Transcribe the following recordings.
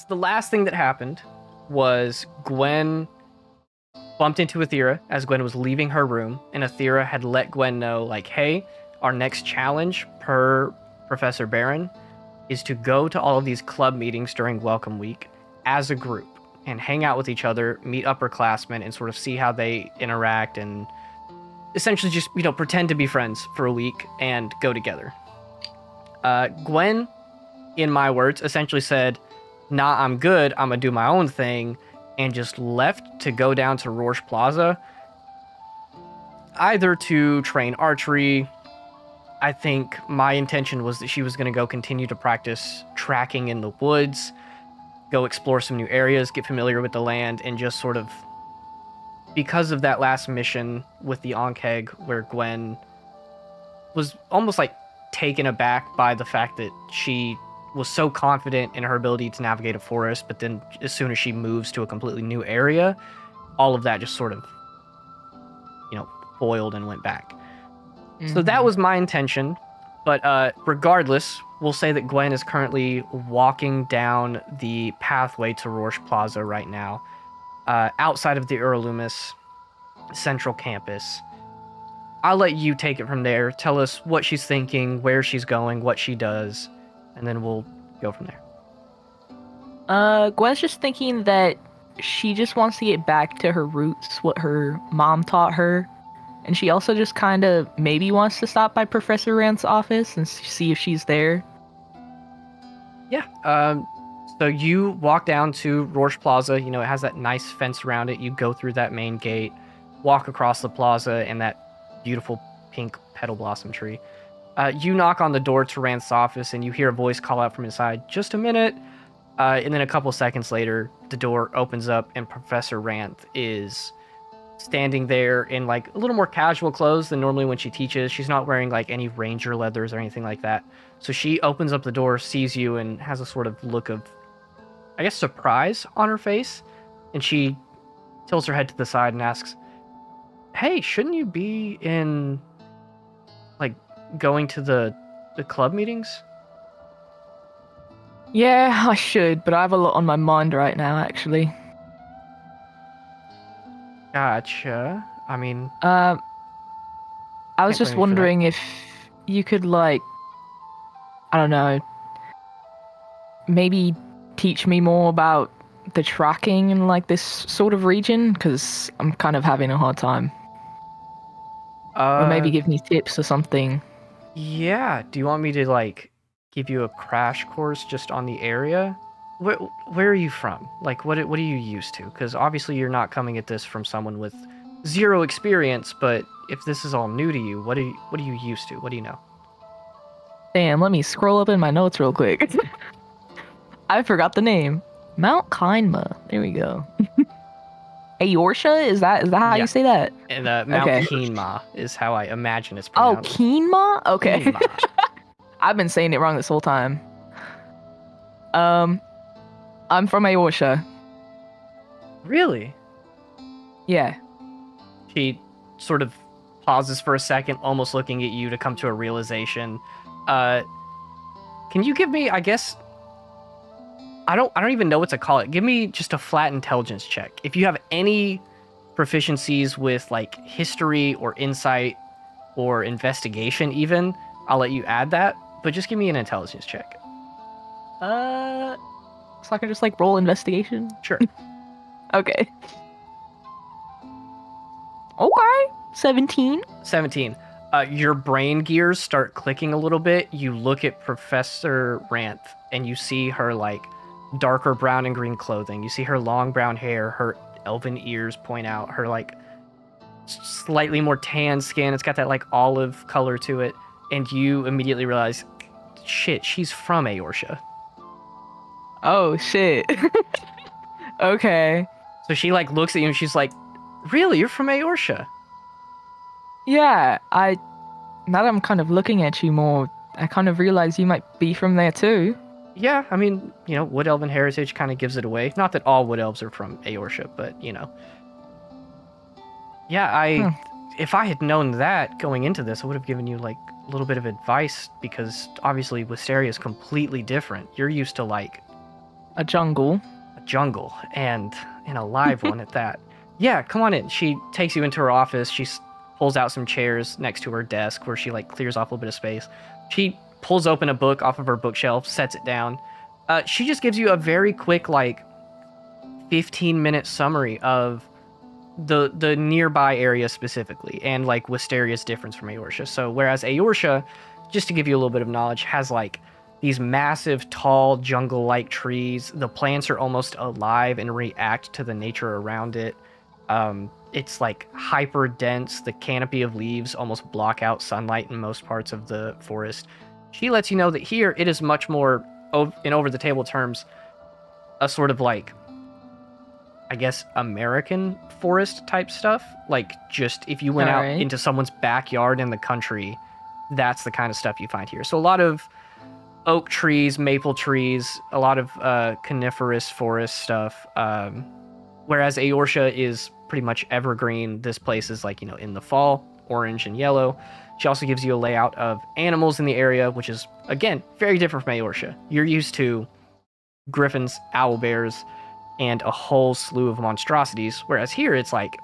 the last thing that happened was Gwen bumped into Athera as Gwen was leaving her room, and Athera had let Gwen know, like, hey, our next challenge per Professor Barron is to go to all of these club meetings during Welcome Week as a group and hang out with each other, meet upperclassmen, and sort of see how they interact and essentially just, pretend to be friends for a week and go together. Gwen, in my words, essentially said, nah, I'm good, I'm gonna do my own thing, and just left to go down to Rorsch Plaza, either to train archery. I think my intention was that she was going to go continue to practice tracking in the woods, go explore some new areas, get familiar with the land, and just sort of, because of that last mission with the Ankeg, where Gwen was almost like taken aback by the fact that she was so confident in her ability to navigate a forest, but then as soon as she moves to a completely new area, all of that just sort of, boiled and went back. Mm-hmm. So that was my intention, but regardless, we'll say that Gwen is currently walking down the pathway to Rorsch Plaza right now, outside of the Uralumis Central Campus. I'll let you take it from there. Tell us what she's thinking, where she's going, what she does, and then we'll go from there. Gwen's just thinking that she just wants to get back to her roots, what her mom taught her. And she also just kind of maybe wants to stop by Professor Rand's office and see if she's there. Yeah. So you walk down to Rorsch Plaza. It has that nice fence around it. You go through that main gate, walk across the plaza and that beautiful pink petal blossom tree. You knock on the door to Rand's office and you hear a voice call out from inside, "Just a minute." And then a couple seconds later, the door opens up and Professor Rand is standing there in like a little more casual clothes than normally when she teaches. She's not wearing like any ranger leathers or anything like that. So she opens up the door, sees you, and has a sort of look of, I guess, surprise on her face. And she tilts her head to the side and asks, "Hey, shouldn't you be in, like, going to the club meetings?" Yeah, I should, but I have a lot on my mind right now, actually. Gotcha. I mean... I was just wondering if you could, like, I don't know, maybe teach me more about the tracking in, like, this sort of region, because I'm kind of having a hard time. Or maybe give me tips or something. Yeah. Do you want me to, like, give you a crash course just on the area? Where are you from? Like, what are you used to? Because obviously you're not coming at this from someone with zero experience, but if this is all new to you, what are you used to? What do you know? Damn, let me scroll up in my notes real quick. I forgot the name. Mount Kinma. There we go. Aorsha? Is that how you say that? And Mount Kinma is how I imagine it's pronounced. Oh, Kinma? Okay. Kinma. I've been saying it wrong this whole time. I'm from Aorsha. Really? Yeah. She sort of pauses for a second, almost looking at you to come to a realization. Can you give me, I guess, I don't even know what to call it. Give me just a flat intelligence check. If you have any proficiencies with like history or insight or investigation even, I'll let you add that, but just give me an intelligence check. So I can just like roll investigation? Sure. Okay. Okay. 17. 17. Your brain gears start clicking a little bit. You look at Professor Ranth and you see her like darker brown and green clothing. You see her long brown hair, her elven ears point out, her like slightly more tan skin. It's got that like olive color to it. And you immediately realize, shit, she's from Aorsha. Oh, shit. Okay. So she like looks at you and she's like, "Really? You're from Aorsha?" Yeah, now that I'm kind of looking at you more, I kind of realize you might be from there too. Yeah, I mean, Wood Elven heritage kind of gives it away. Not that all Wood Elves are from Aorsha, but, Yeah, if I had known that going into this, I would have given you, like, a little bit of advice, because obviously Wisteria is completely different. You're used to, like, A jungle. A jungle, and a live one at that. Yeah, come on in. She takes you into her office. She pulls out some chairs next to her desk where she like clears off a little bit of space. She pulls open a book off of her bookshelf, sets it down. She just gives you a very quick, like, 15-minute summary of the nearby area specifically, and like Wisteria's difference from Eorzea. So whereas Eorzea, just to give you a little bit of knowledge, has like these massive, tall, jungle-like trees. The plants are almost alive and react to the nature around it. It's like hyper dense. The canopy of leaves almost block out sunlight in most parts of the forest. She lets you know that here it is much more, in over-the-table terms, a sort of like, I guess, American forest type stuff. Like, just if you went out into someone's backyard in the country, that's the kind of stuff you find here. So a lot of oak trees, maple trees, a lot of coniferous forest stuff. Whereas Eorzea is pretty much evergreen. This place is like, in the fall, orange and yellow. She also gives you a layout of animals in the area, which is, again, very different from Eorzea. You're used to griffins, owlbears, and a whole slew of monstrosities, whereas here it's like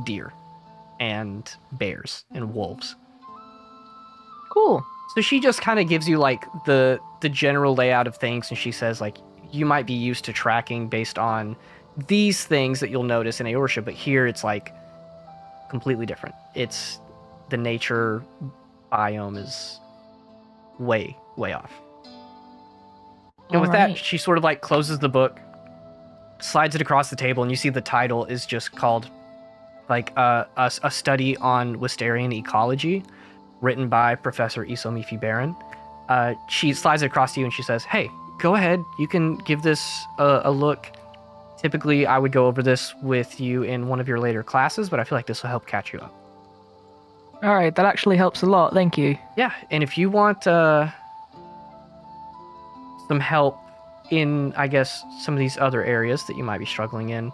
deer and bears and wolves. Cool. So she just kind of gives you like the general layout of things, and she says like you might be used to tracking based on these things that you'll notice in Eorzea, but here it's like completely different. It's the nature biome is way off. And with that, she sort of like closes the book, slides it across the table, and you see the title is just called like a study on Wisterian ecology, written by Professor Isomifi Baron. She slides it across to you and she says, "Hey, go ahead. You can give this a look. Typically, I would go over this with you in one of your later classes, but I feel like this will help catch you up." All right, that actually helps a lot. Thank you. Yeah, and if you want some help in, I guess, some of these other areas that you might be struggling in,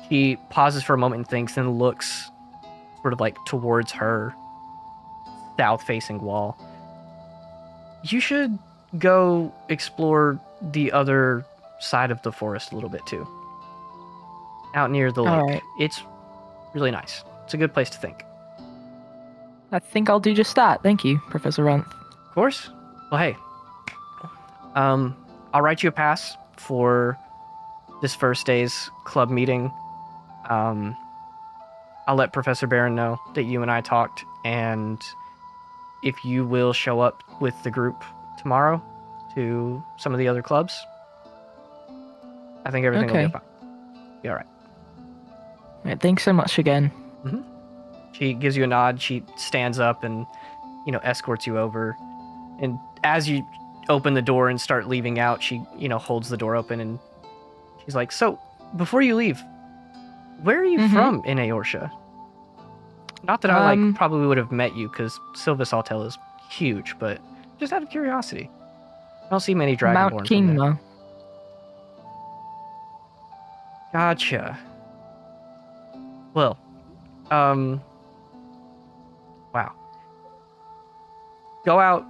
she pauses for a moment and thinks, and looks sort of like towards her south-facing wall. You should go explore the other side of the forest a little bit too. Out near the lake. All right. It's really nice. It's a good place to think. I think I'll do just that. Thank you, Professor Runth. Of course. Well, hey. I'll write you a pass for this first day's club meeting. I'll let Professor Barron know that you and I talked, and if you will show up with the group tomorrow to some of the other clubs, I think everything will be fine. Be all right. All right, thanks so much again. Mm-hmm. She gives you a nod. She stands up and, escorts you over. And as you open the door and start leaving out, she, holds the door open and she's like, "So, before you leave, where are you from in Eorzea?" Not that I probably would have met you, because Sylvis Altel is huge, but just out of curiosity. I don't see many Dragonborn Mount Kingma. Gotcha. Well, wow. Go out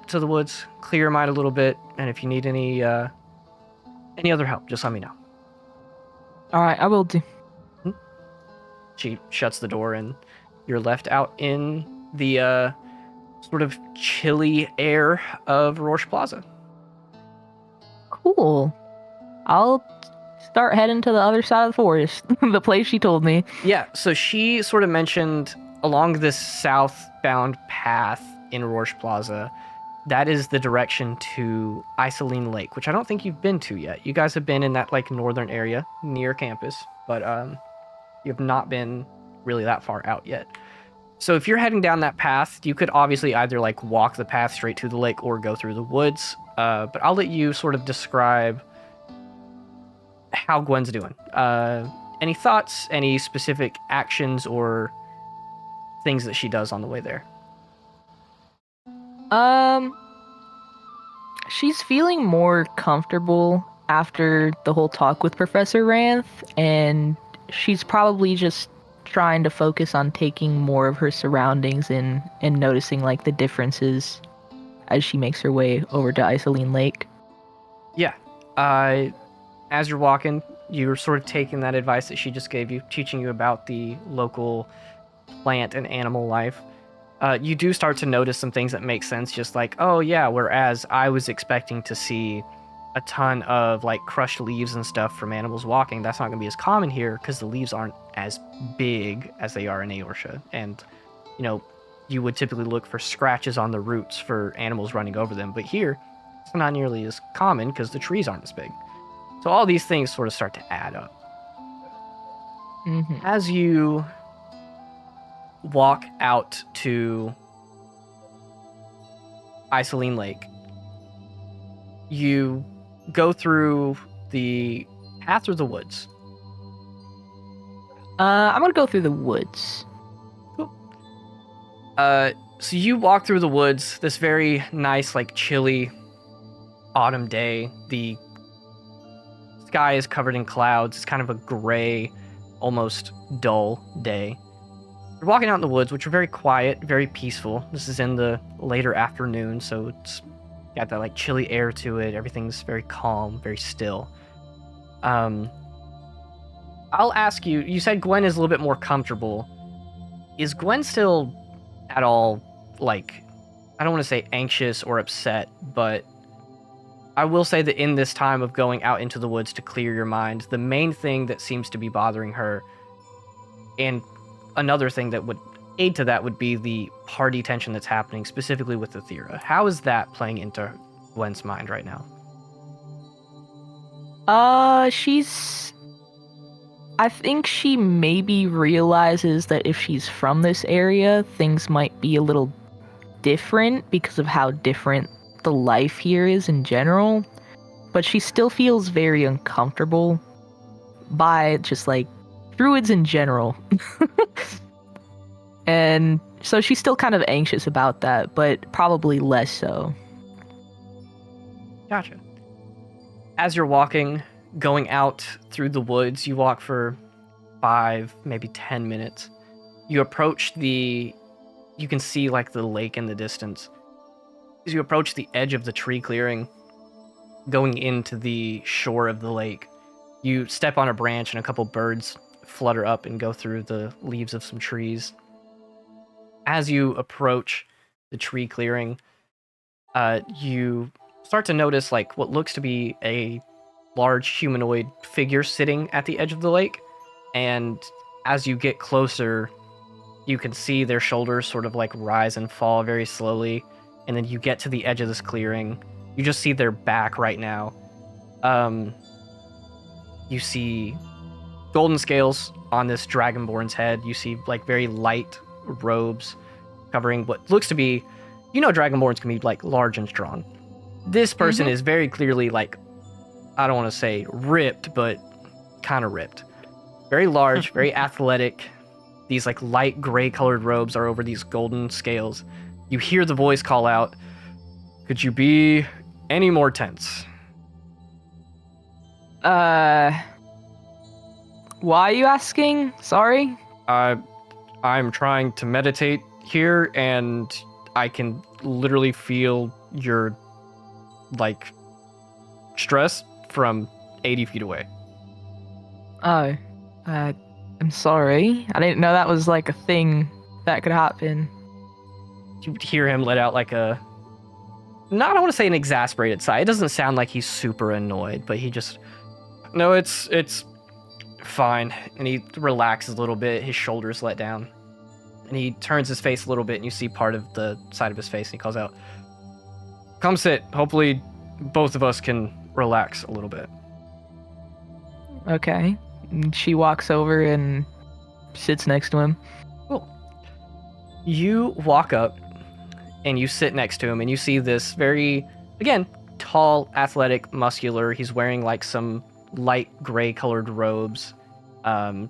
to the woods, clear your mind a little bit, and if you need any other help, just let me know. All right, I will do. She shuts the door, and you're left out in the sort of chilly air of Roche Plaza. Cool. I'll start heading to the other side of the forest, the place she told me. Yeah, so she sort of mentioned along this southbound path in Roche Plaza, that is the direction to Isoline Lake, which I don't think you've been to yet. You guys have been in that like northern area near campus, but you have not been really that far out yet. So if you're heading down that path, you could obviously either like walk the path straight to the lake or go through the woods. But I'll let you sort of describe how Gwen's doing. Any thoughts, any specific actions or things that she does on the way there? She's feeling more comfortable after the whole talk with Professor Ranth, and she's probably just trying to focus on taking more of her surroundings and noticing like the differences as she makes her way over to Isoline Lake. Yeah. As you're walking, you're sort of taking that advice that she just gave you, teaching you about the local plant and animal life. You do start to notice some things that make sense, just like, oh yeah, whereas I was expecting to see a ton of like crushed leaves and stuff from animals walking, that's not going to be as common here because the leaves aren't as big as they are in Eorsha. And, you know, you would typically look for scratches on the roots for animals running over them, but here it's not nearly as common because the trees aren't as big. So all these things sort of start to add up. Mm-hmm. As you walk out to Isoline Lake, you go through the path through the woods. I'm gonna go through the woods. So you walk through the woods this very nice, like chilly autumn day. The sky is covered in clouds. It's kind of a gray, almost dull day. You're walking out in the woods, which are very quiet, very peaceful. This is in the later afternoon, so it's got that like chilly air to it. Everything's very calm, very still. I'll ask you, you said Gwen is a little bit more comfortable. Is Gwen still at all, like, I don't want to say anxious or upset, but I will say that in this time of going out into the woods to clear your mind, the main thing that seems to be bothering her, and another thing that would aid to that, would be the party tension that's happening, specifically with Aethera. How is that playing into Gwen's mind right now? I think she maybe realizes that if she's from this area, things might be a little different because of how different the life here is in general. But she still feels very uncomfortable by just like druids in general. And so she's still kind of anxious about that, but probably less so. Gotcha. As you're walking, going out through the woods, you walk for 5, maybe 10 minutes. You approach you can see like the lake in the distance. As you approach the edge of the tree clearing, going into the shore of the lake, you step on a branch and a couple birds flutter up and go through the leaves of some trees. As you approach the tree clearing, you start to notice like what looks to be a large humanoid figure sitting at the edge of the lake. And as you get closer, you can see their shoulders sort of like rise and fall very slowly. And then you get to the edge of this clearing. You just see their back right now. You see golden scales on this dragonborn's head. You see like very light robes covering what looks to be, dragonborns can be like large and strong. This person is very clearly like, I don't want to say ripped, but kind of ripped. Very large, very athletic. These like light gray colored robes are over these golden scales. You hear the voice call out, "Could you be any more tense?" Why are you asking? Sorry? I'm trying to meditate here, and I can literally feel your, like, stress from 80 feet away. Oh, I'm sorry. I didn't know that was like a thing that could happen. You hear him let out like I don't want to say an exasperated sigh. It doesn't sound like he's super annoyed, but he just, no, it's fine. And he relaxes a little bit, his shoulders let down. And he turns his face a little bit, and you see part of the side of his face, and he calls out, "Come sit. Hopefully both of us can relax a little bit." Okay. And she walks over and sits next to him. Cool. You walk up, and you sit next to him, and you see this very, again, tall, athletic, muscular. He's wearing like some light gray colored robes,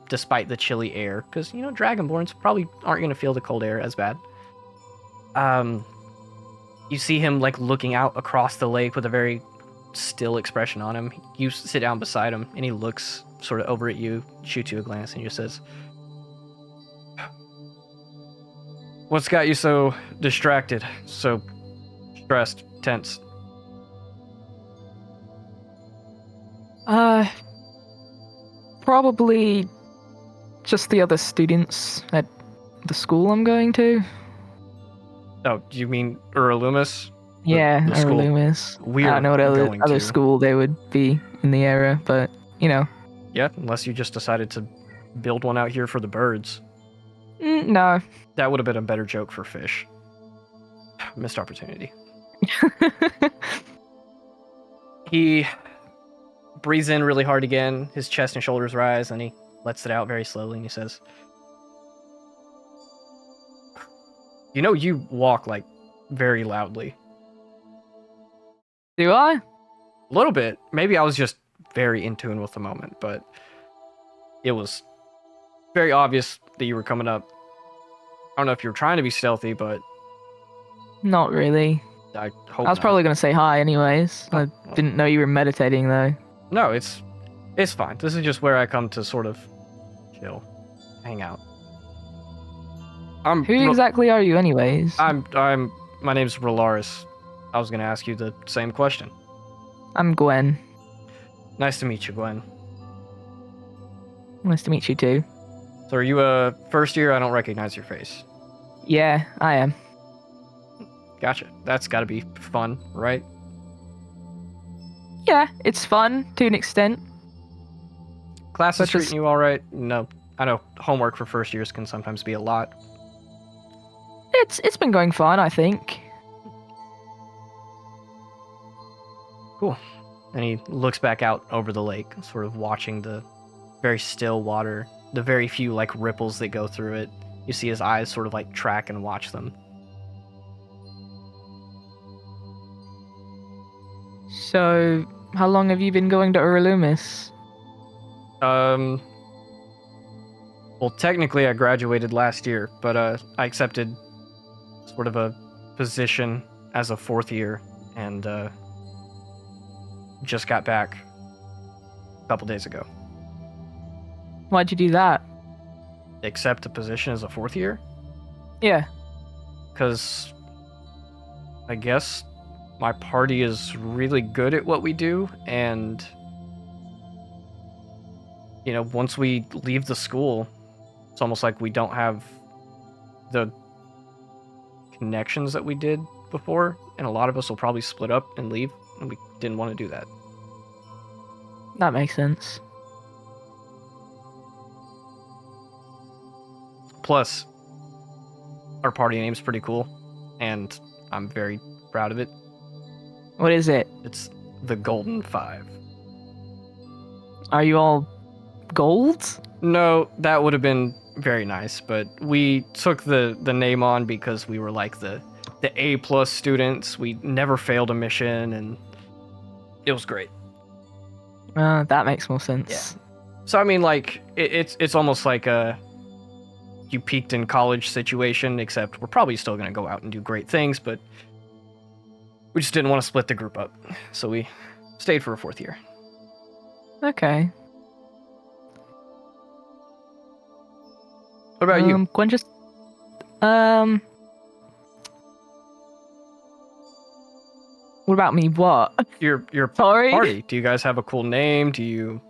despite the chilly air, because dragonborns probably aren't going to feel the cold air as bad. You see him like looking out across the lake with a very still expression on him. You sit down beside him, and he looks sort of over at you, shoots you a glance, and he just says, "What's got you so distracted, so stressed, tense?" Uh, Probably just the other students at the school I'm going to. Oh, do you mean Uralumis? Yeah, The or school Loomis. I we're don't know what going other to. school they would be in the area, but you know. Yeah, unless you just decided to build one out here for the birds. No. That would have been a better joke for fish. Missed opportunity. He breathes in really hard again. His chest and shoulders rise, and he lets it out very slowly, and he says, "You know, you walk, like, very loudly." Do I? A little bit. Maybe I was just very in tune with the moment, but it was very obvious that you were coming up. I don't know if you were trying to be stealthy, but Not really. I hope I was not. probably gonna say hi anyways. Oh, I well. didn't know you were meditating though. No, it's fine. This is just where I come to sort of chill, hang out. Who exactly are you anyways? My name's Rolaris. I was gonna ask you the same question. I'm Gwen. Nice to meet you, Gwen. Nice to meet you too. So are you a first year? I don't recognize your face. Yeah, I am. Gotcha. That's gotta be fun, right? Yeah, it's fun to an extent. Class is But treating just- you alright? No. I know homework for first years can sometimes be a lot. It's been going fine, I think. Cool. And he looks back out over the lake, sort of watching the very still water, the very few like ripples that go through it. You see his eyes sort of like track and watch them. So, how long have you been going to Uralumis? Well, technically I graduated last year, but I accepted sort of a position as a fourth year and just got back a couple days ago. Why'd you do that? Accept a position as a fourth year? Yeah. Because I guess my party is really good at what we do, and you know, once we leave the school, it's almost like we don't have the connections that we did before, and a lot of us will probably split up and leave, and we didn't want to do that. That makes sense. Plus, our party name's pretty cool, and I'm very proud of it. What is it? It's the Golden Five. Are you all gold? No, that would have been very nice, but we took the name on because we were like the A+ students. We never failed a mission, and it was great. That makes more sense. Yeah. So I mean, like it's almost like a you peaked in college situation, except we're probably still gonna go out and do great things, but we just didn't want to split the group up, so we stayed for a fourth year. Okay. What about you? Gwen just what about me? What? Your Sorry? party? Do you guys have a cool name? Do you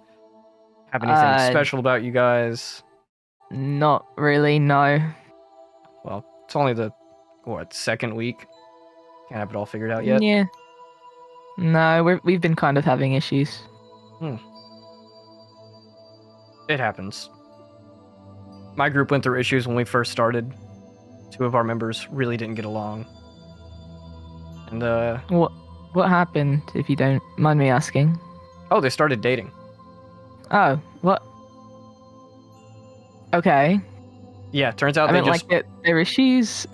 have anything special about you guys? Not really, no. Well, it's only the second week. Can't have it all figured out yet. Yeah. No, we've been kind of having issues. It happens. My group went through issues when we first started. Two of our members really didn't get along. And What happened, if you don't mind me asking? oh, they started dating. Oh, what? Okay. Yeah, turns out I they meant just like their issues.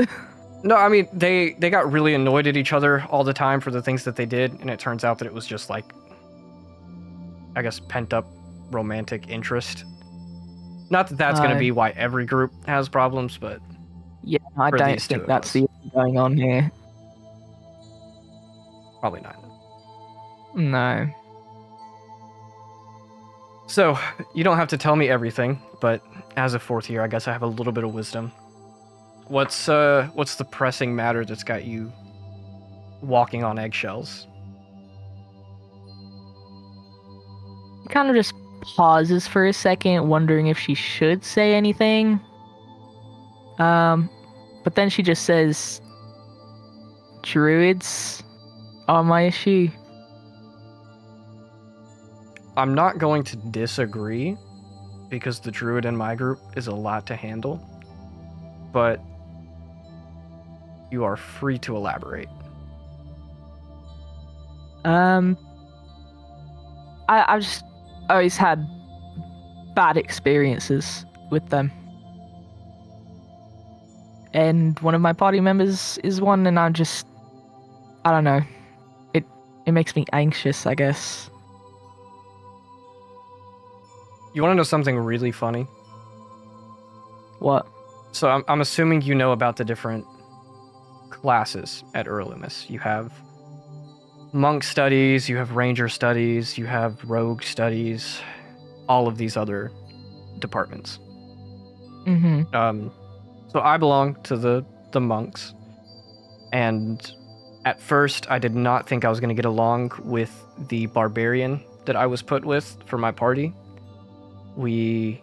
No, I mean they got really annoyed at each other all the time for the things that they did, and it turns out that it was just like, I guess, pent up romantic interest. Not that that's going to be why every group has problems, but Yeah, I For don't these two think of that's us. the issue going on here. probably not. No. So, you don't have to tell me everything, but as a fourth year, I guess I have a little bit of wisdom. What's the pressing matter that's got you walking on eggshells? kind of just pauses for a second, wondering if she should say anything. But then she just says, "Druids are my issue." I'm not going to disagree, because the druid in my group is a lot to handle, but you are free to elaborate. I've just always had bad experiences with them. And one of my party members is one, and I don't know. It makes me anxious, I guess. You want to know something really funny? What? So I'm assuming you know about the different classes at Erlumis. You have monk studies, you have ranger studies, you have rogue studies, all of these other departments. Mm-hmm. So I belong to the monks, and at first I did not think I was going to get along with the barbarian that I was put with for my party. I'm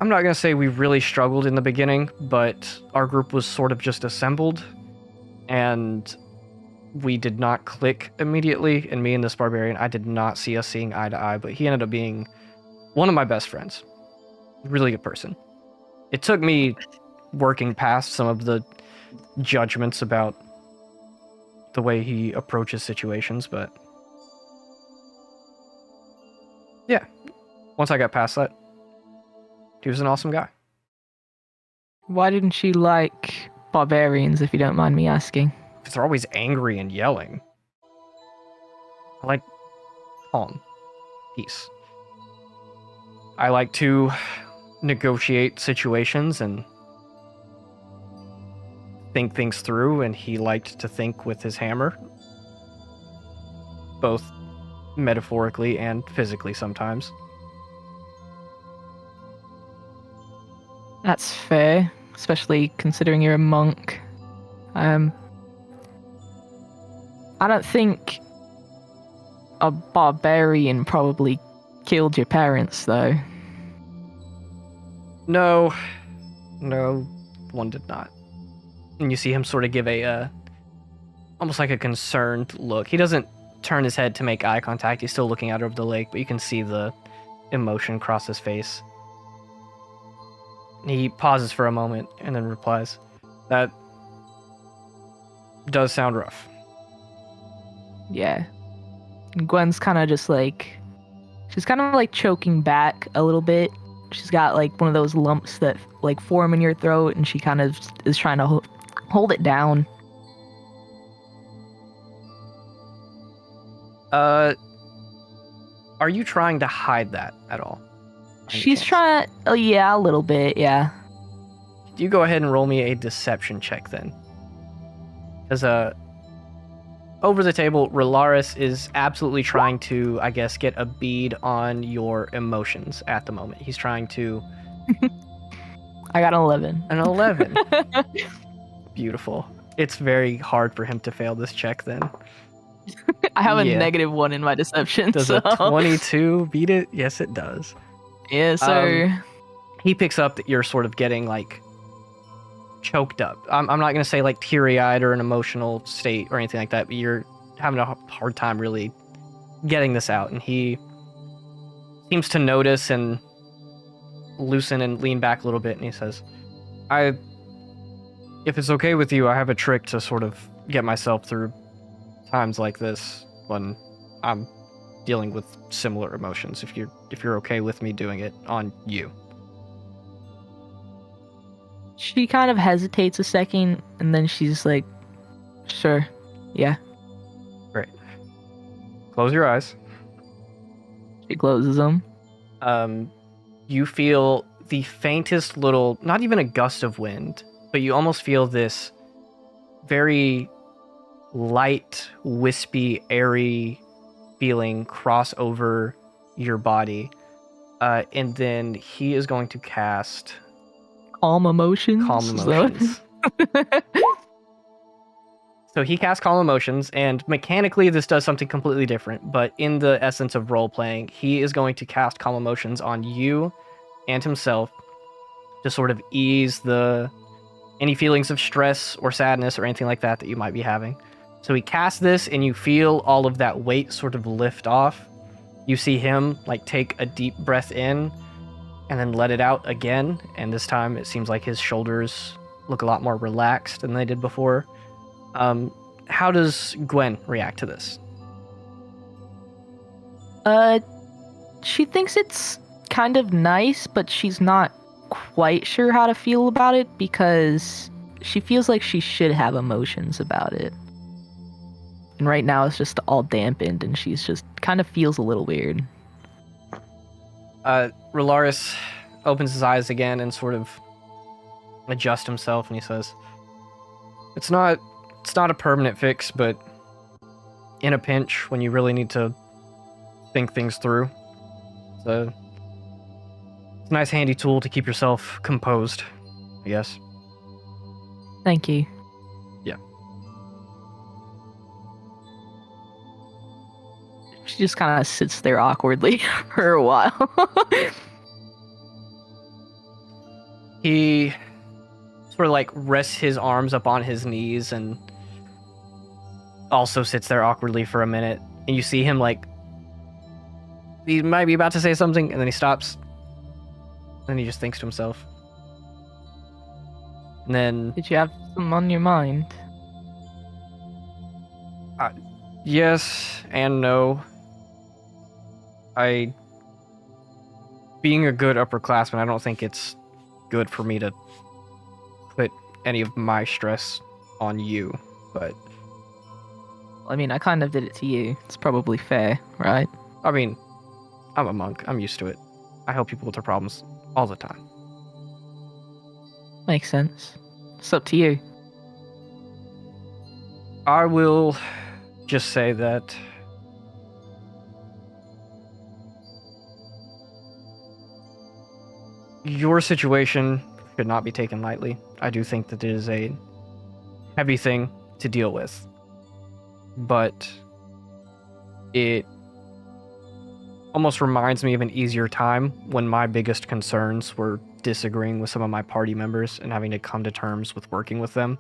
not going to say we really struggled in the beginning, but our group was sort of just assembled, and we did not click immediately. And me and this barbarian, I did not see us seeing eye to eye, but he ended up being one of my best friends. Really good person. It took me working past some of the judgments about the way he approaches situations, but yeah, once I got past that, he was an awesome guy. Why didn't she like barbarians, if you don't mind me asking? Because they're always angry and yelling. I like calm, peace. I like to negotiate situations and think things through, and he liked to think with his hammer, both metaphorically and physically sometimes. That's fair, especially considering you're a monk. I don't think a barbarian probably killed your parents, though. No, one did not. And you see him sort of give a almost like a concerned look. He doesn't turn his head to make eye contact. He's still looking out over the lake, but you can see the emotion cross his face. He pauses for a moment and then replies, "That does sound rough." Yeah. And Gwen's kind of just like... She's kind of like choking back a little bit. She's got like one of those lumps that like form in your throat, and she kind of is trying to hold it down. Are you trying to hide that at all? She's trying... Oh, yeah, a little bit, yeah. You go ahead and roll me a deception check then. Because, over the table, Relaris is absolutely trying to, I guess, get a bead on your emotions at the moment. He's trying to... I got an 11. An 11. Beautiful. It's very hard for him to fail this check then. I have a -1 in my deception. Does so... a 22 beat it? Yes, it does. Yeah, sir. He picks up that you're sort of getting, like, choked up. I'm not going to say, like, teary-eyed or an emotional state or anything like that, but you're having a hard time really getting this out. And he seems to notice and loosen and lean back a little bit, and he says, if it's okay with you, I have a trick to sort of get myself through times like this when I'm dealing with similar emotions, if you're okay with me doing it on you. She kind of hesitates a second, and then she's like, sure, yeah. Great. Close your eyes. She closes them. You feel the faintest little, not even a gust of wind, but you almost feel this very light, wispy, airy feeling cross over your body. And then he is going to cast... Calm emotions? Calm emotions. So he casts Calm Emotions, and mechanically this does something completely different, but in the essence of role-playing, he is going to cast Calm Emotions on you and himself to sort of ease any feelings of stress or sadness or anything like that that you might be having. So he casts this, and you feel all of that weight sort of lift off. You see him like take a deep breath in and then let it out again, and this time it seems like his shoulders look a lot more relaxed than they did before. How does Gwen react to this? She thinks it's kind of nice, but she's not quite sure how to feel about it because she feels like she should have emotions about it. And right now it's just all dampened and she's just kind of feels a little weird. Rolaris opens his eyes again and sort of adjusts himself, and he says, It's not a permanent fix, but in a pinch, when you really need to think things through, it's a nice handy tool to keep yourself composed, I guess. Thank you. Yeah. She just kind of sits there awkwardly for a while. He sort of like rests his arms up on his knees and also sits there awkwardly for a minute. And you see him like, he might be about to say something, and then he stops. And he just thinks to himself. And then... Did you have something on your mind? Yes and no. Being a good upperclassman, I don't think it's good for me to put any of my stress on you, but... I mean, I kind of did it to you. It's probably fair, right? I mean, I'm a monk. I'm used to it. I help people with their problems all the time. Makes sense. It's up to you. I will just say that your situation should not be taken lightly. I do think that it is a heavy thing to deal with, but it almost reminds me of an easier time when my biggest concerns were disagreeing with some of my party members and having to come to terms with working with them.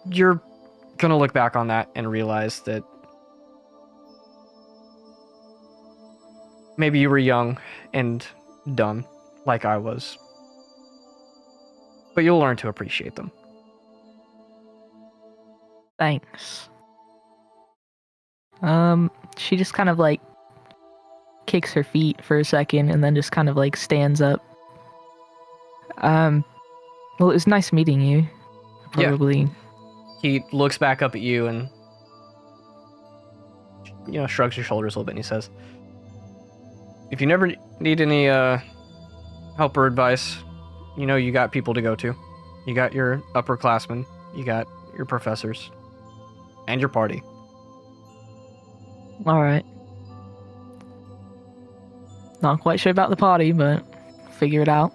You're gonna look back on that and realize that maybe you were young and dumb, like I was, but you'll learn to appreciate them. Thanks. She just kind of like kicks her feet for a second and then just kind of like stands up. Well, it was nice meeting you. Probably. Yeah. He looks back up at you and, shrugs your shoulders a little bit, and he says, if you never need any help or advice, you got people to go to. You got your upperclassmen, you got your professors, and your party. Alright. Not quite sure about the party, but figure it out.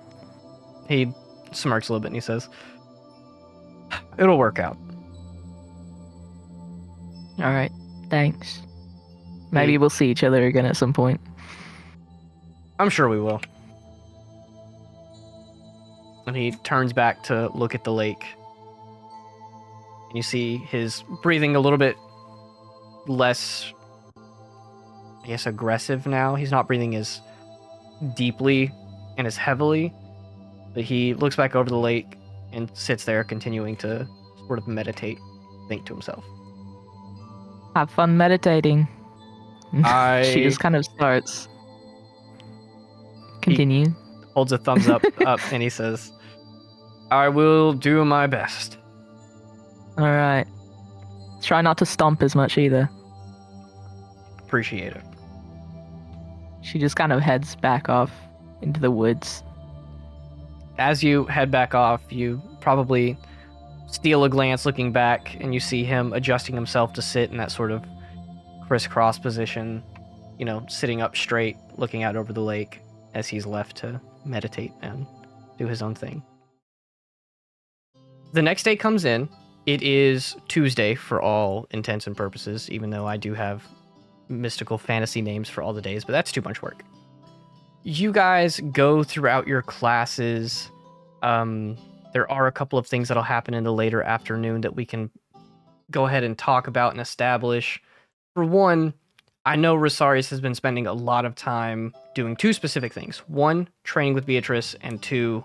He smirks a little bit and he says, it'll work out. Alright, thanks. Maybe we'll see each other again at some point. I'm sure we will. And he turns back to look at the lake. And you see his breathing a little bit less, I guess, aggressive now. He's not breathing as deeply and as heavily. But he looks back over the lake and sits there continuing to sort of meditate, think to himself. Have fun meditating. She just kind of starts. Continue. He holds a thumbs up and he says, I will do my best. Alright. Try not to stomp as much either. Appreciate it. She just kind of heads back off into the woods. As you head back off, you probably steal a glance looking back, and you see him adjusting himself to sit in that sort of crisscross position, sitting up straight, looking out over the lake as he's left to meditate and do his own thing. The next day comes in. It is Tuesday for all intents and purposes, even though I do have mystical fantasy names for all the days, but that's too much work. You guys go throughout your classes. There are a couple of things that'll happen in the later afternoon that we can go ahead and talk about and establish. For one, I know Rosarius has been spending a lot of time doing two specific things. One, training with Beatrice, and two,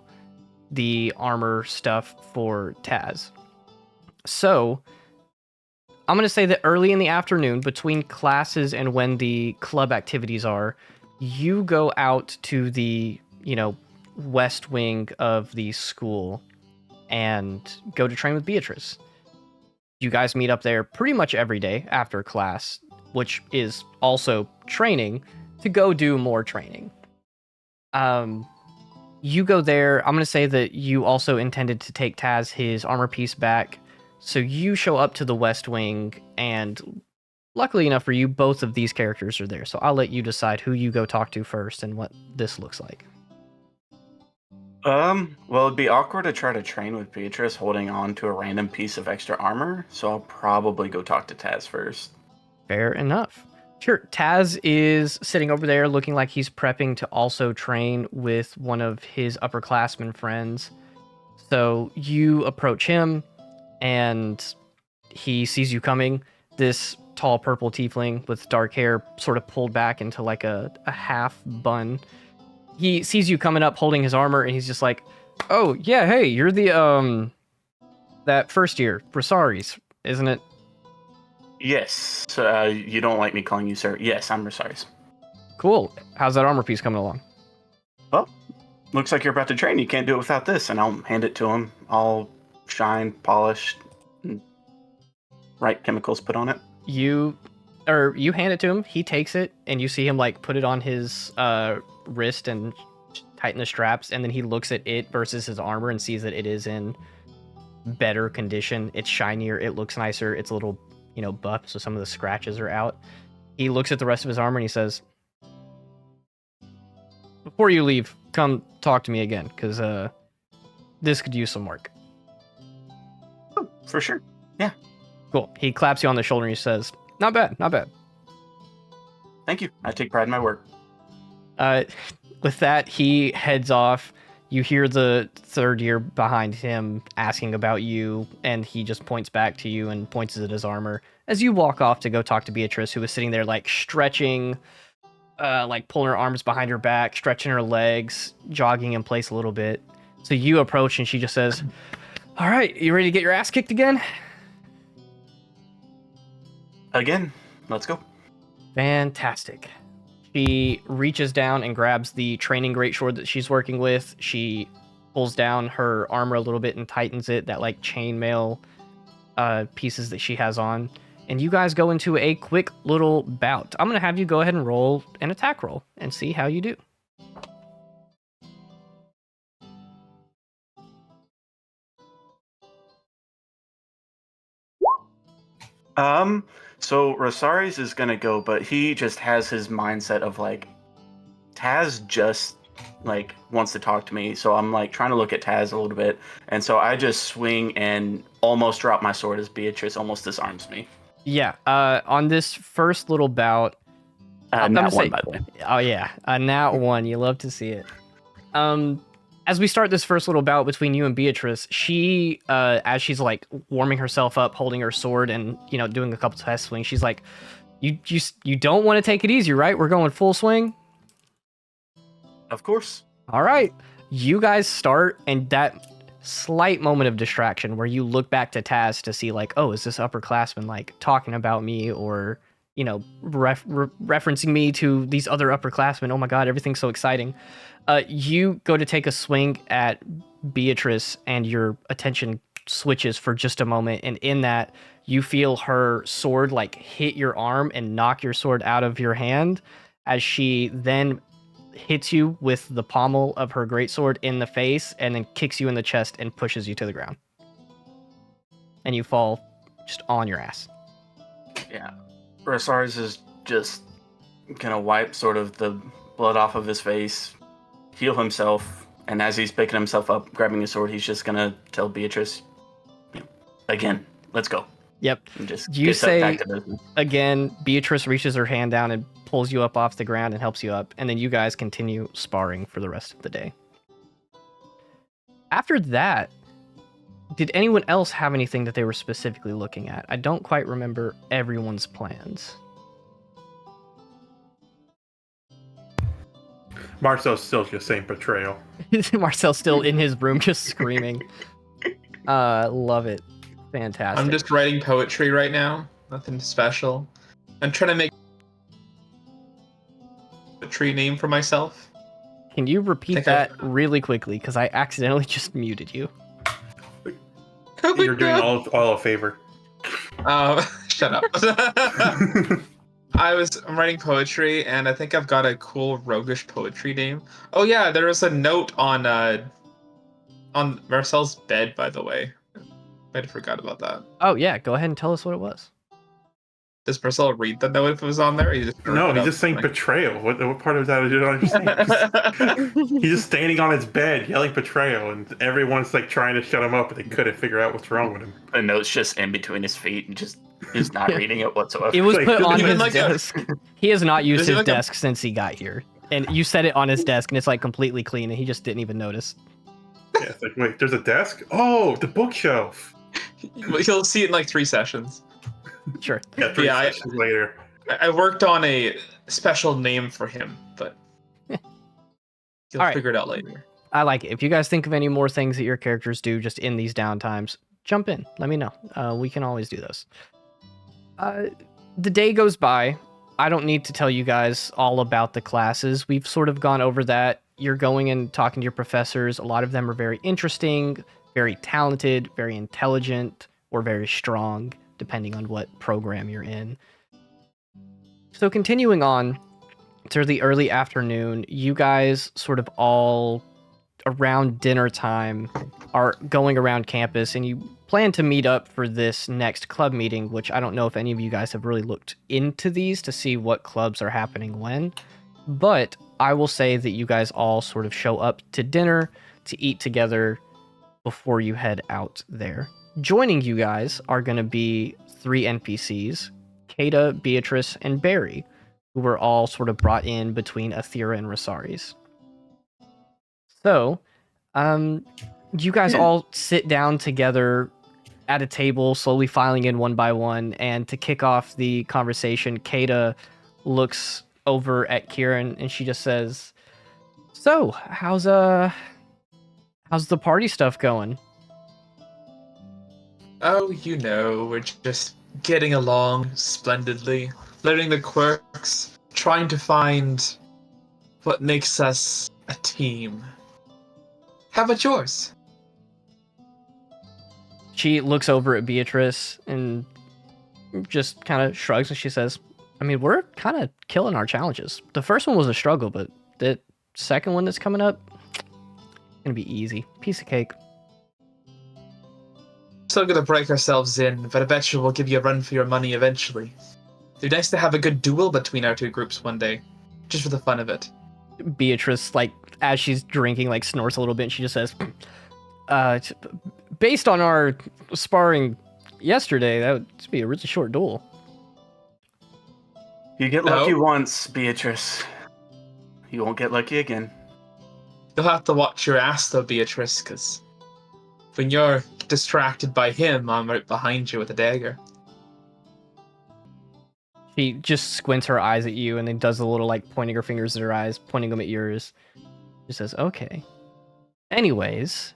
the armor stuff for Taz. So, I'm going to say that early in the afternoon, between classes and when the club activities are, you go out to the, west wing of the school and go to train with Beatrice. You guys meet up there pretty much every day after class, which is also training to go do more training. You go there. I'm going to say that you also intended to take Taz his armor piece back. So you show up to the West Wing, and luckily enough for you, both of these characters are there. So I'll let you decide who you go talk to first and what this looks like. Well, it'd be awkward to try to train with Beatrice holding on to a random piece of extra armor, so I'll probably go talk to Taz first. Fair enough. Sure. Taz is sitting over there looking like he's prepping to also train with one of his upperclassmen friends. So you approach him, and he sees you coming. This tall purple tiefling with dark hair sort of pulled back into like a half bun. He sees you coming up holding his armor, and he's just like, "Oh, yeah, hey, you're the, that first year, Rosarius, isn't it?" Yes, you don't like me calling you sir. Yes, I'm Rosarius. Cool. How's that armor piece coming along? Well, looks like you're about to train. You can't do it without this, and I'll hand it to him. All shine, polished, and right chemicals put on it. You hand it to him. He takes it, and you see him like put it on his wrist and tighten the straps, and then he looks at it versus his armor and sees that it is in better condition. It's shinier. It looks nicer. It's a little, buff, so some of the scratches are out. He looks at the rest of his armor and he says, "Before you leave, come talk to me again, because this could use some work." Oh, for sure. Yeah. Cool. He claps you on the shoulder and he says, "Not bad, not bad." Thank you. I take pride in my work. With that, he heads off. You hear the third year behind him asking about you, and he just points back to you and points at his armor as you walk off to go talk to Beatrice, who is sitting there like stretching, like pulling her arms behind her back, stretching her legs, jogging in place a little bit. So you approach and she just says, "All right, you ready to get your ass kicked again?" Again, let's go. Fantastic. She reaches down and grabs the training greatsword that she's working with. She pulls down her armor a little bit and tightens it, that like chainmail pieces that she has on. And you guys go into a quick little bout. I'm going to have you go ahead and roll an attack roll and see how you do. So Rosarius is gonna go, but he just has his mindset of like, Taz just like wants to talk to me. So I'm like trying to look at Taz a little bit, and so I just swing and almost drop my sword as Beatrice almost disarms me. Yeah. On this first little bout, Nat one, by the way. Oh yeah, a nat one. You love to see it. As we start this first little bout between you and Beatrice, she, as she's like warming herself up, holding her sword and, doing a couple test swings, she's like, you don't want to take it easy, right? We're going full swing. Of course. All right. You guys start, and that slight moment of distraction where you look back to Taz to see like, oh, is this upperclassman like talking about me or, referencing me to these other upperclassmen? Oh my God, everything's so exciting. You go to take a swing at Beatrice, and your attention switches for just a moment. And in that, you feel her sword like hit your arm and knock your sword out of your hand, as she then hits you with the pommel of her greatsword in the face and then kicks you in the chest and pushes you to the ground. And you fall just on your ass. Yeah. Rosarius is just gonna wipe sort of the blood off of his face, heal himself, and as he's picking himself up, grabbing his sword, he's just gonna tell Beatrice, again. Let's go. Yep. And just You get say back to business. again. Beatrice reaches her hand down and pulls you up off the ground and helps you up, and then you guys continue sparring for the rest of the day. After that, did anyone else have anything that they were specifically looking at? I don't quite remember everyone's plans. Marcel's still just saying betrayal. Marcel's still in his room just screaming. Love it. Fantastic. I'm just writing poetry right now. Nothing special. I'm trying to make a poetry name for myself. Can you repeat that really quickly? Because I accidentally just muted you. Oh my You're doing God. all a favor. Shut up. I'm writing poetry, and I think I've got a cool roguish poetry name. Oh yeah, there was a note on Marcel's bed, by the way. Might have forgot about that. Oh yeah, go ahead and tell us what it was. Does Marcel read the note if it was on there? Or No, he's just saying betrayal. What part of that did I understand? He's just standing on his bed yelling betrayal, and everyone's like trying to shut him up, but they couldn't figure out what's wrong with him. The note's just in between his feet and just he's not reading it whatsoever. It was Like, put on even his like a- desk. He has not used Is it his like a- desk since he got here. And you set it on his desk, and it's like completely clean, and he just didn't even notice. Yeah, it's like, wait, there's a desk? Oh, the bookshelf. You'll see it in like 3 sessions. Sure. Yeah, three Yeah, sessions later. I worked on a special name for him, but you'll All right. figure it out later. I like it. If you guys think of any more things that your characters do just in these downtimes, jump in. Let me know. We can always do those. The day goes by. I don't need to tell you guys all about the classes. We've sort of gone over that. You're going and talking to your professors. A lot of them are very interesting, very talented, very intelligent, or very strong, depending on what program you're in. So continuing on to the early afternoon, you guys sort of all around dinner time are going around campus, and you plan to meet up for this next club meeting, which I don't know if any of you guys have really looked into these to see what clubs are happening when, but I will say that you guys all sort of show up to dinner to eat together before you head out there. Joining you guys are going to be 3 NPCs, Kata, Beatrice, and Barry, who were all sort of brought in between Athera and Rosaris. So, you guys all sit down together at a table, slowly filing in one by one, and to kick off the conversation, Kata looks over at Kieran and she just says, "So, how's the party stuff going?" Oh, you know, we're just getting along splendidly, learning the quirks, trying to find what makes us a team. How about yours? She looks over at Beatrice and just kind of shrugs and she says, "I mean, we're kind of killing our challenges. The first one was a struggle, but the second one that's coming up, gonna be easy. Piece of cake." Still gonna break ourselves in, but I bet you we'll give you a run for your money eventually. It'd be nice to have a good duel between our 2 groups one day, just for the fun of it. Beatrice, like, as she's drinking, like, snorts a little bit and she just says, "Based on our sparring yesterday, that would be a really short duel." You get lucky once, Beatrice. You won't get lucky again. You'll have to watch your ass though, Beatrice, because when you're distracted by him, I'm right behind you with a dagger. She just squints her eyes at you and then does a little, like, pointing her fingers at her eyes, pointing them at yours. She says, "Okay." Anyways,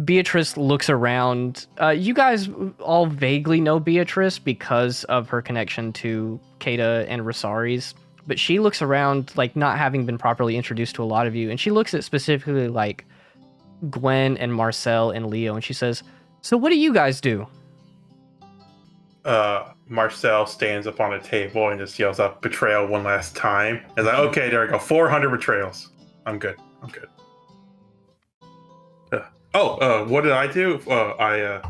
Beatrice looks around. You guys all vaguely know Beatrice because of her connection to Kata and Rosaris, but she looks around, like, not having been properly introduced to a lot of you, and she looks at specifically, like, Gwen and Marcel and Leo, and she says, "So what do you guys do?" Marcel stands up on a table and just yells out betrayal one last time. It's like, okay, there we go. 400 betrayals. I'm good. What did I do? I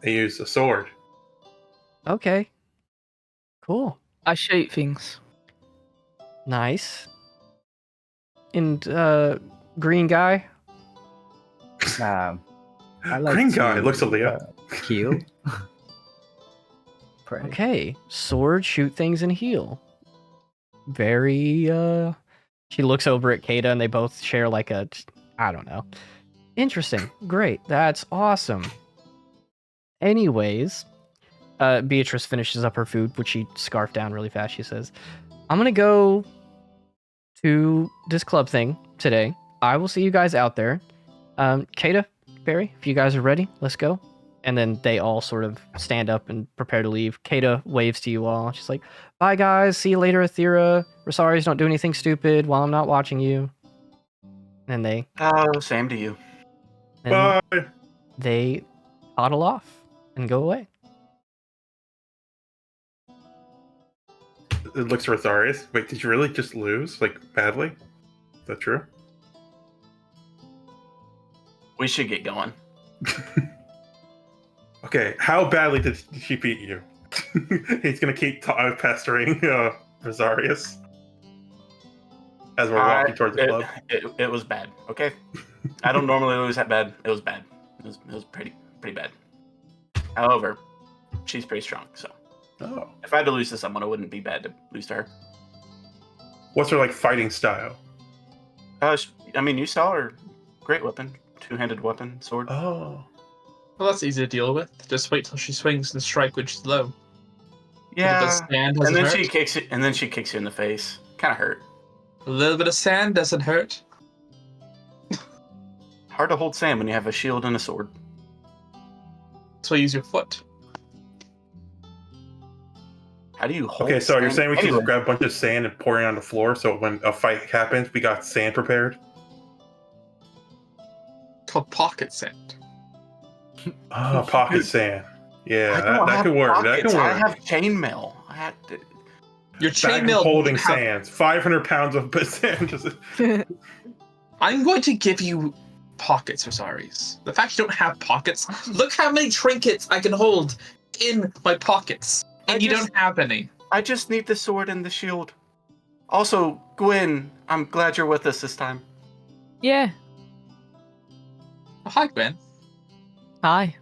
used a sword. Okay. Cool. I shape things. Nice. And, green guy? I like Green to, guy looks at Leah. Heal. Pray. Okay, sword, shoot things, and heal. Very, She looks over at Kata, and they both share like a, I don't know. Interesting. Great. That's awesome. Anyways, Beatrice finishes up her food, which she scarfed down really fast. She says, I'm gonna go to this club thing today. I will see you guys out there. Kata, Barry, if you guys are ready, let's go. And then they all sort of stand up and prepare to leave. Kata waves to you all. She's like, bye guys, see you later, Athera. Rosaries, don't do anything stupid while I'm not watching you. And they Oh, same to you. and Bye. they toddle off and go away. It looks Rosarius. Wait, did you really just lose? Like, badly? Is that true? We should get going. Okay, how badly did she beat you? He's gonna keep pestering Rosarius as we're walking towards the club. It was bad. Okay, I don't normally lose that bad. It was bad. It was pretty bad. However, she's pretty strong. So Oh, if I had to lose to someone, it wouldn't be bad to lose to her. what's her like fighting style? I mean, you saw her great weapon, two-handed weapon, sword. Oh, Well, that's easy to deal with. Just wait till she swings and strike when she's low. Yeah, A little bit of sand and doesn't then hurt. she kicks it, and then she kicks you in the face. Kind of hurt. A little bit of sand doesn't hurt. Hard to hold sand when you have a shield and a sword. So use your foot. How do you hold? okay. So you're sand saying we should anyway? just grab a bunch of sand and pour it on the floor, so when a fight happens, we got sand prepared. Called pocket sand. Oh, pocket sand. Yeah, I don't that have could work. That pockets. can I work. have chainmail. I had to. Your Bag of chainmail holding doesn't have- sands. 500 pounds of sand. Just I'm going to give you pockets, Rosaries. The fact you don't have pockets, look how many trinkets I can hold in my pockets. And you don't have any. I just need the sword and the shield. Also, Gwen, I'm glad you're with us this time. Yeah. Oh, hi, Gwen. Hi.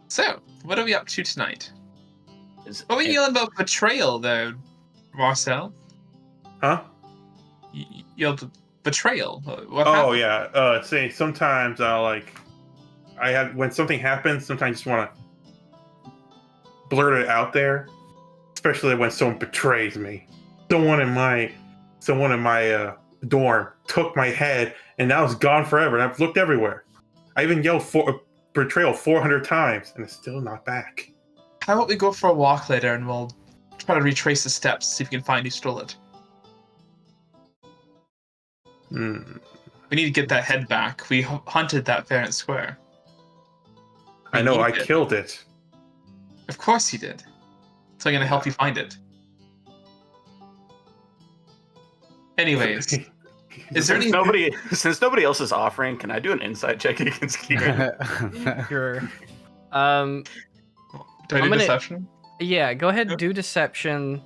So, what are we up to tonight? Is What were you yelling about betrayal, though, Marcel? huh? You yelled betrayal. What Oh happened? yeah. Say sometimes I'll like, when something happens, sometimes I just want to blurt it out there, especially when someone betrays me. Someone in my dorm took my head, and now it's gone forever. And I've looked everywhere. I even yelled for betrayal 400 times, and it's still not back. How about we go for a walk later and we'll try to retrace the steps, see if we can find who stole it. Hmm. We need to get that head back. We hunted that fair and square. I know We I need it. killed it. Of course you did. So I'm gonna help you find it. Anyways, is there any? Since nobody else is offering, can I do an insight check against Kieran? Sure. Do I I'm do gonna- deception? Yeah, go ahead, do deception.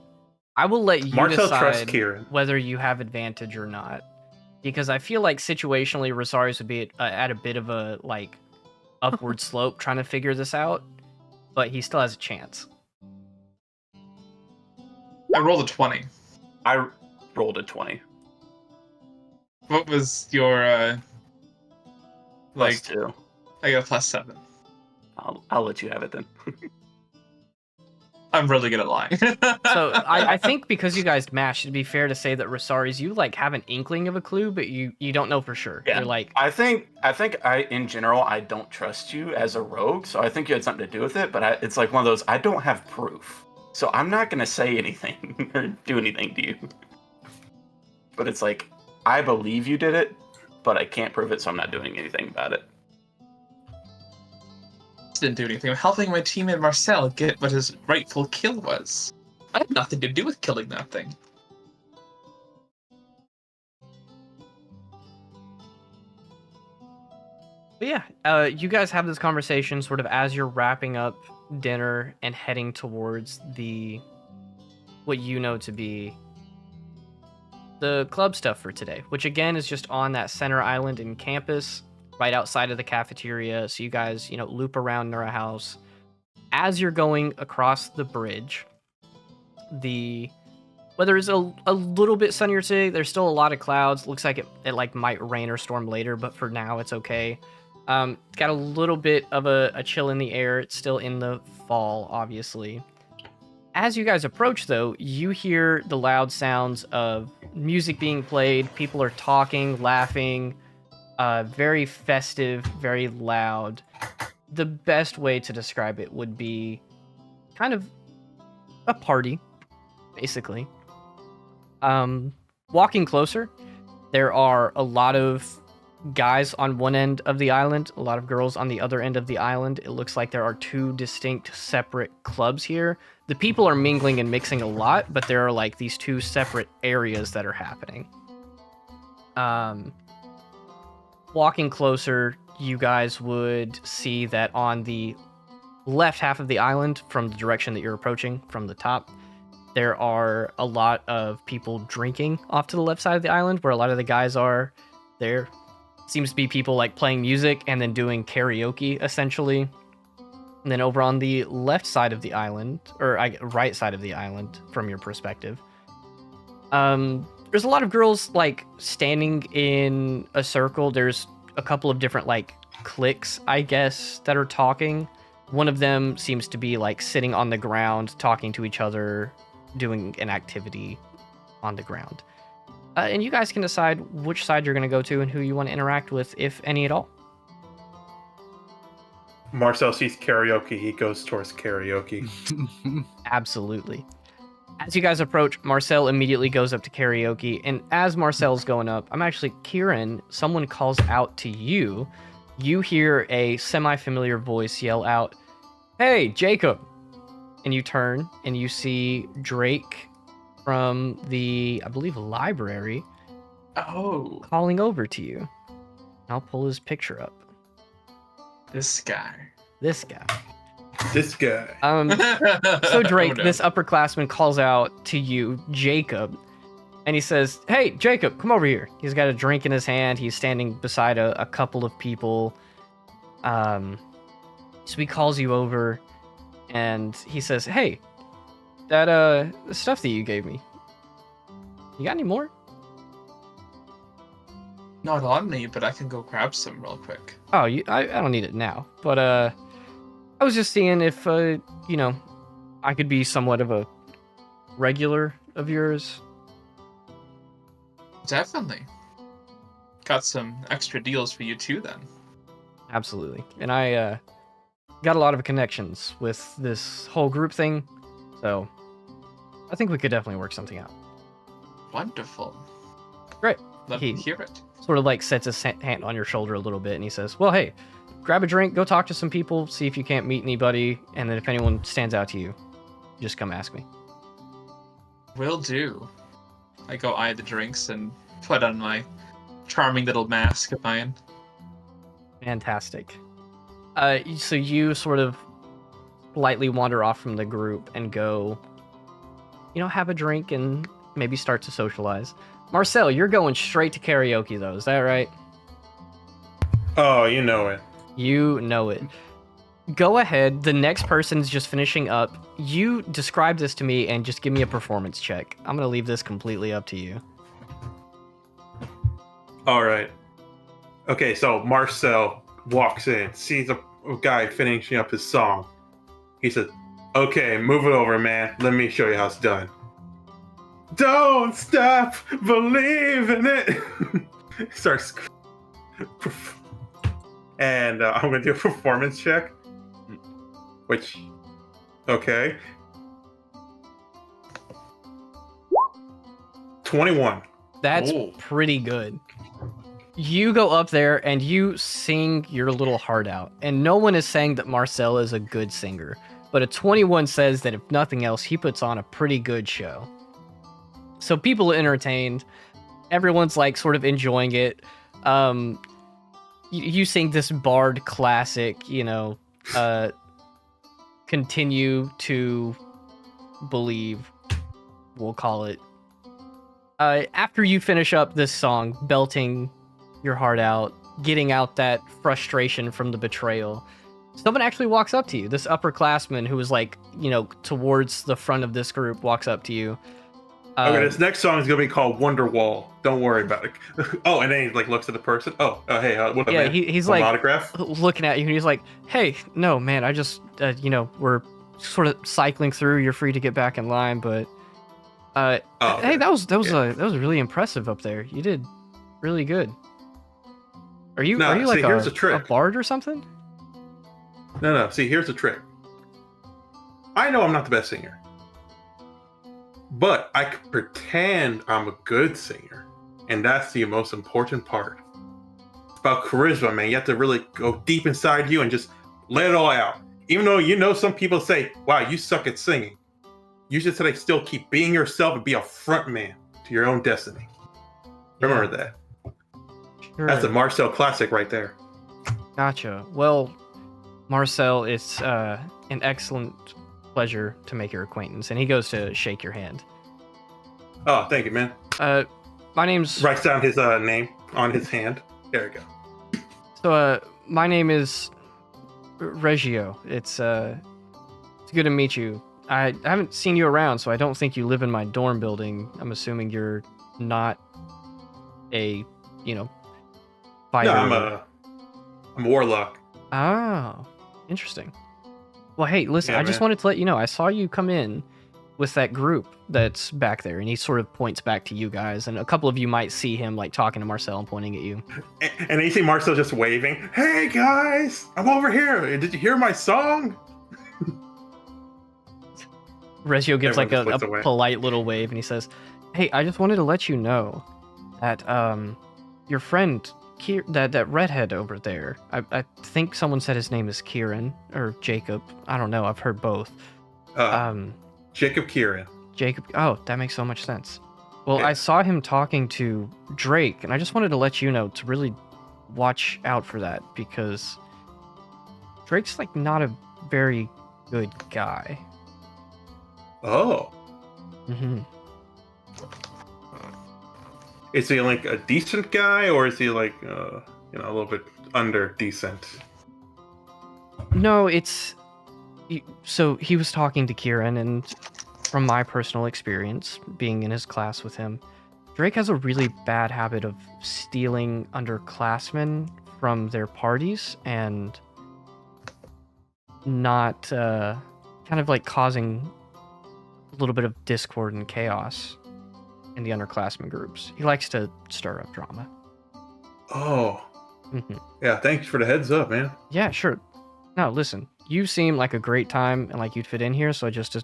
I will let you Marcel trusts decide Kieran. whether you have advantage or not, because I feel like situationally, Rosarius would be at a bit of a like upward slope trying to figure this out, but he still has a chance. I rolled a 20. I rolled a 20. What was your Plus like? 2. I got a +7. I'll let you have it then. I'm really good at lying. So I think because you guys matched, it'd be fair to say that Rosarius, you like have an inkling of a clue, but you don't know for sure. Yeah. You're like, I think in general I don't trust you as a rogue, so I think you had something to do with it. But it's like one of those, I don't have proof, so I'm not gonna say anything or do anything to you. But it's like, I believe you did it, but I can't prove it, so I'm not doing anything about it. Didn't do anything. I'm helping my teammate Marcel get what his rightful kill was. I had nothing to do with killing that thing. but yeah, you guys have this conversation sort of as you're wrapping up dinner and heading towards what you know to be the club stuff for today, which again is just on that center island in campus. right outside of the cafeteria. So you guys, loop around Nura House. As you're going across the bridge, the weather is a little bit sunnier today. There's still a lot of clouds. Looks like it like might rain or storm later, but for now it's okay. It's got a little bit of a chill in the air. It's still in the fall, obviously. As you guys approach, though, you hear the loud sounds of music being played. People are talking, laughing, very festive, very loud. The best way to describe it would be kind of a party, basically. Walking closer, there are a lot of guys on one end of the island, a lot of girls on the other end of the island. It looks like there are two distinct separate clubs here. The people are mingling and mixing a lot, but there are like these two separate areas that are happening. Walking closer, you guys would see that on the left half of the island, from the direction that you're approaching from the top, there are a lot of people drinking off to the left side of the island, where a lot of the guys are. There seems to be people like playing music and then doing karaoke, essentially. And then over on the left side of the island, or right side of the island from your perspective, there's a lot of girls like standing in a circle. There's a couple of different like cliques, I guess, that are talking. One of them seems to be like sitting on the ground, talking to each other, doing an activity on the ground. And you guys can decide which side you're going to go to and who you want to interact with, if any at all. Marcel sees karaoke. He goes towards karaoke. Absolutely. As you guys approach, Marcel immediately goes up to karaoke. And as Marcel's going up, Kieran, someone calls out to you. You hear a semi-familiar voice yell out, "Hey, Jacob!" And you turn and you see Drake from the, I believe, library. Oh. Calling over to you. I'll pull his picture up. This guy. This guy. So Drake, Oh, no. this upperclassman, calls out to you, Jacob, and he says, "Hey, Jacob, come over here." He's got a drink in his hand. He's standing beside a couple of people. So he calls you over, and he says, "Hey, that the stuff that you gave me, you got any more?" Not on me, but I can go grab some real quick. Oh, I don't need it now, but I was just seeing if I could be somewhat of a regular of yours. Definitely. Got some extra deals for you too, then. Absolutely. And I got a lot of connections with this whole group thing, so I think we could definitely work something out. Wonderful. Great. Let me hear it. Sort of like sets his hand on your shoulder a little bit, and he says, "Well, hey, grab a drink, go talk to some people, see if you can't meet anybody, and then if anyone stands out to you, just come ask me." Will do. I go eye the drinks and put on my charming little mask of mine. Fantastic. So you sort of lightly wander off from the group and go, have a drink and maybe start to socialize. Marcel, you're going straight to karaoke, though. Is that right? Oh, you know it. You know it. Go ahead. The next person's just finishing up. You describe this to me and just give me a performance check. I'm going to leave this completely up to you. All right. Okay, so Marcel walks in, sees a guy finishing up his song. He says, "Okay, move it over, man. Let me show you how it's done. Don't stop believing it." Starts. And I'm going to do a performance check. Which, okay. 21. That's Ooh. pretty good. You go up there and you sing your little heart out. And no one is saying that Marcel is a good singer. But a 21 says that if nothing else, he puts on a pretty good show. So people are entertained. Everyone's like sort of enjoying it. You sing this bard classic, continue to believe, we'll call it. After you finish up this song, belting your heart out, getting out that frustration from the betrayal, someone actually walks up to you. This upperclassman who was like, towards the front of this group walks up to you. Okay, this next song is gonna be called Wonderwall. Don't worry about it. Oh, and then he like looks at the person. Hey, what up, Yeah, man? he's Want like an autograph? looking at you, and he's like, "Hey, no, man, I just, we're sort of cycling through. You're free to get back in line, but, Okay. hey, that was really impressive up there. You did really good. Are you like here's a the trick. bard or something?" No. See, here's the trick. I know I'm not the best singer, but I can pretend I'm a good singer, and that's the most important part. It's about charisma, man. You have to really go deep inside you and just let it all out. Even though some people say, "Wow, you suck at singing," you just like still keep being yourself and be a front man to your own destiny. Remember that. Sure. That's a Marcel classic right there. Gotcha. Well, Marcel, it's an excellent pleasure to make your acquaintance. And he goes to shake your hand. Oh, thank you, man. My name's... Writes down his name on his hand. There we go. So, my name is Reggio. It's good to meet you. I haven't seen you around, so I don't think you live in my dorm building. I'm assuming you're not a, fighter. No, I'm a warlock. Oh, interesting. Well, hey, listen, Yeah, I just man. wanted to let you know, I saw you come in with that group that's back there, and he sort of points back to you guys, and a couple of you might see him, like, talking to Marcel and pointing at you. And you see Marcel just waving. Hey, guys, I'm over here. Did you hear my song? Reggio gives, Everyone just like, looks a away. polite little wave, and he says, hey, I just wanted to let you know that, your friend... that redhead over there. I think someone said his name is Kieran or Jacob. I don't know. I've heard both. Jacob Kieran. Jacob. Oh, that makes so much sense. Well, Yeah. I saw him talking to Drake, and I just wanted to let you know to really watch out for that because Drake's like not a very good guy. Oh. Mm-hmm. Is he like a decent guy, or is he like, a little bit under decent? No, so he was talking to Kieran, and from my personal experience being in his class with him, Drake has a really bad habit of stealing underclassmen from their parties and not kind of like causing a little bit of discord and chaos in the underclassmen groups. He likes to stir up drama. Oh. Mhm. Yeah, thanks for the heads up, man. Yeah, sure. No, listen, you seem like a great time and like you'd fit in here, so I just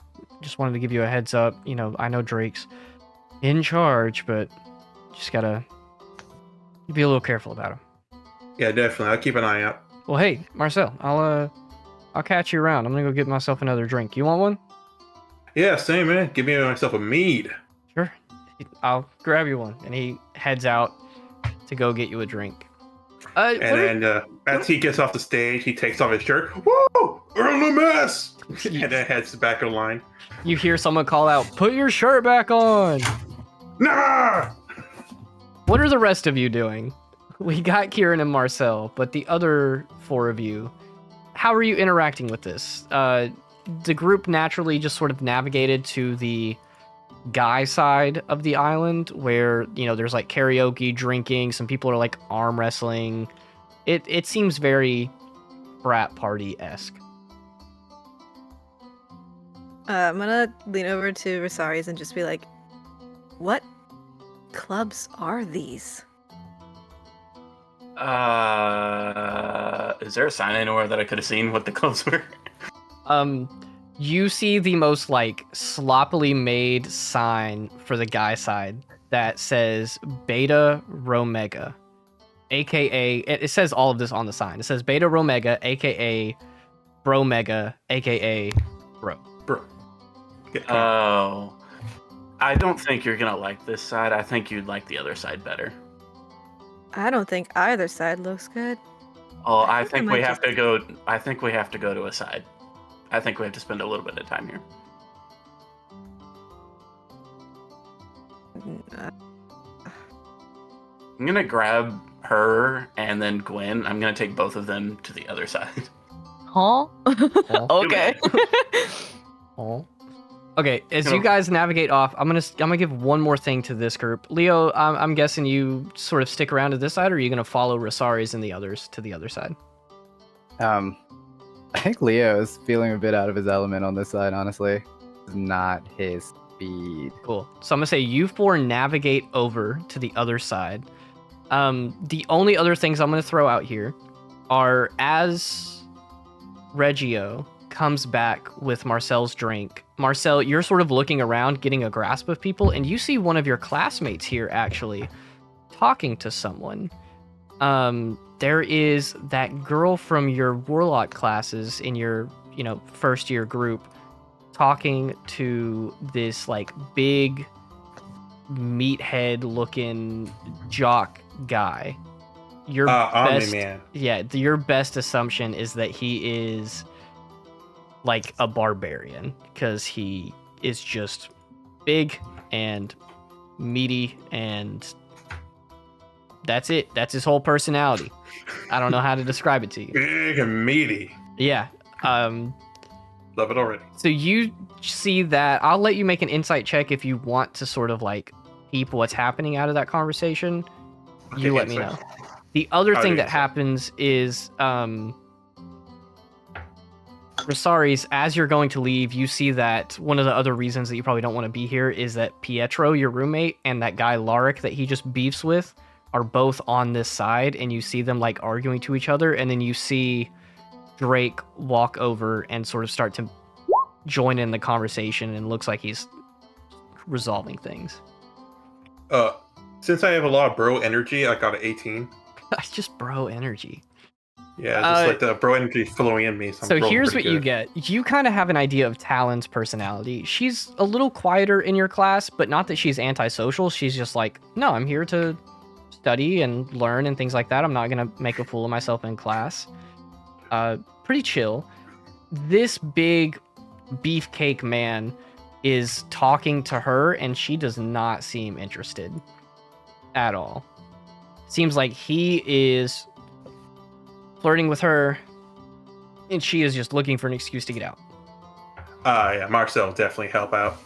wanted to give you a heads up. I know Drake's in charge, but just gotta be a little careful about him. Yeah, definitely. I'll keep an eye out. Well, hey, Marcel, I'll catch you around. I'm gonna go get myself another drink. You want one? Yeah, same, man. Give me myself a mead. Sure. I'll grab you one. And he heads out to go get you a drink. And then as he gets off the stage, he takes off his shirt. Woo! Earl mess! And then heads back in line. You hear someone call out, "Put your shirt back on!" Nah! What are the rest of you doing? We got Kieran and Marcel, but the other four of you, how are you interacting with this? The group naturally just sort of navigated to the guy side of the island where, there's like karaoke, drinking, some people are like arm wrestling. It seems very frat party-esque. I'm gonna lean over to Rosaries and just be like, what clubs are these? Is there a sign anywhere that I could have seen what the clubs were? You see the most like sloppily made sign for the guy side that says BROmega, aka it says all of this on the sign. It says BROmega, aka BROmega, aka Bro. Bro. Oh. I don't think you're gonna like this side. I think you'd like the other side better. I don't think either side looks good. Oh, I I think might we have just- to go. I think we have to go to a side. I think we have to spend a little bit of time here. Uh, I'm gonna grab her and then Gwen. I'm gonna take both of them to the other side. Huh? Okay. Oh. Okay, as you guys navigate off, I'm gonna give one more thing to this group. Leo, I'm guessing you sort of stick around to this side, or are you gonna follow Rosari's and the others to the other side? I think Leo is feeling a bit out of his element on this side, honestly. It's not his speed. Cool. So I'm gonna say you four navigate over to the other side. The only other things I'm gonna throw out here are as Reggio comes back with Marcel's drink. Marcel, you're sort of looking around, getting a grasp of people, and you see one of your classmates here actually talking to someone. There is that girl from your warlock classes in your, first year group talking to this like big meathead looking jock guy. Your best, Omni-Man. Yeah, your best assumption is that he is like a barbarian because he is just big and meaty, and that's it. That's his whole personality. I don't know how to describe it to you. Big and meaty. Yeah. Love it already. So you see that. I'll let you make an insight check if you want to sort of like peep what's happening out of that conversation. Okay, You let me know. The other I'll thing do that insight. happens is Rosari's, as you're going to leave, you see that one of the other reasons that you probably don't want to be here is that Pietro, your roommate, and that guy Larik that he just beefs with are both on this side, and you see them like arguing to each other, and then you see Drake walk over and sort of start to join in the conversation, and looks like he's resolving things. Since I have a lot of bro energy, I got an 18. That's just bro energy. Yeah, just like the bro energy flowing in me. So here's what you get. You kind of have an idea of Talon's personality. She's a little quieter in your class, but not that she's antisocial. She's just like, no, I'm here to study and learn and things like that. I'm not going to make a fool of myself in class. Pretty chill. This big beefcake man is talking to her, and she does not seem interested at all. Seems like he is flirting with her, and she is just looking for an excuse to get out. Yeah, Marcel will definitely help out.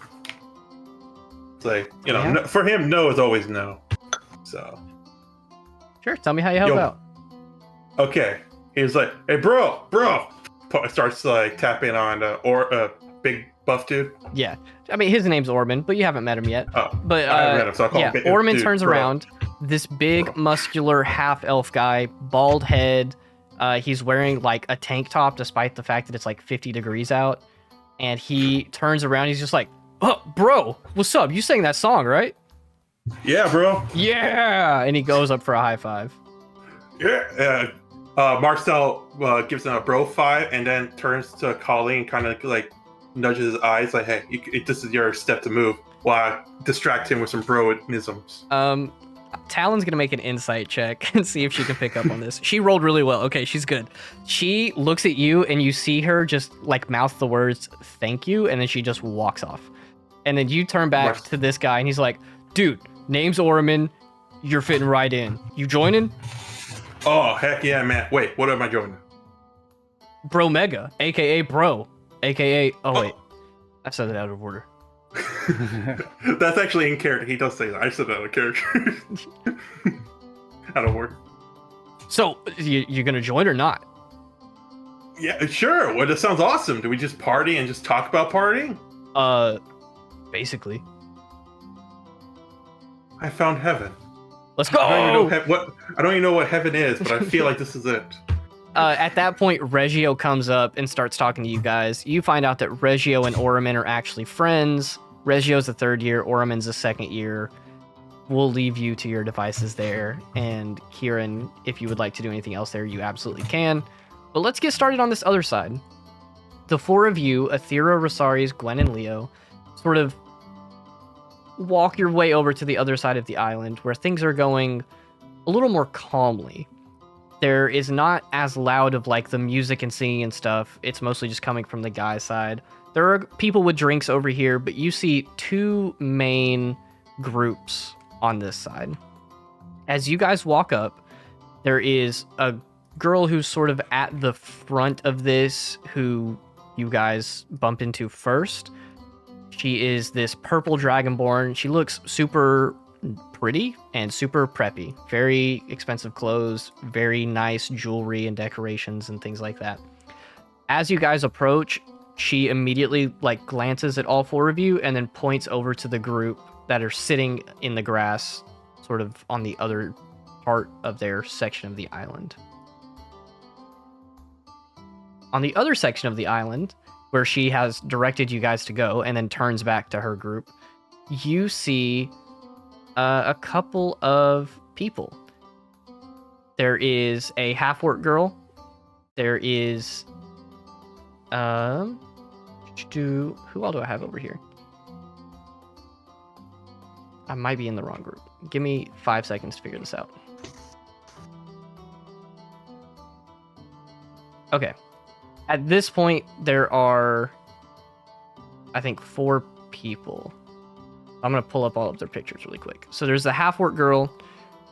It's like, Yeah. no, for him, no is always no. So, Sure, tell me how you help Yo. out. okay. He's like, hey, bro. Starts like tapping on a big buff dude. Yeah, I mean, his name's Orman, but you haven't met him yet. Oh, But I haven't met him, so I'll call him Orman dude, turns bro. around. This big, muscular half-elf guy, bald head. He's wearing like a tank top, despite the fact that it's like 50 degrees out. And he turns around. He's just like, "Oh, bro, what's up? You sang that song, right?" Yeah, bro. Yeah. And he goes up for a high five. Yeah. Marcel gives him a bro 5 and then turns to Colleen and kind of like nudges his eyes like, hey, this is your step to move, while I distract him with some bro-isms. Talon's gonna make an insight check and see if she can pick up on this. She rolled really well. Okay, she's good. She looks at you and you see her just like mouth the words "thank you," and then she just walks off. And then you turn back to this guy and he's like, "Dude, name's Orman. You're fitting right in. You joining?" Oh, heck yeah, man. Wait, what am I joining? BROmega, aka Bro, aka. Oh wait, I said it out of order. That's actually in character. He does say that. I said that out of character. Out of order. So you gonna join or not? Yeah, sure. Well, that sounds awesome. Do we just party and just talk about partying? Basically. I found heaven. Let's go. I don't even know what heaven is, but I feel like this is it. At that point, Reggio comes up and starts talking to you guys. You find out that Reggio and Oraman are actually friends. Reggio's a third year, Oraman's a second year. We'll leave you to your devices there. And Kieran, if you would like to do anything else there, you absolutely can. But let's get started on this other side. The four of you, Athera, Rosaris, Gwen, and Leo, sort of walk your way over to the other side of the island where things are going a little more calmly. There is not as loud of like the music and singing and stuff. It's mostly just coming from the guy side. There are people with drinks over here, but you see two main groups on this side. As you guys walk up, There is a girl who's sort of at the front of this who you guys bump into first. She is this purple dragonborn. She looks super pretty and super preppy. Very expensive clothes, very nice jewelry and decorations and things like that. As you guys approach, she immediately like glances at all four of you and then points over to the group that are sitting in the grass, sort of on the other part of their section of the island. On the other section of the island, where she has directed you guys to go and then turns back to her group, you see a couple of people. There is a half-orc girl. There is... who all do I have over here? I might be in the wrong group. Give me 5 seconds to figure this out. Okay. At this point, there are, I think, 4 people. I'm going to pull up all of their pictures really quick. So there's the half-orc girl.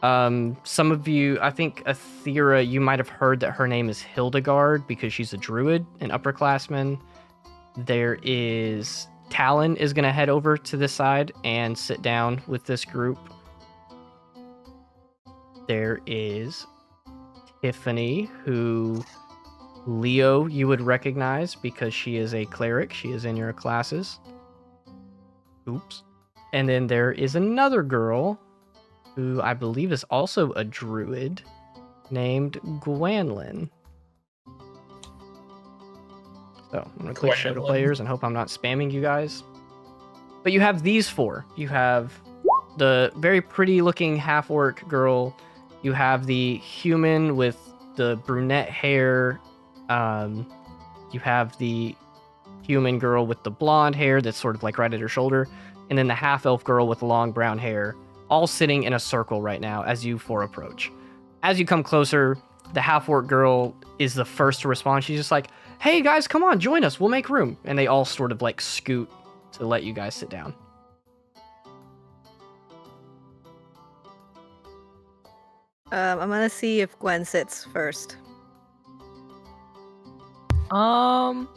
Some of you, I think Athera, you might have heard that her name is Hildegard because she's a druid, an upperclassman. There is Talon is going to head over to this side and sit down with this group. There is Tiffany, who Leo you would recognize because she is a cleric. She is in your classes. Oops. And then there is another girl who I believe is also a druid named Gwenlyn. So I'm going to click show to players and hope I'm not spamming you guys. But you have these 4. You have the very pretty looking half-orc girl. You have the human with the brunette hair. You have the human girl with the blonde hair that's sort of like right at her shoulder. And then the half-elf girl with long brown hair, all sitting in a circle right now as you 4 approach. As you come closer, the half-orc girl is the first to respond. She's just like, hey guys, come on, join us, we'll make room. And they all sort of like scoot to let you guys sit down. I'm gonna see if Gwen sits first. I'm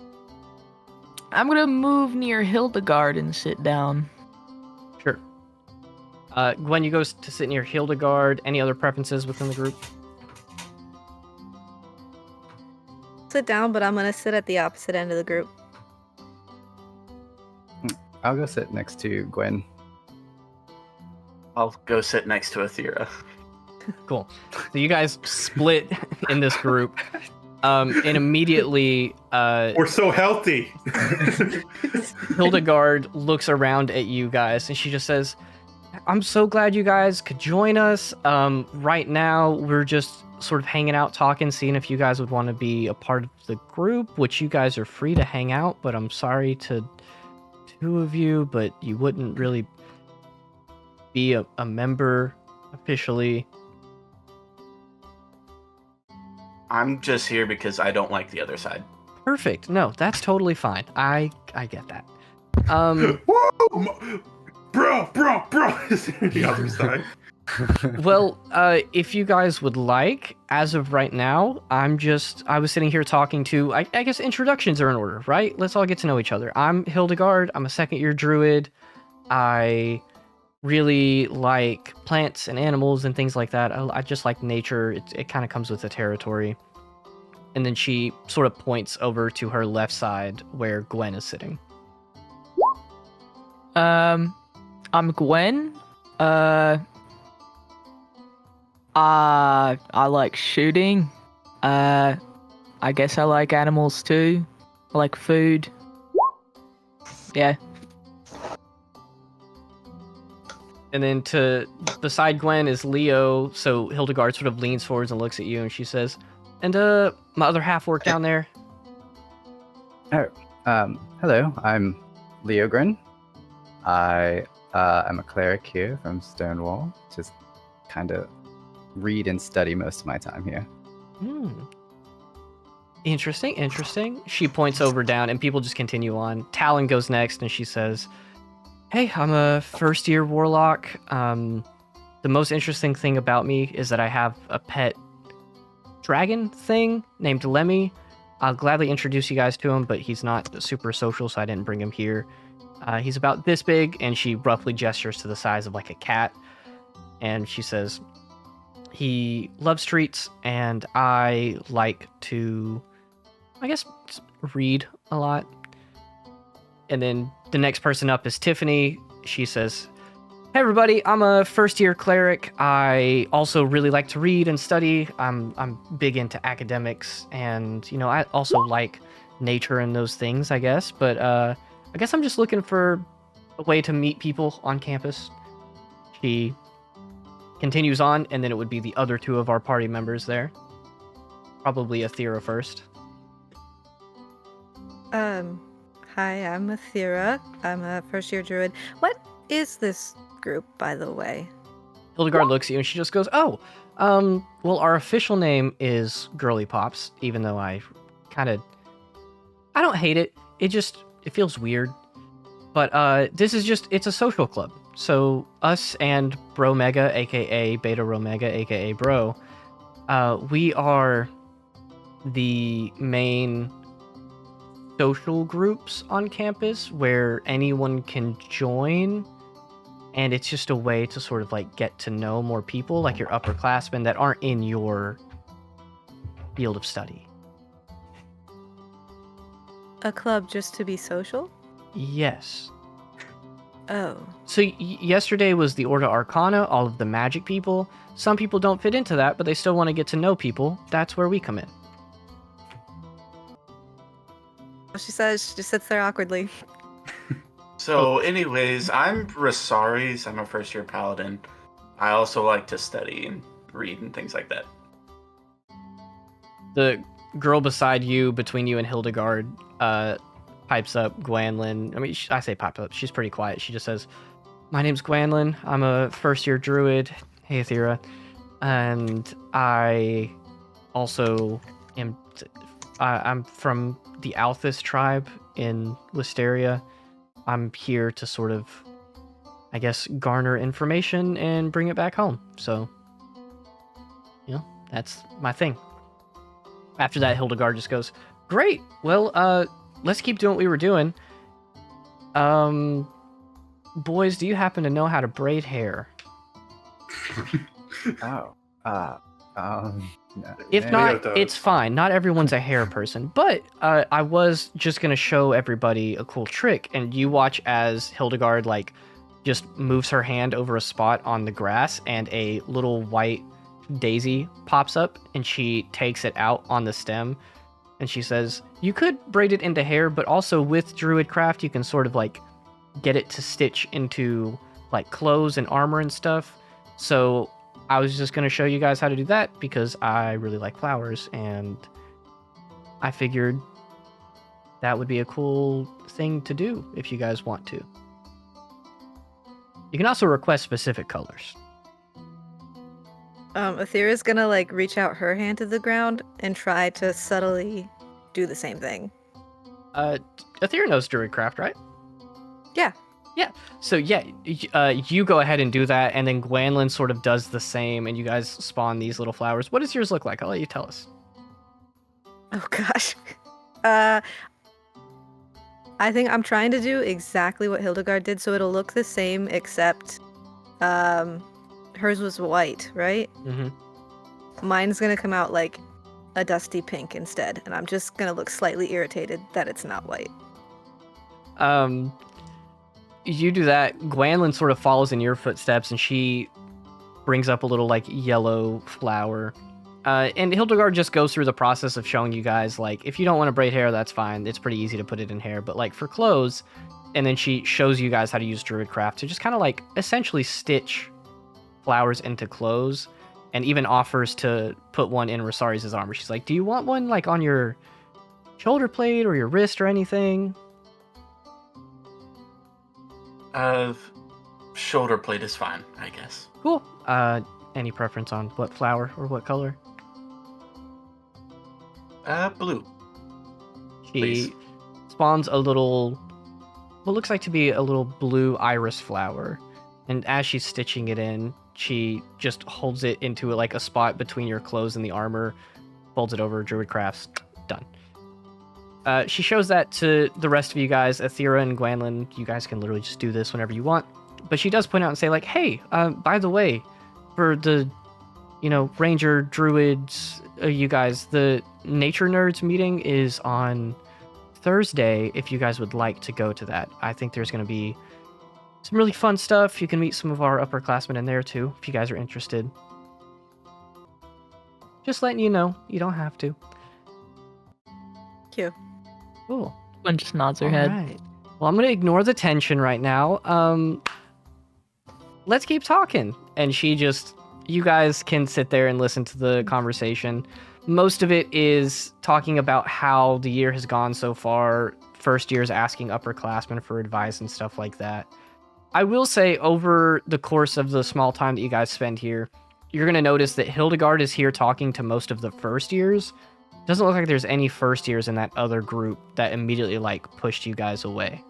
gonna move near Hildegard and sit down. Sure. Gwen, you go to sit near Hildegard. Any other preferences within the group? Sit down, but I'm gonna sit at the opposite end of the group. I'll go sit next to Gwen. I'll go sit next to Athera. Cool. So you guys split in this group. And immediately... We're so healthy! Hildegard looks around at you guys and she just says, I'm so glad you guys could join us. Right now, we're just sort of hanging out, talking, seeing if you guys would want to be a part of the group, which you guys are free to hang out, but I'm sorry to 2 of you, but you wouldn't really be a member officially. I'm just here because I don't like the other side. Perfect. No, that's totally fine. I get that. Whoa! Bro! The other side. Well, if you guys would like, as of right now, I was sitting here talking to, I guess introductions are in order, right? Let's all get to know each other. I'm Hildegard. I'm a 2nd-year druid. I really like plants and animals and things like that. I just like nature. It kind of comes with the territory. And then she sort of points over to her left side where Gwen is sitting. I'm Gwen. I like shooting. I guess I like animals too. I like food. Yeah. And then to beside Gwen is Leo. So Hildegard sort of leans forwards and looks at you and she says, and my other half-orc down there. Oh, hello. I'm Leo Grin. I am a cleric here from Stonewall. Just kind of read and study most of my time here. Interesting. She points over down and people just continue on. Talon goes next and she says, hey, I'm a 1st-year warlock. The most interesting thing about me is that I have a pet dragon thing named Lemmy. I'll gladly introduce you guys to him, but he's not super social, so I didn't bring him here. He's about this big, and she roughly gestures to the size of like a cat. And she says, he loves treats, and I like to, I guess, read a lot. And then the next person up is Tiffany. She says, hey everybody, I'm a first-year cleric. I also really like to read and study. I'm big into academics, and I also like nature and those things, I guess. But I guess I'm just looking for a way to meet people on campus. She continues on, and then it would be the other two of our party members there. Probably Athera first. Hi, I'm Athera. I'm a first-year druid. What is this group, by the way? Hildegard looks at you and she just goes, oh, well, our official name is Girly Pops, even though I don't hate it. It feels weird. But this is it's a social club. So us and BROmega, aka BROmega, aka Bro, we are the main social groups on campus where anyone can join, and it's just a way to sort of like get to know more people, like your upperclassmen that aren't in your field of study. A club just to be social? Yes. Oh. So yesterday was the Order Arcana, all of the magic people. Some people don't fit into that, but they still want to get to know people. That's where we come in. She says, she just sits there awkwardly. So, anyways, I'm Rosaris. I'm a first-year paladin. I also like to study and read and things like that. The girl beside you, between you and Hildegard, pipes up, Gwenlyn. I mean, I say pipes up. She's pretty quiet. She just says, my name's Gwenlyn. I'm a first-year druid. Hey, Athera. And I also am... I'm from the Althus tribe in Listeria. I'm here to sort of, I guess, garner information and bring it back home. So, that's my thing. After that, Hildegard just goes, great. Well, let's keep doing what we were doing. Boys, do you happen to know how to braid hair? Oh. No. If Yeah, not, it does. it's fine. Not everyone's a hair person. But I was just going to show everybody a cool trick. And you watch as Hildegard, just moves her hand over a spot on the grass, and a little white daisy pops up, and she takes it out on the stem. And she says, you could braid it into hair, but also with Druidcraft, you can sort of, get it to stitch into, clothes and armor and stuff. So I was just going to show you guys how to do that because I really like flowers, and I figured that would be a cool thing to do if you guys want to. You can also request specific colors. Athera's gonna reach out her hand to the ground and try to subtly do the same thing. Athera knows Druidcraft, right? Yeah. Yeah. So you go ahead and do that, and then Gwenlyn sort of does the same, and you guys spawn these little flowers. What does yours look like? I'll let you tell us. Oh gosh. I think I'm trying to do exactly what Hildegard did, so it'll look the same, except hers was white, right? Mm-hmm. Mine's gonna come out like a dusty pink instead, and I'm just gonna look slightly irritated that it's not white. You do that. Gwenlyn sort of follows in your footsteps, and she brings up a little yellow flower. And Hildegard just goes through the process of showing you guys, if you don't want to braid hair, that's fine. It's pretty easy to put it in hair. But for clothes, and then she shows you guys how to use Druidcraft to just kind of essentially stitch flowers into clothes, and even offers to put one in Rosari's armor. She's like, do you want one on your shoulder blade or your wrist or anything? Shoulder plate is fine, I guess. Cool. Any preference on what flower or what color? Blue. She Please. spawns a little, what looks like to be a little blue iris flower. And as she's stitching it in, she just holds it into a spot between your clothes and the armor, folds it over, Druid Crafts, done. She shows that to the rest of you guys, Athera and Gwenlyn. You guys can literally just do this whenever you want. But she does point out and say, like, hey, by the way, for the, Ranger, Druids, you guys, the Nature Nerds meeting is on Thursday, if you guys would like to go to that. I think there's going to be some really fun stuff. You can meet some of our upperclassmen in there, too, if you guys are interested. Just letting you know, you don't have to. Cute. Cool. Gwen just nods her head. Right. Well, I'm going to ignore the tension right now. Let's keep talking. And you guys can sit there and listen to the conversation. Most of it is talking about how the year has gone so far. First year's asking upperclassmen for advice and stuff like that. I will say, over the course of the small time that you guys spend here, you're going to notice that Hildegard is here talking to most of the first years. Doesn't look like there's any first years in that other group that immediately pushed you guys away.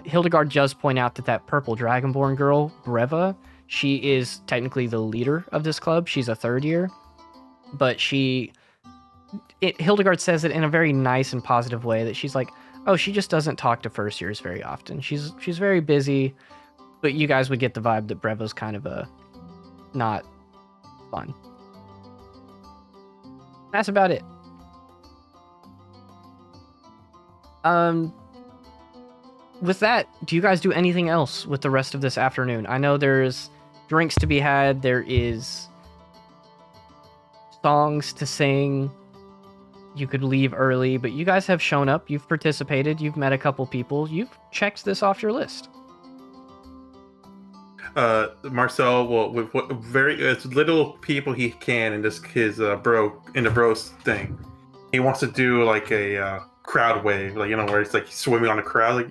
Hildegard does point out that purple dragonborn girl, Breva, she is technically the leader of this club. She's a third year, but Hildegard says it in a very nice and positive way, that she's like, oh, she just doesn't talk to first years very often. She's very busy, but you guys would get the vibe that Breva's kind of not fun. That's about it. With that, do you guys do anything else with the rest of this afternoon? I know there's drinks to be had, there is songs to sing, you could leave early, but you guys have shown up, you've participated, you've met a couple people, you've checked this off your list. Marcel will, with as little people he can in the bros thing. He wants to do like a crowd wave, where it's like swimming on a crowd,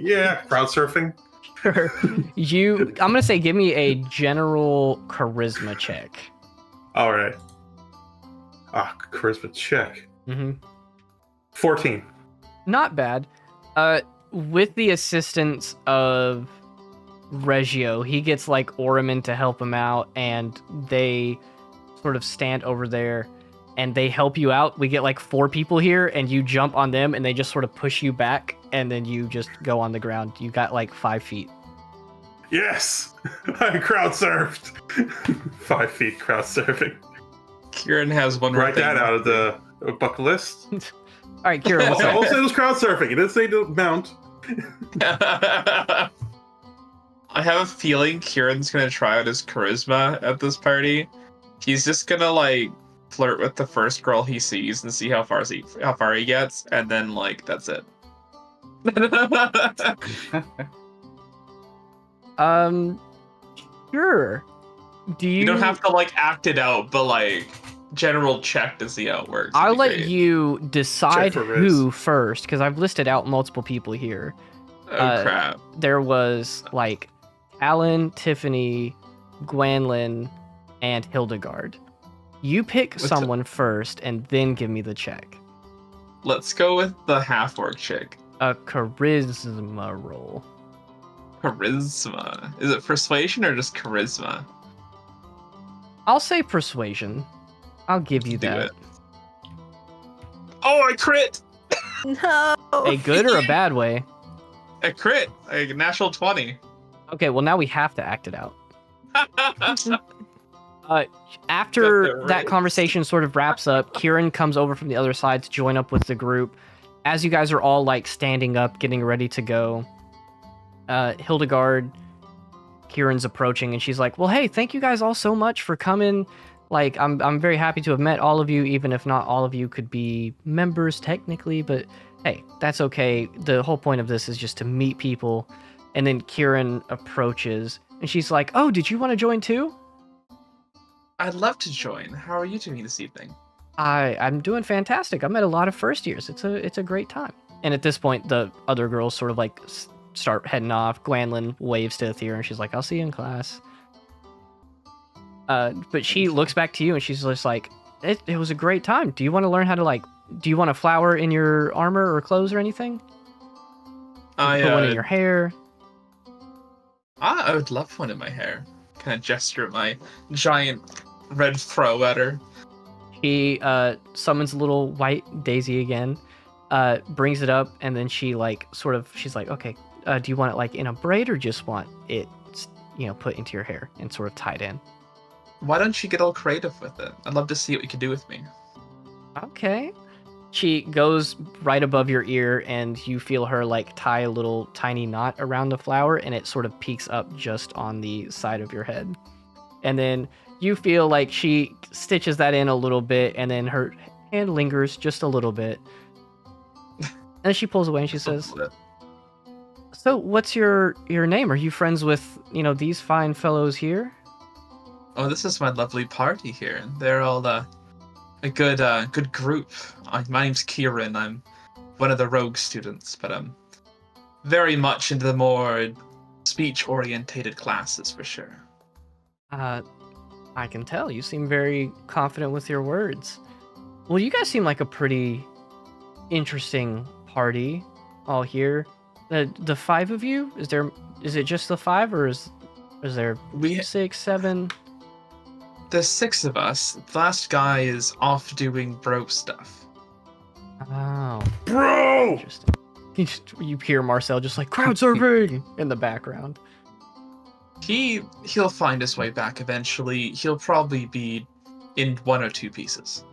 crowd surfing. Sure. I'm gonna say, give me a general charisma check. All right. Charisma check. 14. Not bad. With the assistance of Reggio, he gets Oriman to help him out, and they sort of stand over there and they help you out. We get 4 people here, and you jump on them and they just sort of push you back, and then you just go on the ground. You got 5 feet. Yes! I crowd surfed. 5 feet crowd surfing. Kieran has one more Write thing. that out of the bucket list. All right, Kira, what's Also, up? it was crowd surfing. It didn't say to mount. I have a feeling Kieran's gonna try out his charisma at this party. He's just gonna flirt with the first girl he sees and see how far he gets, and then that's it. Sure. You don't have to act it out, but general check to see how it works. I'll let you decide Check for who first, because I've listed out multiple people here. Oh crap! There was Alan, Tiffany, Gwenlyn, and Hildegard. You pick someone first, and then give me the check. Let's go with the half-orc chick. A charisma roll. Charisma. Is it persuasion or just charisma? I'll say persuasion. I'll give you Do that. it. Oh, I crit! No. A good or a bad way? A crit! A natural 20. Okay, well now we have to act it out. After Got the that right. conversation sort of wraps up, Kieran comes over from the other side to join up with the group. As you guys are all standing up, getting ready to go, Hildegard, Kieran's approaching, and she's like, well, hey, thank you guys all so much for coming. I'm very happy to have met all of you, even if not all of you could be members technically, but hey, that's okay. The whole point of this is just to meet people. And then Kieran approaches, and she's like, oh, did you want to join too? I'd love to join. How are you doing this evening? I'm doing fantastic. I met a lot of first years. It's a great time. And at this point, the other girls sort of start heading off. Gwenlyn waves to Athera, and she's like, I'll see you in class. But she looks back to you, and she's just like, it was a great time. Do you want to learn how to do you want a flower in your armor or clothes or anything? I Put one in your hair. I would love one in my hair. Kind of gesture my giant red fro at her. He summons a little white daisy again, brings it up, and then she like she's like, okay, do you want it like in a braid or just want it, put into your hair and sort of tied in? Why don't you get all creative with it? I'd love to see what you can do with me. Okay. She goes right above your ear, and you feel her like tie a little tiny knot around the flower, and it sort of peeks up just on the side of your head. And then you feel like she stitches that in a little bit, and then her hand lingers just a little bit. And then she pulls away and she says, so what's your name? Are you friends with, these fine fellows here? Oh, this is my lovely party here. They're all a good group. My name's Kieran. I'm one of the rogue students, but I'm very much into the more speech-orientated classes for sure. I can tell. You seem very confident with your words. Well, you guys seem like a pretty interesting party all here. The five of you? Is it just the five, or is there 6, 7? There's 6 of us. The last guy is off doing bro stuff. Oh. Bro! Interesting. You hear Marcel just like, crowd surfing in the background. He'll find his way back eventually. He'll probably be in 1 or 2 pieces.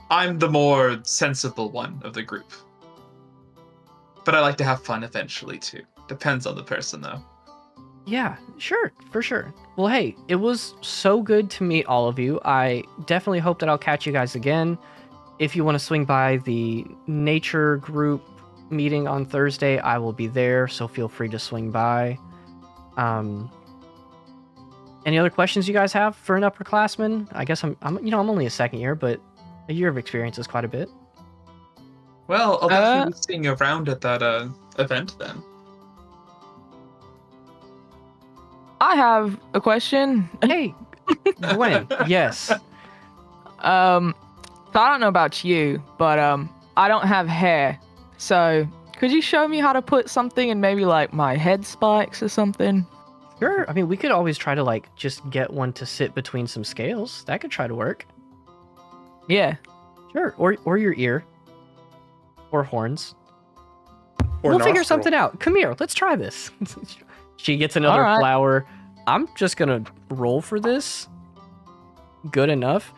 I'm the more sensible one of the group. But I like to have fun eventually too. Depends on the person though. Yeah, sure, for sure. Well, hey, it was so good to meet all of you. I definitely hope that I'll catch you guys again. If you want to swing by the nature group meeting on Thursday, I will be there, so feel free to swing by. Any other questions you guys have for an upperclassman? I guess I'm only a second year, but a year of experience is quite a bit. Well, I'll definitely be seeing you around at that event then. I have a question. Hey, Gwen, yes. So I don't know about you, but I don't have hair. So could you show me how to put something in maybe like my head spikes or something? Sure. I mean, we could always try to like just get one to sit between some scales. That could try to work. Yeah. Sure. Or your ear. Or horns. Or We'll figure nostril. something out. Come here. Let's try this. She gets another All right. flower. I'm just going to roll for this. Good enough.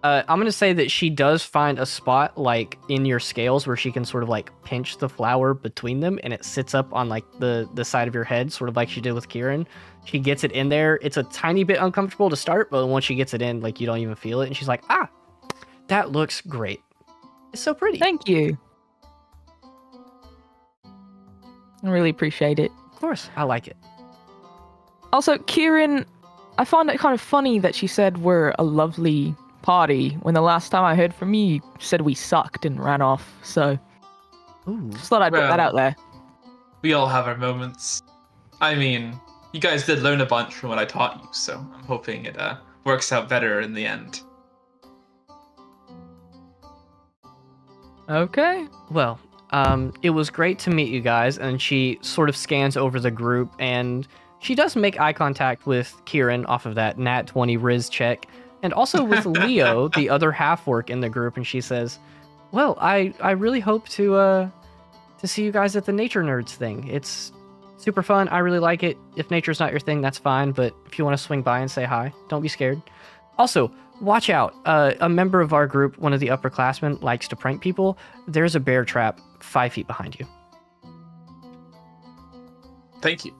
I'm going to say that she does find a spot like in your scales where she can sort of like pinch the flower between them, and it sits up on like the side of your head, sort of like she did with Kieran. She gets it in there. It's a tiny bit uncomfortable to start, but once she gets it in, like you don't even feel it. And she's like, that looks great. It's so pretty. Thank you. I really appreciate it. Of course, I like it. Also, Kieran, I find it kind of funny that she said we're a lovely party when the last time I heard from you said we sucked and ran off. So Ooh. just thought I'd put that Well, out there. We all have our moments. I mean, you guys did learn a bunch from what I taught you, so I'm hoping it works out better in the end. Okay. Well, it was great to meet you guys, and she sort of scans over the group, and she does make eye contact with Kieran off of that Nat 20 Riz check, and also with Leo, the other half-orc in the group, and she says, well, I really hope to see you guys at the Nature Nerds thing. It's super fun. I really like it. If nature's not your thing, that's fine, but if you want to swing by and say hi, don't be scared. Also, watch out. A member of our group, one of the upperclassmen, likes to prank people. There's a bear trap 5 feet behind you. Thank you.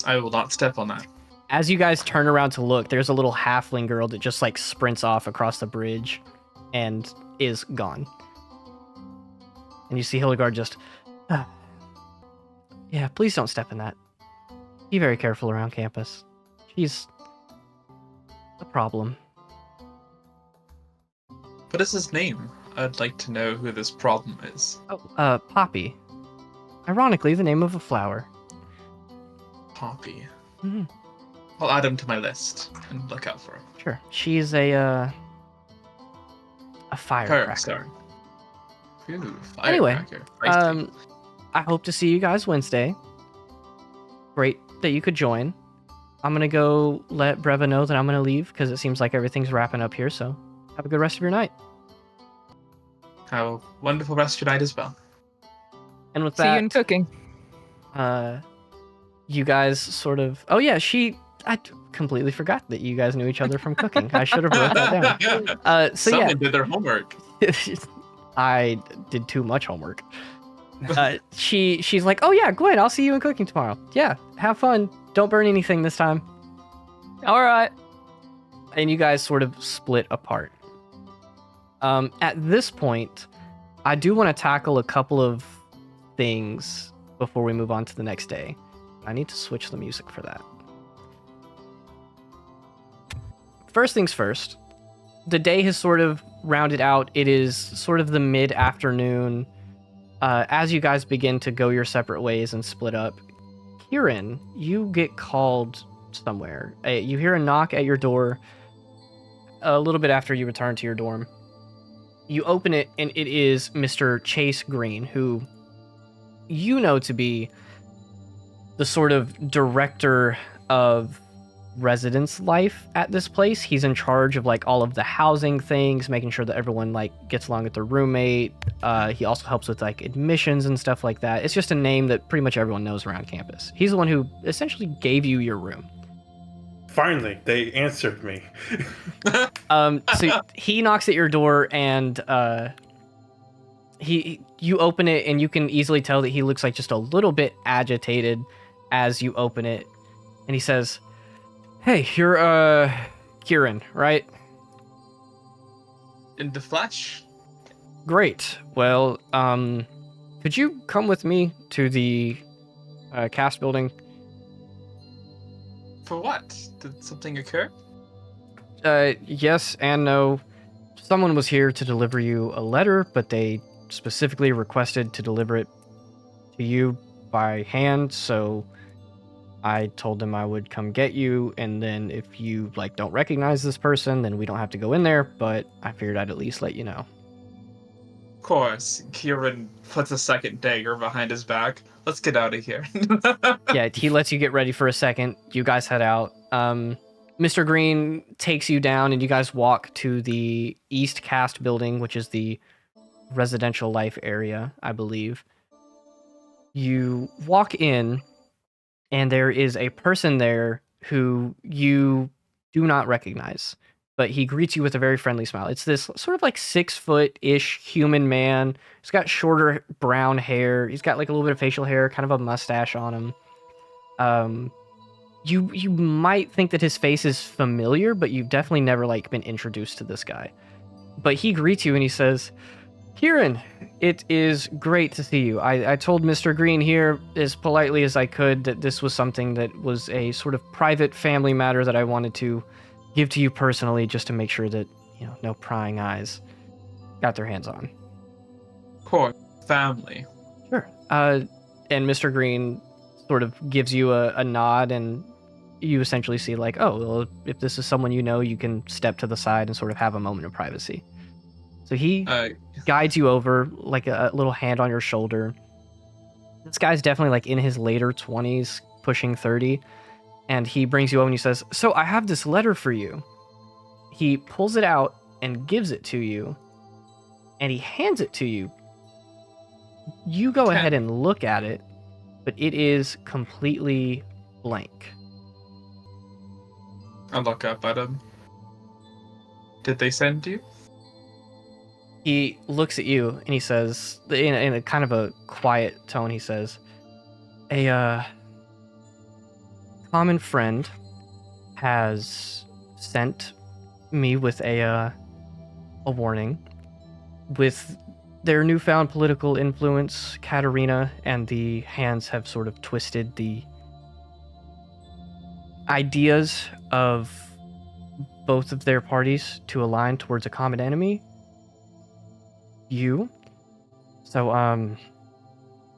I will not step on that. As you guys turn around to look, there's a little halfling girl that just like sprints off across the bridge and is gone. And you see Hildegard just, yeah, please don't step in that. Be very careful around campus. She's a problem. What is his name? I'd like to know who this problem is. Oh, Poppy. Ironically, the name of a flower. Poppy. Mm-hmm. I'll add him to my list and look out for him. Sure. She's a firecracker. Sorry. Ooh, Anyway, firecracker. Feisty. I hope to see you guys Wednesday. Great that you could join. I'm gonna go let Breva know that I'm gonna leave because it seems like everything's wrapping up here. So have a good rest of your night. Have a wonderful rest of your night as well. And with See you that, in cooking. you guys sort of. Oh yeah, I completely forgot that you guys knew each other from cooking. I should have wrote that down. So Someone yeah, did their homework. I did too much homework. She's like, oh yeah, Gwen, I'll see you in cooking tomorrow. Yeah, have fun. Don't burn anything this time. All right. And you guys sort of split apart. At this point, I do want to tackle a couple of things before we move on to the next day. I need to switch the music for that. First things first, the day has sort of rounded out. It is sort of the mid-afternoon. As you guys begin to go your separate ways and split up, Kieran, you get called somewhere. You hear a knock at your door a little bit after you return to your dorm. You open it, and it is Mr. Chase Green, who you know to be the sort of director of residence life at this place. He's in charge of like all of the housing things, making sure that everyone like gets along with their roommate. He also helps with like admissions and stuff like that. It's just a name that pretty much everyone knows around campus. He's the one who essentially gave you your room. Finally, they answered me. So he knocks at your door, and you open it, and you can easily tell that he looks like just a little bit agitated as you open it, and he says, "Hey, you're Kieran, right?" In the flesh? Great. Well, could you come with me to the cast building? For what? Did something occur? Yes and no. Someone was here to deliver you a letter, but they specifically requested to deliver it to you by hand, so I told them I would come get you, and then if you like don't recognize this person, then we don't have to go in there, but I figured I'd at least let you know. Of course. Kieran puts a second dagger behind his back. Let's get out of here. Yeah, he lets you get ready for a second. You guys head out. Mr. Green takes you down, and you guys walk to the East Cast building, which is the residential life area, I believe. You walk in, and there is a person there who you do not recognize, but he greets you with a very friendly smile. It's this sort of like 6-foot-ish human man. He's got shorter brown hair. He's got like a little bit of facial hair, kind of a mustache on him. You might think that his face is familiar, but you've definitely never like been introduced to this guy. But he greets you and he says, "Kieran, it is great to see you. I told Mr. Green here as politely as I could that this was something that was a sort of private family matter that I wanted to give to you personally, just to make sure that, no prying eyes got their hands on." Of course. Family. Sure. And Mr. Green sort of gives you a nod, and you essentially see like, oh, well, if this is someone you know, you can step to the side and sort of have a moment of privacy. So he guides you over, like a little hand on your shoulder. This guy's definitely like in his later 20s, pushing 30. And he brings you over and he says, "So I have this letter for you." He pulls it out and gives it to you. And he hands it to you. You go ahead and look at it, but it is completely blank. I look up at him. Did they send you? He looks at you and he says, in a kind of a quiet tone, he says, "A common friend has sent me with a warning. With their newfound political influence, Katerina and the Hands have sort of twisted the ideas of both of their parties to align towards a common enemy, you. So,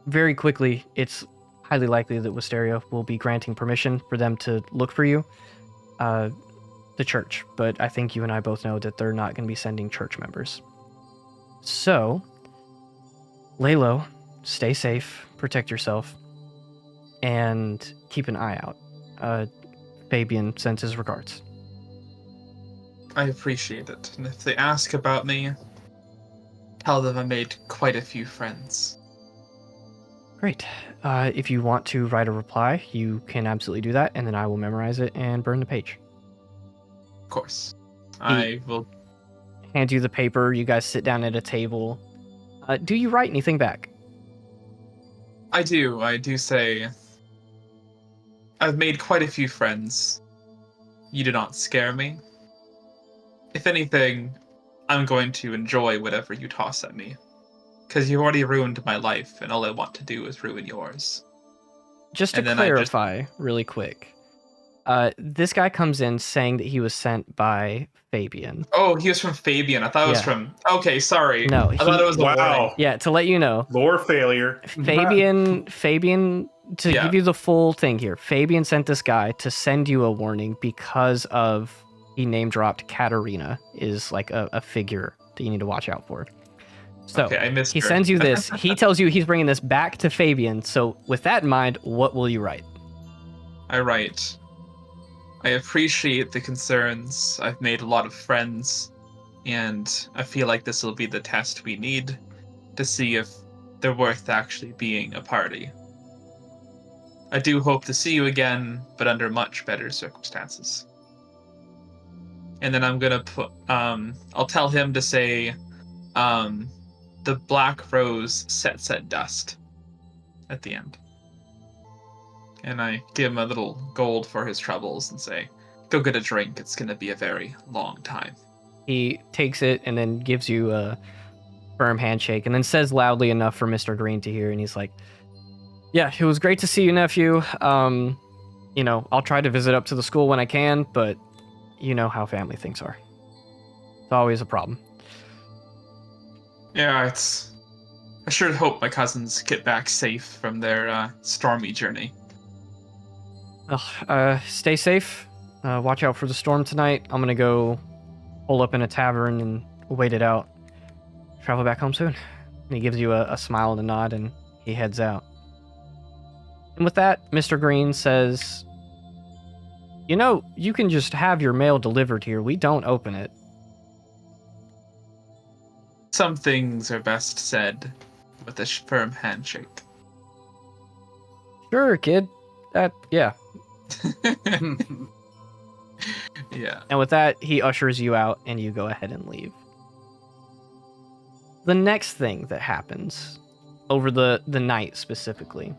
very quickly, it's highly likely that Wisteria will be granting permission for them to look for you, the church. But I think you and I both know that they're not going to be sending church members. So, lay low, stay safe, protect yourself, and keep an eye out. Fabian sends his regards." I appreciate it. And if they ask about me, tell them I made quite a few friends. Great. If you want to write a reply, you can absolutely do that, and then I will memorize it and burn the page. Of course. I will. Hand you the paper. You guys sit down at a table. Do you write anything back? I do say, I've made quite a few friends. You do not scare me. If anything, I'm going to enjoy whatever you toss at me. Because you already ruined my life, and all I want to do is ruin yours. Just to And then I just- clarify really quick, this guy comes in saying that he was sent by Fabian. Oh, he was from Fabian. I thought it was Yeah. from... Okay, sorry. No, I thought it was the warning. Wow. Yeah, to let you know, Lore failure. Fabian, to Yeah. give you the full thing here, Fabian sent this guy to send you a warning because of he name dropped Katarina is like a figure that you need to watch out for. So Okay, I missed he her. sends you this. He tells you he's bringing this back to Fabian. So with that in mind, what will you write? I write, I appreciate the concerns. I've made a lot of friends, and I feel like this will be the test we need to see if they're worth actually being a party. I do hope to see you again, but under much better circumstances. And then I'm gonna put, I'll tell him to say, the black rose sets at dust at the end. And I give him a little gold for his troubles and say, go get a drink. It's going to be a very long time. He takes it and then gives you a firm handshake and then says loudly enough for Mr. Green to hear. And he's like, yeah, it was great to see you, nephew. I'll try to visit up to the school when I can, but you know how family things are. It's always a problem. Yeah, I sure hope my cousins get back safe from their stormy journey. Stay safe. Watch out for the storm tonight. I'm gonna go hole up in a tavern and wait it out. Travel back home soon. And he gives you a smile and a nod, and he heads out. And with that, Mr. Green says, you can just have your mail delivered here. We don't open it. Some things are best said with a firm handshake. Sure, kid. Yeah. Yeah. And with that, he ushers you out, and you go ahead and leave. The next thing that happens over the night specifically,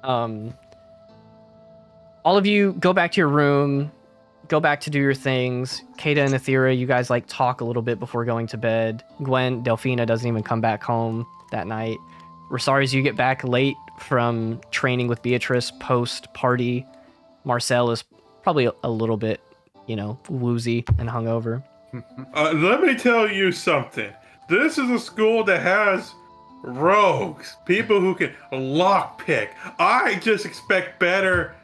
all of you go back to your room, go back to do your things. Kata and Aethera, you guys talk a little bit before going to bed. Gwen, Delphina doesn't even come back home that night. Rosaris, you get back late from training with Beatrice post-party. Marcel is probably a little bit, woozy and hungover. Let me tell you something. This is a school that has rogues, people who can lockpick. I just expect better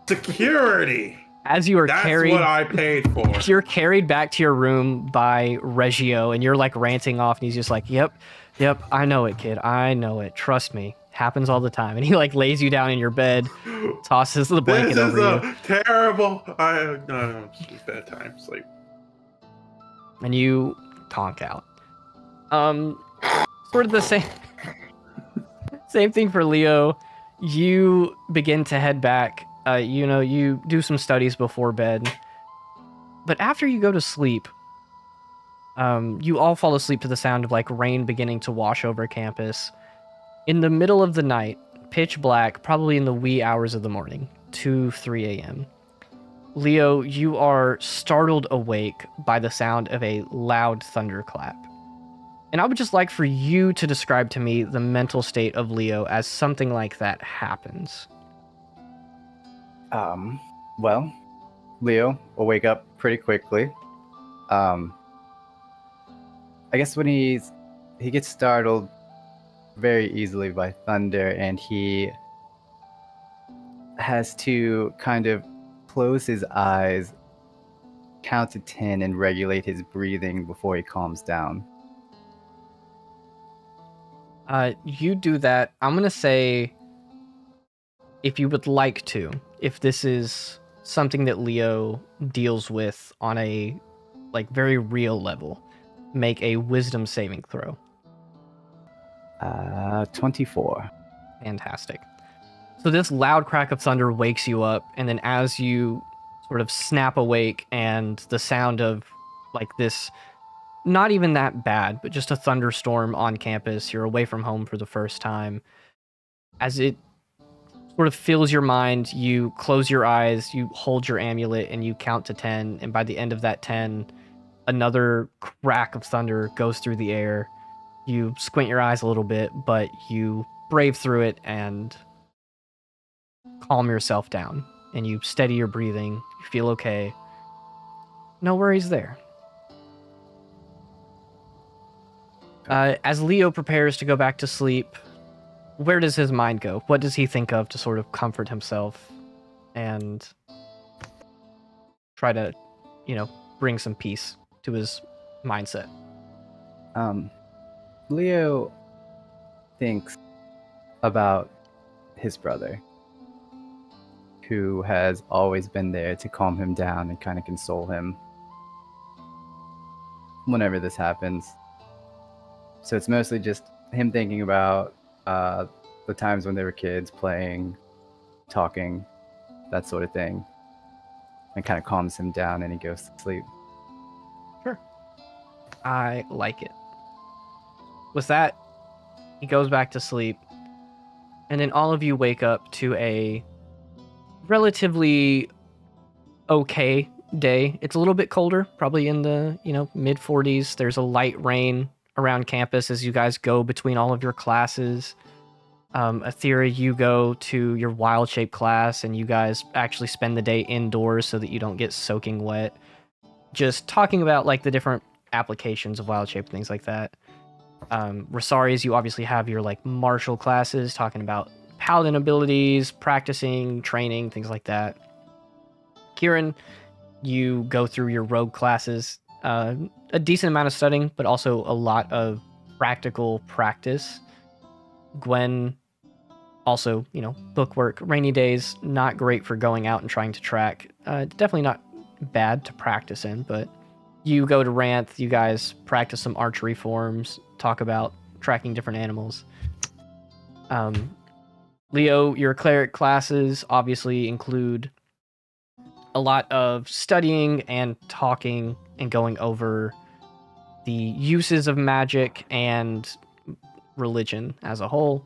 security. As you are That's carried, what I paid for. you're carried back to your room by Reggio, and you're ranting off, and he's just like, "Yep, I know it, kid. I know it. Trust me, happens all the time." And he lays you down in your bed, tosses the blanket This is over you, terrible. No, it's just bad time sleep. and you tonk out. Sort of the same thing for Leo. You begin to head back. You do some studies before bed, but after you go to sleep, you all fall asleep to the sound of rain beginning to wash over campus. In the middle of the night, pitch black, probably in the wee hours of the morning, 2-3 a.m. Leo, you are startled awake by the sound of a loud thunderclap. And I would just like for you to describe to me the mental state of Leo as something like that happens. Well, Leo will wake up pretty quickly. I guess when he gets startled very easily by thunder, and he has to kind of close his eyes, count to 10, and regulate his breathing before he calms down. You do that. I'm going to say, if you would like to, if this is something that Leo deals with on a like very real level. Make a wisdom saving throw. 24. Fantastic. So this loud crack of thunder wakes you up, and then as you sort of snap awake and the sound of like this, not even that bad, but just a thunderstorm on campus, you're away from home for the first time. As it sort of fills your mind, you close your eyes, you hold your amulet, and you count to 10, and by the end of that 10, another crack of thunder goes through the air. You squint your eyes a little bit, but you brave through it and calm yourself down. And you steady your breathing. You feel okay. No worries there. As Leo prepares to go back to sleep, where does his mind go? What does he think of to sort of comfort himself and try to, bring some peace to his mindset? Leo thinks about his brother, who has always been there to calm him down and kind of console him whenever this happens. So it's mostly just him thinking about the times when they were kids, playing, talking, that sort of thing, and kind of calms him down and he goes to sleep. Sure. I like it. With that, he goes back to sleep, and then all of you wake up to a relatively okay day. It's a little bit colder, probably in the, mid 40s. There's a light rain around campus as you guys go between all of your classes. Aethera, you go to your wild shape class, and you guys actually spend the day indoors so that you don't get soaking wet. Just talking about like the different applications of wild shape, things like that. Rosaries, you obviously have your like martial classes, talking about paladin abilities, practicing, training, things like that. Kieran, you go through your rogue classes, a decent amount of studying, but also a lot of practical practice. Gwen, also, bookwork. Rainy days, not great for going out and trying to track. Definitely not bad to practice in, but you go to Ranth, you guys practice some archery forms, talk about tracking different animals. Leo, your cleric classes obviously include a lot of studying and talking and going over the uses of magic and religion as a whole.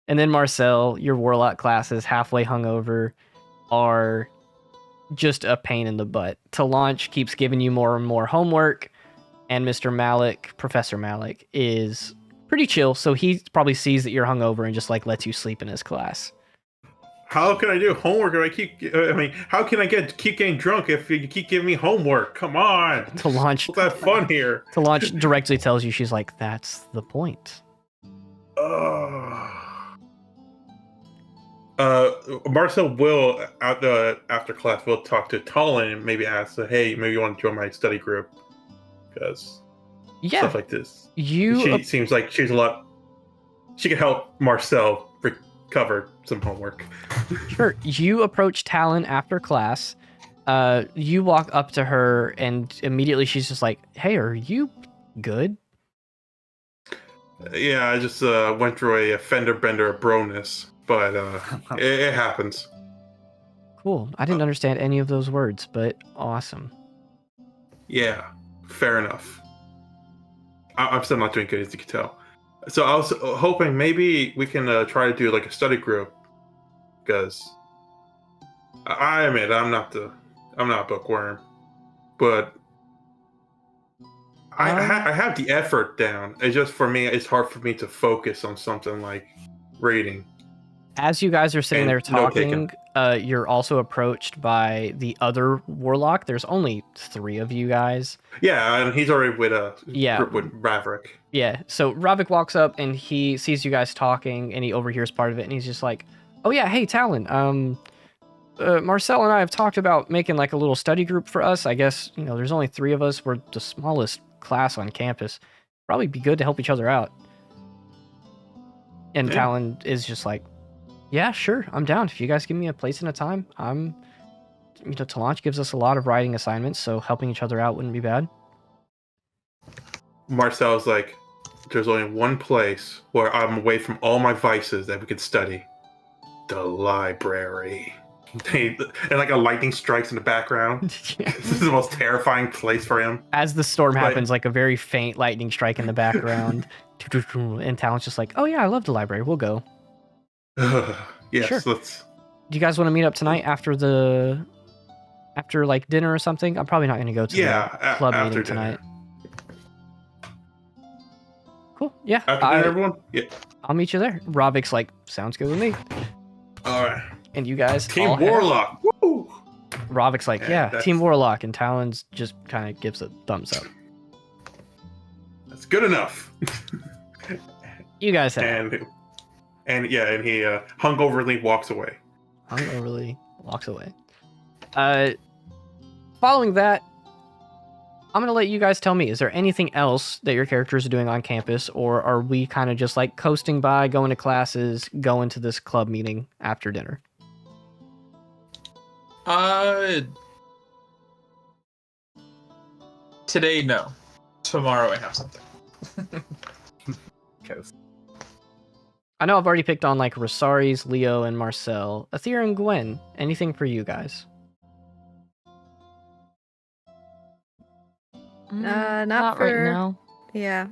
And then Marcel, your warlock classes, halfway hungover, are just a pain in the butt. Talanch keeps giving you more and more homework, and Mr. Malik, Professor Malik, is pretty chill, so he probably sees that you're hungover and just like lets you sleep in his class. How can I do homework if how can I keep getting drunk if you keep giving me homework? Come on. Talanch, Let's have fun here. Talanch directly tells you, she's like, that's the point. Marcel will, after class, will talk to Talon and maybe ask, hey, maybe you want to join my study group? Because stuff like this. She seems like she can help Marcel recover some homework. Sure. You approach Talon after class. You walk up to her, and immediately she's just like, hey, are you good? Yeah, I just went through a fender bender of BROness, but it happens. Cool. I didn't understand any of those words, but awesome. Yeah, fair enough. I'm still not doing good, as you can tell. So I was hoping maybe we can try to do like a study group, because I admit I'm not a bookworm, but I have the effort down. It's just, for me, it's hard for me to focus on something like reading. As you guys are sitting there talking, you're also approached by the other warlock. There's only 3 of you guys. Yeah, and he's already with Ravik. Yeah, so Ravik walks up and he sees you guys talking and he overhears part of it and he's just like, oh yeah, hey Talon, Marcel and I have talked about making like a little study group for us. I guess, there's only 3 of us. We're the smallest class on campus. Probably be good to help each other out. And yeah. Talon is just like, Yeah, sure. I'm down. If you guys give me a place and a time, Talanch gives us a lot of writing assignments, so helping each other out wouldn't be bad. Marcel's like, there's only one place where I'm away from all my vices that we could study. The library. And like a lightning strikes in the background. Yeah. This is the most terrifying place for him. As the storm But- happens, like a very faint lightning strike in the background. And Talon's just like, oh yeah, I love the library. We'll go. Yes, Sure. let's. Do you guys want to meet up tonight after like dinner or something? I'm probably not going to go to the club after meeting dinner. tonight. Cool. Yeah. After dinner, everyone? Yeah. I'll meet you there. Rovik's like, sounds good with me. All right. And you guys Team all head out. Warlock. Woo! Rovik's like, Yeah, yeah, that's- Team Warlock, and Talon's just kind of gives a thumbs up. That's good enough. You guys head out. And he hungoverly walks away. Hungoverly walks away. Following that, I'm gonna let you guys tell me, is there anything else that your characters are doing on campus, or are we kind of just like coasting by, going to classes, going to this club meeting after dinner? Today, no. Tomorrow I have something. Coast. I know I've already picked on like Rosaries, Leo, and Marcel. Athir and Gwen, anything for you guys? Not right for- now. Yeah.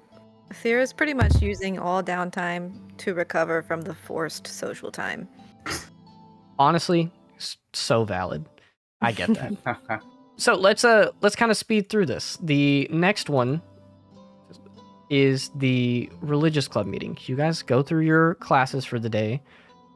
Thera's pretty much using all downtime to recover from the forced social time. Honestly, so valid. I get that. So let's kind of speed through this. The next one is the religious club meeting. You guys go through your classes for the day.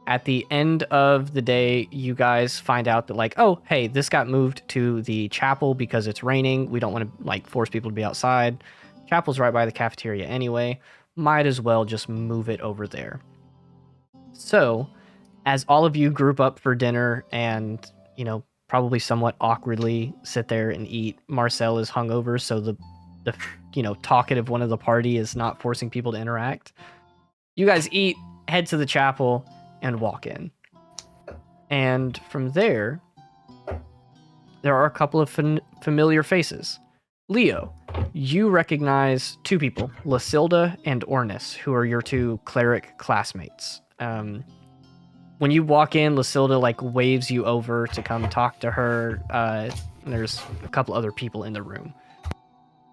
At the end of the day, you guys find out that like, oh, hey, this got moved to the chapel because it's raining. We don't want to like force people to be outside. Chapel's right by the cafeteria anyway. Might as well just move it over there. So, as all of you group up for dinner and, probably somewhat awkwardly sit there and eat, Marcel is hungover, so the talkative one of the party is not forcing people to interact. You guys eat, head to the chapel, and walk in. And from there are a couple of familiar faces. Leo, you recognize two people, Lysilda and Ornis, who are your two cleric classmates. When you walk in, Lysilda like waves you over to come talk to her. There's a couple other people in the room.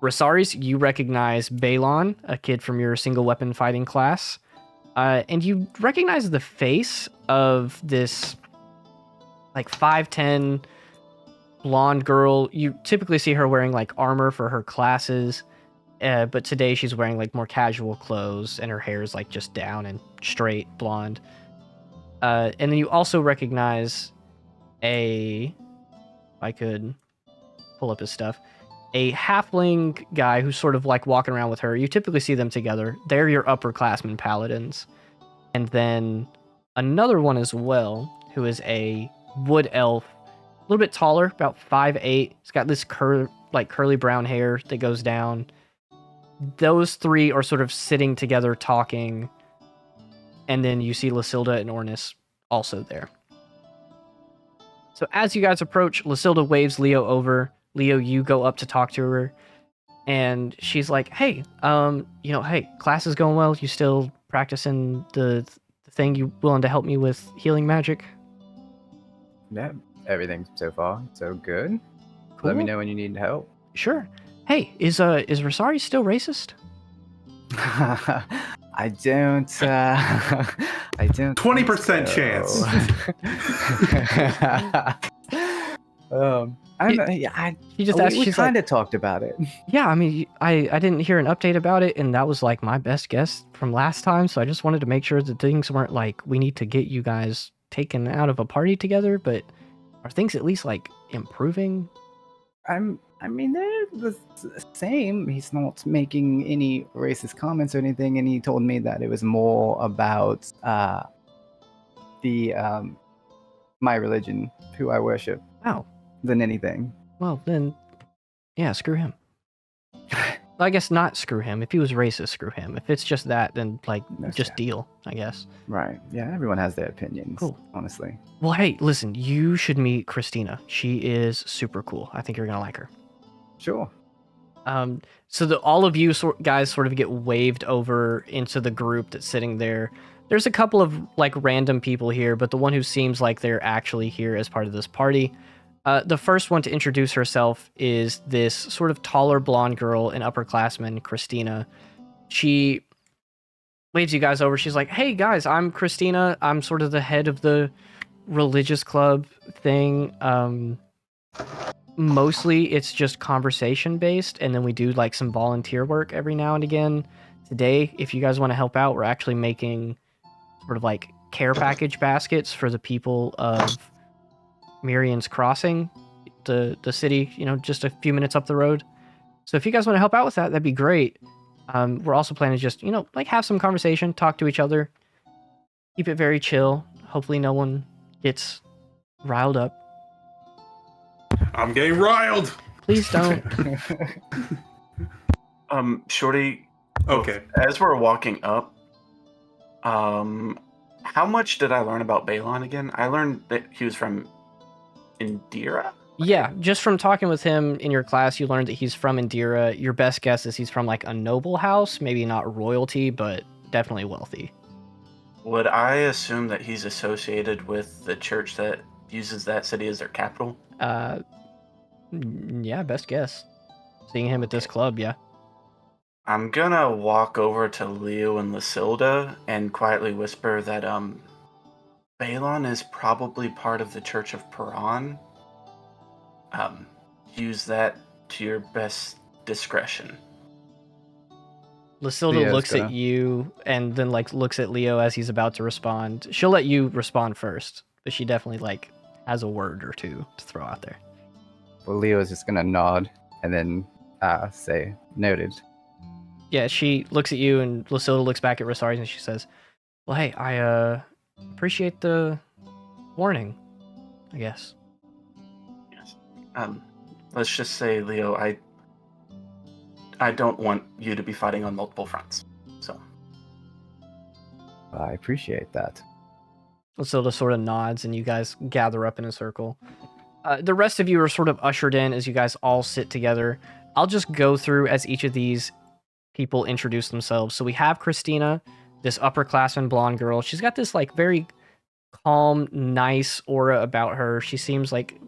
Rosaris, you recognize Balon, a kid from your single weapon fighting class. And you recognize the face of this like 5'10" blonde girl. You typically see her wearing like armor for her classes, but today she's wearing like more casual clothes and her hair is like just down and straight blonde. And then you also recognize if I could pull up his stuff, a halfling guy who's sort of like walking around with her. You typically see them together. They're your upperclassmen paladins. And then another one as well, who is a wood elf, a little bit taller, about 5'8". He's got this curly brown hair that goes down. Those three are sort of sitting together talking. And then you see Lysilda and Ornis also there. So as you guys approach, Lysilda waves Leo over. Leo, you go up to talk to her. And she's like, hey, hey, class is going well. You still practicing the thing? You willing to help me with healing magic? Yeah, everything so far so good. Let me Cool. know when you need help. Sure. Hey, is Rosari still racist? I don't. I don't. 20% chance. She just asked. We She's kind like, of talked about it. yeah. I mean, I didn't hear an update about it, and that was like my best guess from last time. So I just wanted to make sure that things weren't like we need to get you guys taken out of a party together. But are things at least like improving? I mean, they're the same. He's not making any racist comments or anything, and he told me that it was more about my religion, who I worship, Wow. than anything. Well then, yeah. Screw him. I guess not screw him. If he was racist, screw him. If it's just that, then like That's just fair. deal, I guess. Right. Yeah, everyone has their opinions, Cool. honestly. Well, hey, listen, you should meet Christina. She is super cool. I think you're gonna like her. Sure. So all of you guys sort of get waved over into the group that's sitting there. There's a couple of like random people here, but the one who seems like they're actually here as part of this party. The first one to introduce herself is this sort of taller blonde girl, an upperclassman, Christina. She waves you guys over. She's like, "Hey guys, I'm Christina. I'm sort of the head of the religious club thing. Mostly it's just conversation based, and then we do like some volunteer work every now and again. Today, if you guys want to help out, we're actually making sort of like care package baskets for the people of Mirian's Crossing, the city, just a few minutes up the road. So if you guys want to help out with that, that'd be great. We're also planning to just, like have some conversation, talk to each other, keep it very chill. Hopefully no one gets riled up. I'm getting riled. Please don't. Shorty. Okay. As we're walking up, how much did I learn about Balon again? I learned that he was from Indira? Yeah, just from talking with him in your class, you learned that he's from Indira. Your best guess is he's from like a noble house, maybe not royalty, but definitely wealthy. Would I assume that he's associated with the church that uses that city as their capital? Yeah, best guess. Seeing him at this club, yeah. I'm gonna walk over to Leo and Lysilda and quietly whisper that Balon is probably part of the Church of Paran. Use that to your best discretion. Lysilda Leo's looks at gonna- you and then like looks at Leo as he's about to respond. She'll let you respond first, but she definitely like has a word or two to throw out there. Well, Leo's just gonna nod and then say, noted. Yeah, she looks at you and Lysilda looks back at Rosari and she says, "Well, hey, I appreciate the warning, I guess." Yes. Let's just say, Leo, I don't want you to be fighting on multiple fronts. So I appreciate that. Lysilda sort of nods and you guys gather up in a circle. The rest of you are sort of ushered in as you guys all sit together. I'll just go through as each of these people introduce themselves. So we have Christina, this upperclassman blonde girl. She's got this like very calm, nice aura about her. She seems like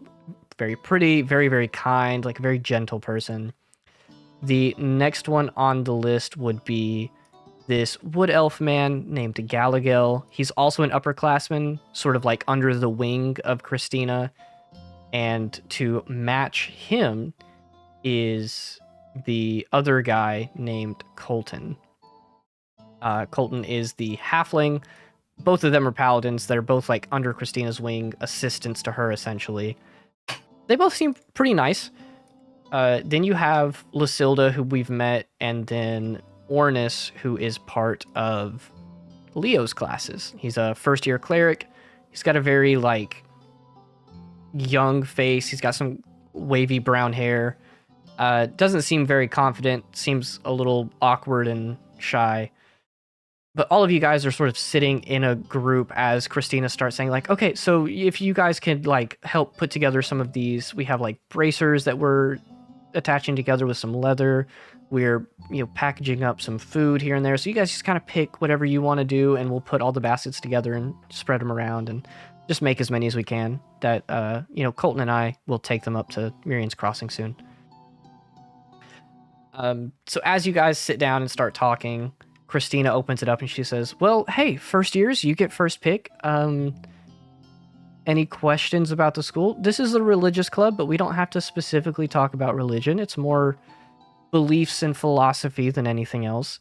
very pretty, very, very kind, like a very gentle person. The next one on the list would be this wood elf man named Galagel. He's also an upperclassman, sort of like under the wing of Christina. And to match him is the other guy named Colton. Colton is the halfling. Both of them are paladins. They're both like under Christina's wing, assistants to her essentially. They both seem pretty nice. Then you have Lysilda, who we've met, and then Ornis, who is part of Leo's classes. He's a first-year cleric. He's got a very like young face. He's got some wavy brown hair. Doesn't seem very confident. Seems a little awkward and shy. But all of you guys are sort of sitting in a group as Christina starts saying like, okay, so if you guys could like help put together some of these, we have like bracers that we're attaching together with some leather. We're, packaging up some food here and there. So you guys just kind of pick whatever you want to do and we'll put all the baskets together and spread them around and just make as many as we can. That, Colton and I will take them up to Mirian's Crossing soon. So as you guys sit down and start talking, Christina opens it up and she says, well, hey, first years, you get first pick. Any questions about the school? This is a religious club, but we don't have to specifically talk about religion. It's more beliefs and philosophy than anything else.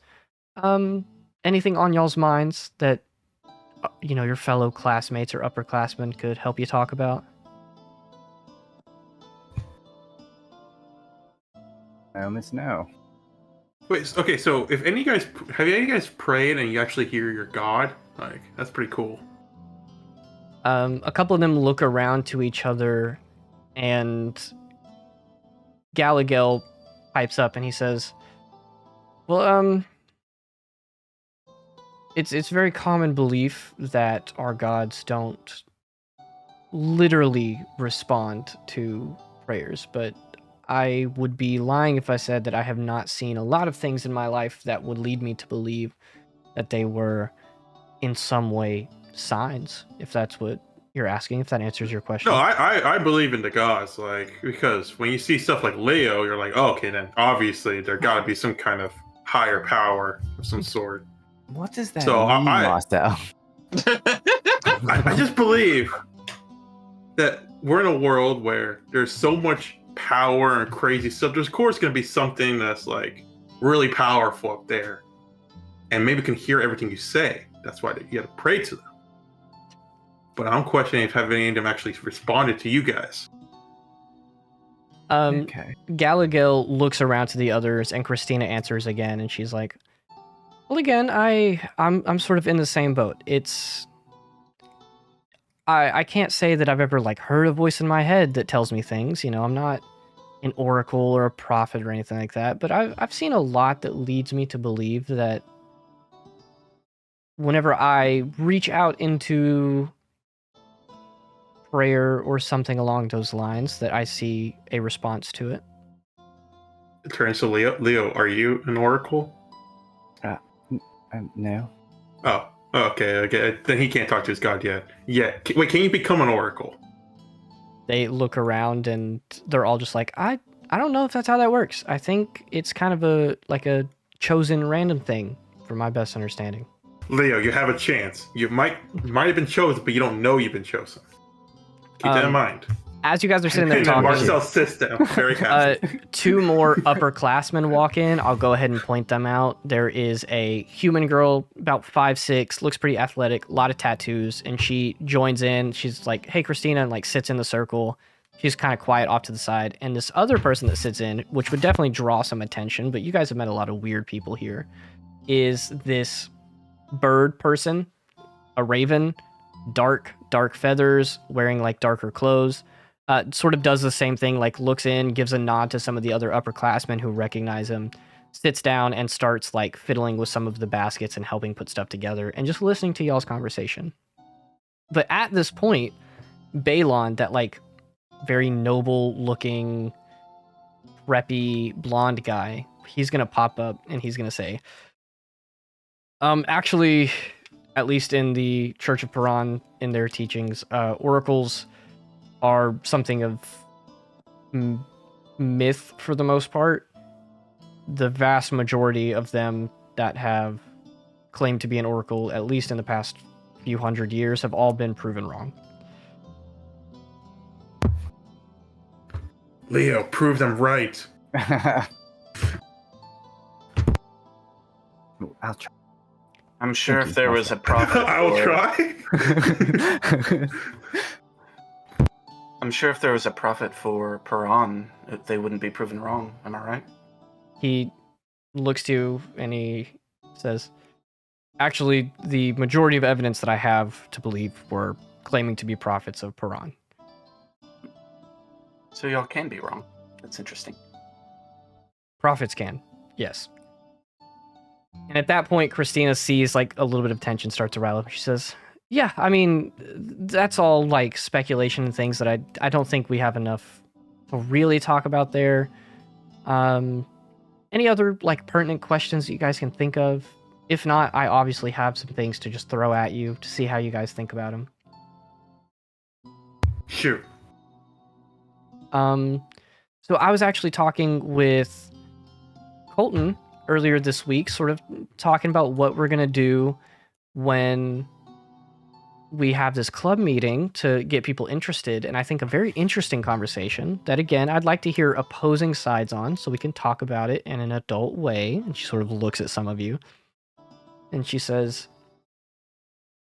Anything on y'all's minds that, your fellow classmates or upperclassmen could help you talk about? It's no. Wait, okay, so if any guys have any guys prayed and you actually hear your God, like that's pretty cool. A couple of them look around to each other, and Galagel pipes up and he says, Well, it's very common belief that our gods don't literally respond to prayers, but I would be lying if I said that I have not seen a lot of things in my life that would lead me to believe that they were in some way signs, if that's what you're asking, if that answers your question. No, I believe in the gods, like, because when you see stuff like Leo, you're like, oh, okay, then obviously there got to be some kind of higher power of some sort. What does that So mean, I- Marcel? I just believe that we're in a world where there's so much power and crazy stuff. There's of course going to be something that's like really powerful up there, and maybe can hear everything you say. That's why you got to pray to them. But I'm questioning if have any of them actually responded to you guys. Okay. Galagel looks around to the others, and Christina answers again, and she's like, "Well, again, I'm sort of in the same boat. It's I can't say that I've ever like heard a voice in my head that tells me things. You know, I'm not an oracle or a prophet or anything like that. But I've seen a lot that leads me to believe that whenever I reach out into prayer or something along those lines, that I see a response to it." It turns to Leo. Leo, are you an oracle? No. Oh, okay. Then he can't talk to his god yet. Yeah. Wait, can you become an oracle? They look around and they're all just like, I don't know if that's how that works. I think it's kind of a chosen random thing, from my best understanding. Leo, you have a chance. You might have been chosen, but you don't know you've been chosen. Keep that in mind. As you guys are sitting there And then talking, Marcel sits down, very happy. two more upperclassmen walk in. I'll go ahead and point them out. There is a human girl, about 5'6", looks pretty athletic, a lot of tattoos, and she joins in. She's like, "Hey, Christina," and like sits in the circle. She's kind of quiet off to the side. And this other person that sits in, which would definitely draw some attention, but you guys have met a lot of weird people here, is this bird person, a raven, dark feathers, wearing like darker clothes. Sort of does the same thing, like looks in, gives a nod to some of the other upperclassmen who recognize him, sits down and starts like fiddling with some of the baskets and helping put stuff together and just listening to y'all's conversation. But at this point, Balon, that like very noble looking, preppy blonde guy, he's gonna pop up and he's gonna say, actually, at least in the Church of Paran, in their teachings, oracles are something of myth for the most part. The vast majority of them that have claimed to be an oracle, at least in the past few hundred years, have all been proven wrong. Leo, prove them right. I'll try. I'm sure Thank if you, there was a prophet, I'll for- try. I'm sure if there was a prophet for Paran, they wouldn't be proven wrong. Am I right? He looks to you and he says, actually, the majority of evidence that I have to believe were claiming to be prophets of Paran. So y'all can be wrong. That's interesting. Prophets can, yes. And at that point, Christina sees like a little bit of tension start to rile up. She says, "Yeah, I mean, that's all like speculation and things that I don't think we have enough to really talk about there. Any other like pertinent questions that you guys can think of? If not, I obviously have some things to just throw at you to see how you guys think about them." Shoot. So I was actually talking with Colton earlier this week, sort of talking about what we're gonna do when we have this club meeting to get people interested, and I think a very interesting conversation that, again, I'd like to hear opposing sides on so we can talk about it in an adult way. And she sort of looks at some of you and she says,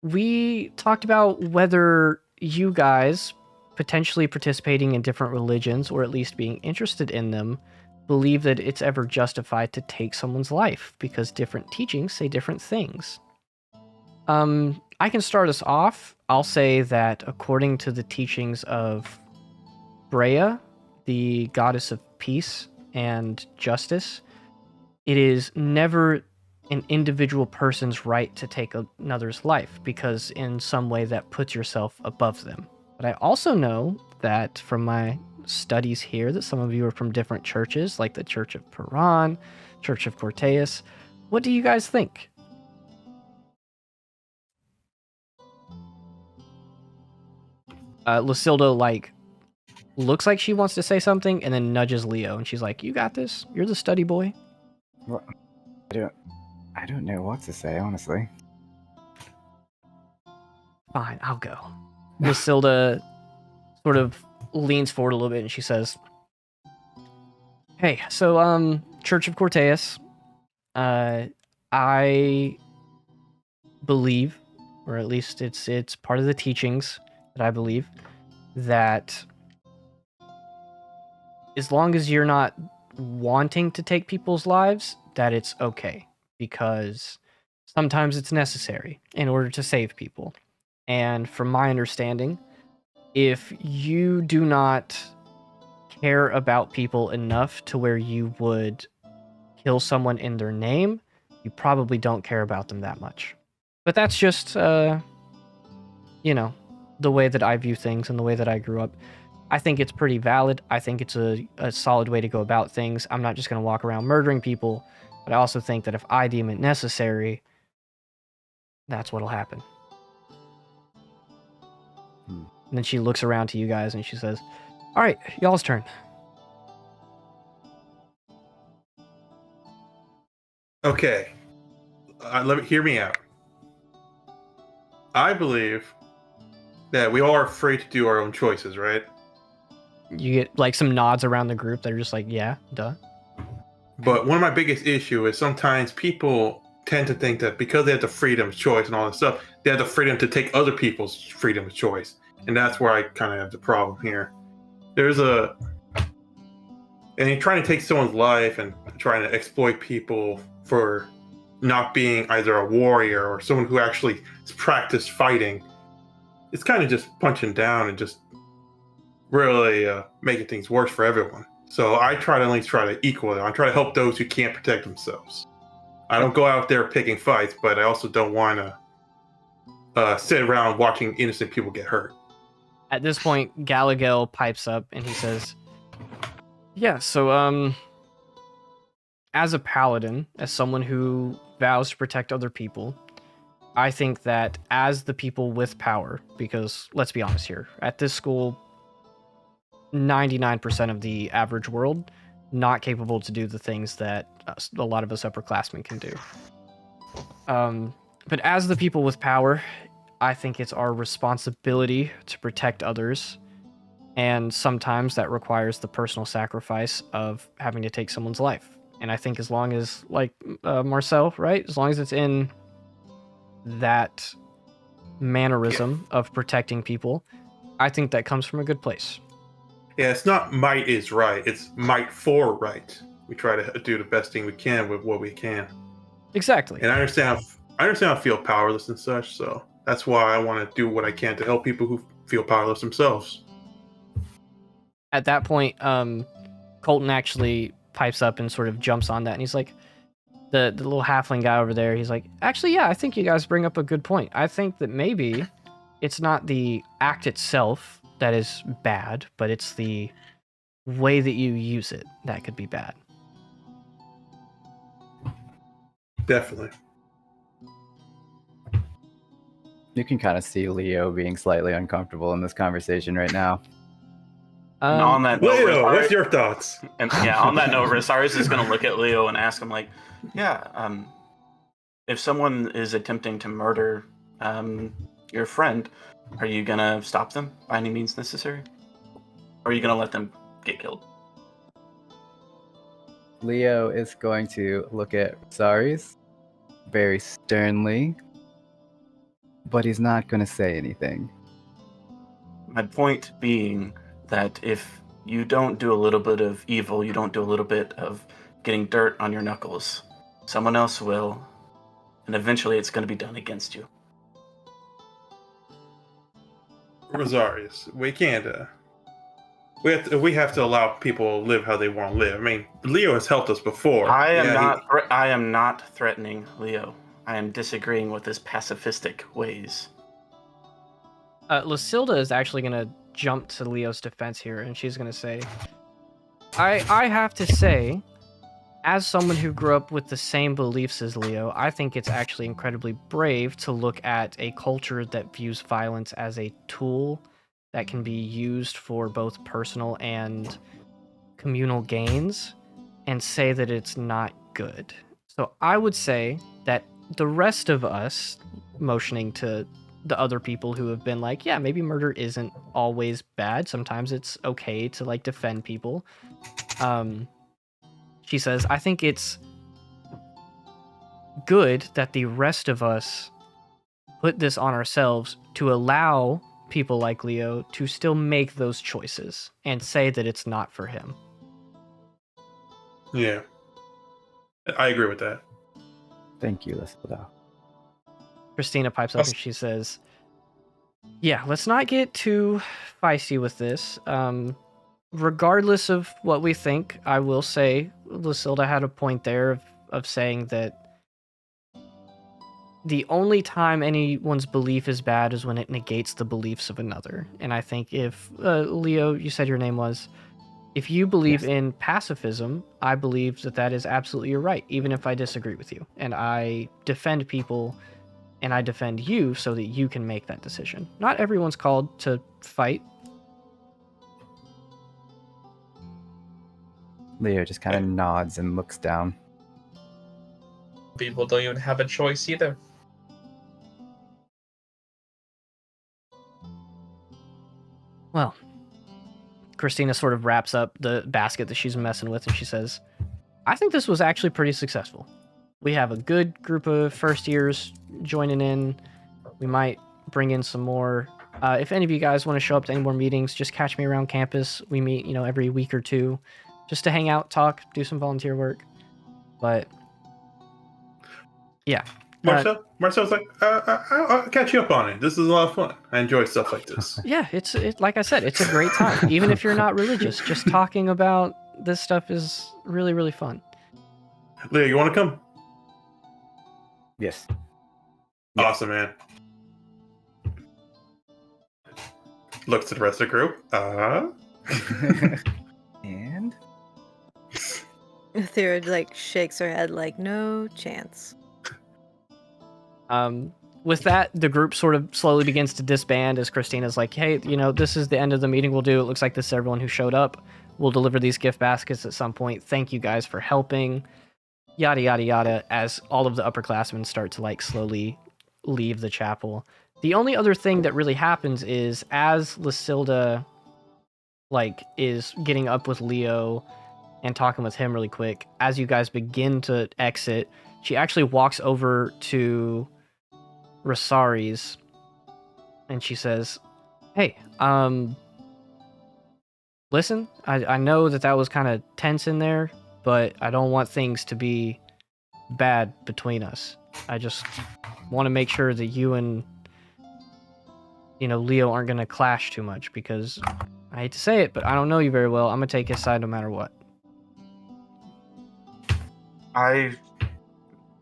we talked about whether you guys potentially participating in different religions, or at least being interested in them, believe that it's ever justified to take someone's life because different teachings say different things. I can start us off. I'll say that according to the teachings of Brea, the goddess of peace and justice, it is never an individual person's right to take another's life, because in some way that puts yourself above them. But I also know that from my studies here that some of you are from different churches, like the Church of Peron, Church of Corteus. What do you guys think? Lucilda, like, looks like she wants to say something and then nudges Leo, and she's like, "You got this. You're the study boy." Well, I don't know what to say, honestly. Fine, I'll go. Lucilda sort of leans forward a little bit and she says, "Hey, so Church of Corteus, I believe, or at least it's part of the teachings that I believe, that as long as you're not wanting to take people's lives, that it's okay, because sometimes it's necessary in order to save people. And from my understanding, if you do not care about people enough to where you would kill someone in their name, you probably don't care about them that much." But that's just, you know, the way that I view things and the way that I grew up. I think it's pretty valid. I think it's a solid way to go about things. I'm not just going to walk around murdering people, but I also think that if I deem it necessary, that's what'll happen. And then she looks around to you guys and she says, "All right, y'all's turn." Okay. Hear me out. I believe that we all are free to do our own choices, right? You get like some nods around the group that are just like, "Yeah, duh." But one of my biggest issue is sometimes people tend to think that because they have the freedom of choice and all this stuff, they have the freedom to take other people's freedom of choice. And that's where I kind of have the problem here. And you're trying to take someone's life and trying to exploit people for not being either a warrior or someone who actually practiced fighting. It's kind of just punching down and just really making things worse for everyone. So I try to at least try to equal it. I try to help those who can't protect themselves. I don't go out there picking fights, but I also don't want to sit around watching innocent people get hurt. At this point, Galagel pipes up and he says, "Yeah, so as a paladin, as someone who vows to protect other people, I think that as the people with power, because let's be honest here, at this school, 99% of the average world not capable to do the things that a lot of us upperclassmen can do. But as the people with power, I think it's our responsibility to protect others, and sometimes that requires the personal sacrifice of having to take someone's life. And I think as long as, like Marcel, right? As long as it's in that mannerism of protecting people, I think that comes from a good place." Yeah, it's not might is right. It's might for right. We try to do the best thing we can with what we can. Exactly. And I understand I feel powerless and such, so that's why I want to do what I can to help people who feel powerless themselves. At that point, Colton actually pipes up and sort of jumps on that, and he's like, the little halfling guy over there, he's like, "Actually, yeah, I think you guys bring up a good point. I think that maybe it's not the act itself that is bad, but it's the way that you use it that could be bad." Definitely. You can kind of see Leo being slightly uncomfortable in this conversation right now. And on that note, Leo, Rosaris- what's your thoughts? And yeah, on that note, Rosaris is going to look at Leo and ask him, like, "Yeah, if someone is attempting to murder your friend, are you going to stop them by any means necessary? Or are you going to let them get killed?" Leo is going to look at Rosaris very sternly, but he's not going to say anything. My point being that if you don't do a little bit of evil, you don't do a little bit of getting dirt on your knuckles, someone else will, and eventually it's going to be done against you. Rosarius, we can't we have to allow people to live how they want to live. I mean, Leo has helped us before. I am Yeah, not. I am not threatening Leo. I am disagreeing with his pacifistic ways. Lucilda is actually gonna jump to Leo's defense here, and she's gonna say, I have to say, as someone who grew up with the same beliefs as Leo, I think it's actually incredibly brave to look at a culture that views violence as a tool that can be used for both personal and communal gains and say that it's not good. So I would say that the rest of us, motioning to the other people who have been like, yeah, maybe murder isn't always bad. Sometimes it's okay to like defend people. She says, I think it's good that the rest of us put this on ourselves to allow people like Leo to still make those choices and say that it's not for him. Yeah. I agree with that. Thank you, Lisbeth. Christina pipes up and she says, yeah, let's not get too feisty with this. Regardless of what we think, I will say Lucilda had a point there of saying that the only time anyone's belief is bad is when it negates the beliefs of another. And I think if, Leo, you said your name was, if you believe in pacifism, I believe that that is absolutely your right, even if I disagree with you. And I defend people and I defend you so that you can make that decision. Not everyone's called to fight. Leo just kind of nods and looks down. People don't even have a choice either. Well, Christina sort of wraps up the basket that she's messing with and she says, I think this was actually pretty successful. We have a good group of first years joining in. We might bring in some more. If any of you guys want to show up to any more meetings, just catch me around campus. We meet, every week or two just to hang out, talk, do some volunteer work. But yeah. Marcel's like, I'll catch you up on it. This is a lot of fun. I enjoy stuff like this. Yeah, it's like I said, it's a great time. Even if you're not religious, just talking about this stuff is really, really fun. Leo, you want to come? Yes. Awesome, man. Looks at the rest of the group. And? Thera shakes her head like, no chance. With that, the group sort of slowly begins to disband as Christina's like, hey, this is the end of the meeting we'll do. It looks like this is everyone who showed up. We'll deliver these gift baskets at some point. Thank you guys for helping. Yada, yada, yada, as all of the upperclassmen start to slowly leave the chapel. The only other thing that really happens is as Lucilda is getting up with Leo and talking with him really quick, as you guys begin to exit, she actually walks over to Rosari's and she says, hey, listen, I know that was kind of tense in there, but I don't want things to be bad between us. I just want to make sure that you and Leo aren't going to clash too much, because I hate to say it, but I don't know you very well. I'm going to take his side no matter what.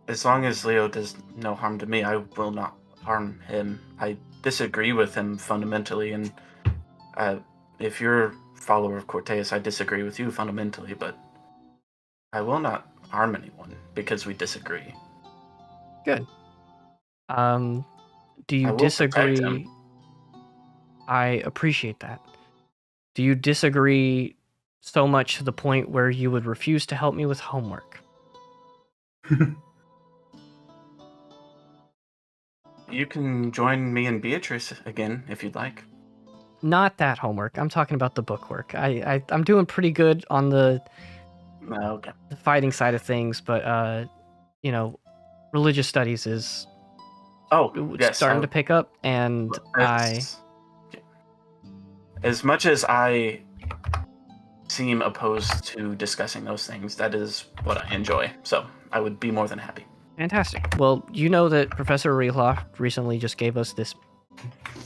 As long as Leo does no harm to me, I will not harm him. I disagree with him fundamentally, and if you're a follower of Cortez, I disagree with you fundamentally, but I will not harm anyone because we disagree. Good. Do you I will disagree? protect him. I appreciate that. Do you disagree so much to the point where you would refuse to help me with homework? You can join me and Beatrice again if you'd like. Not that homework. I'm talking about the bookwork. I'm doing pretty good on the Okay. fighting side of things, but religious studies is starting to pick up, and as much as I seem opposed to discussing those things, that is what I enjoy. So I would be more than happy. Fantastic. Well, you know that Professor Rehla recently just gave us this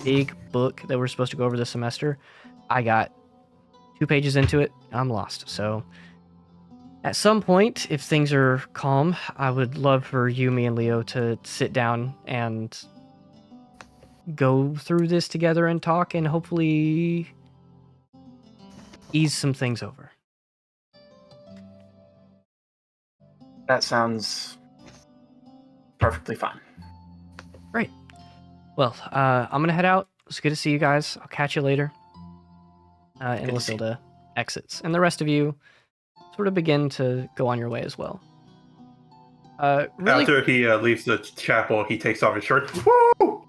big book that we're supposed to go over this semester. I got 2 pages into it, I'm lost. So at some point, if things are calm, I would love for you, me, and Leo to sit down and go through this together and talk and hopefully ease some things over. That sounds perfectly fine. Great. Well, I'm going to head out. It's good to see you guys. I'll catch you later. And Good to see you. Lasilda exits. And the rest of you sort of begin to go on your way as well. Really, After he leaves the chapel, he takes off his shirt. Woo!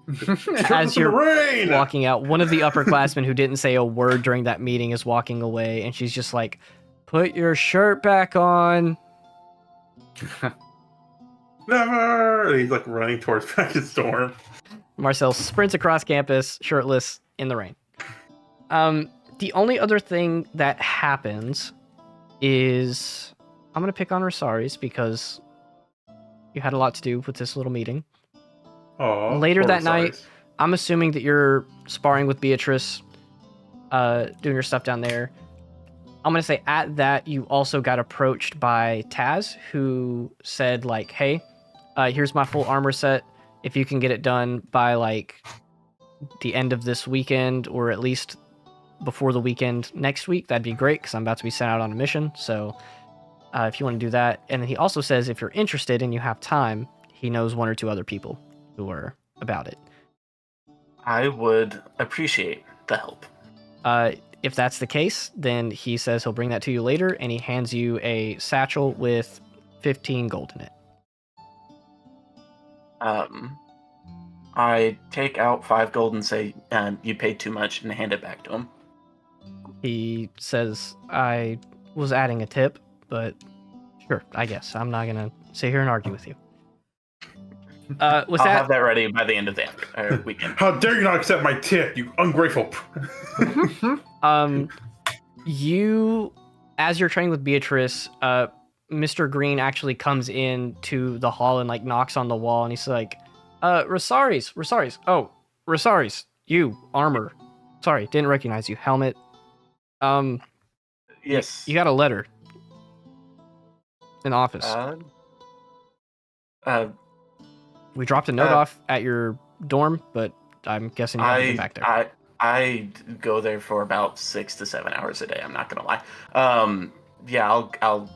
as you're rain! walking out, one of the upperclassmen who didn't say a word during that meeting is walking away, and she's just like, "Put your shirt back on." Never! And he's like running towards Package Storm. Marcel sprints across campus, shirtless, in the rain. The only other thing that happens is I'm gonna pick on Rosaris because you had a lot to do with this little meeting. Oh, Later that night, I'm assuming that you're sparring with Beatrice, doing your stuff down there. I'm gonna say at that you also got approached by Taz, who said like, "Hey, here's my full armor set. If you can get it done by like the end of this weekend, or at least before the weekend next week, that'd be great because I'm about to be sent out on a mission. So if you want to do that." And then he also says if you're interested and you have time, he knows 1 or 2 other people who are about it. I would appreciate the help. If that's the case, then he says he'll bring that to you later, and he hands you a satchel with 15 gold in it. I take out 5 gold and say, "You paid too much," and hand it back to him. He says, "I was adding a tip, but sure, I guess. I'm not going to sit here and argue with you." I'll have that ready by the end of the weekend. How dare you not accept my tip, you ungrateful! You, as you're training with Beatrice, Mr. Green actually comes in to the hall and like knocks on the wall, and he's like, Rosaris. Oh, Rosaris, you, armor. Sorry, didn't recognize you. Helmet. Yes. You got a letter. In the office. We dropped a note off at your dorm, but I'm guessing you haven't been back there. I go there for about 6 to 7 hours a day. I'm not gonna lie. Yeah, I'll.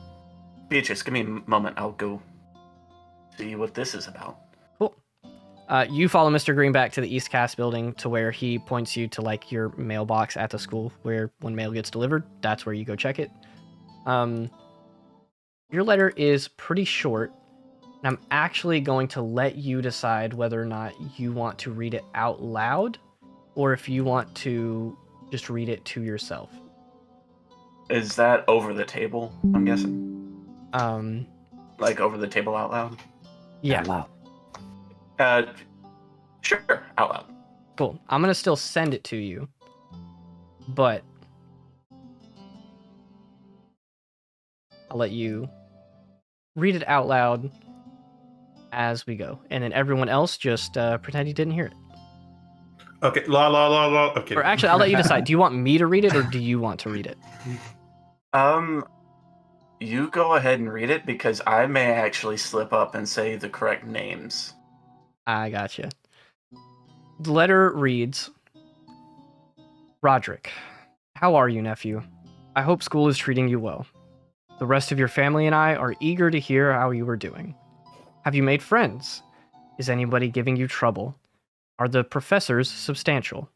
Beatrice, give me a moment. I'll go see what this is about. Cool. You follow Mr. Green back to the East Cast building to where he points you to like your mailbox at the school, where when mail gets delivered, that's where you go check it. Your letter is pretty short. And I'm actually going to let you decide whether or not you want to read it out loud or if you want to just read it to yourself. Is that over the table, I'm guessing? Like over the table out loud? Yeah. Out loud. Sure, out loud. Cool. I'm going to still send it to you, but I'll let you read it out loud as we go, and then everyone else just pretend you didn't hear it. Okay, la la la la. Okay. Or actually, I'll let you decide. Do you want me to read it, or do you want to read it? You go ahead and read it because I may actually slip up and say the correct names. I gotcha. The letter reads, Roderick, how are you, nephew? I hope school is treating you well. The rest of your family and I are eager to hear how you are doing. Have you made friends? Is anybody giving you trouble? Are the professors substantial?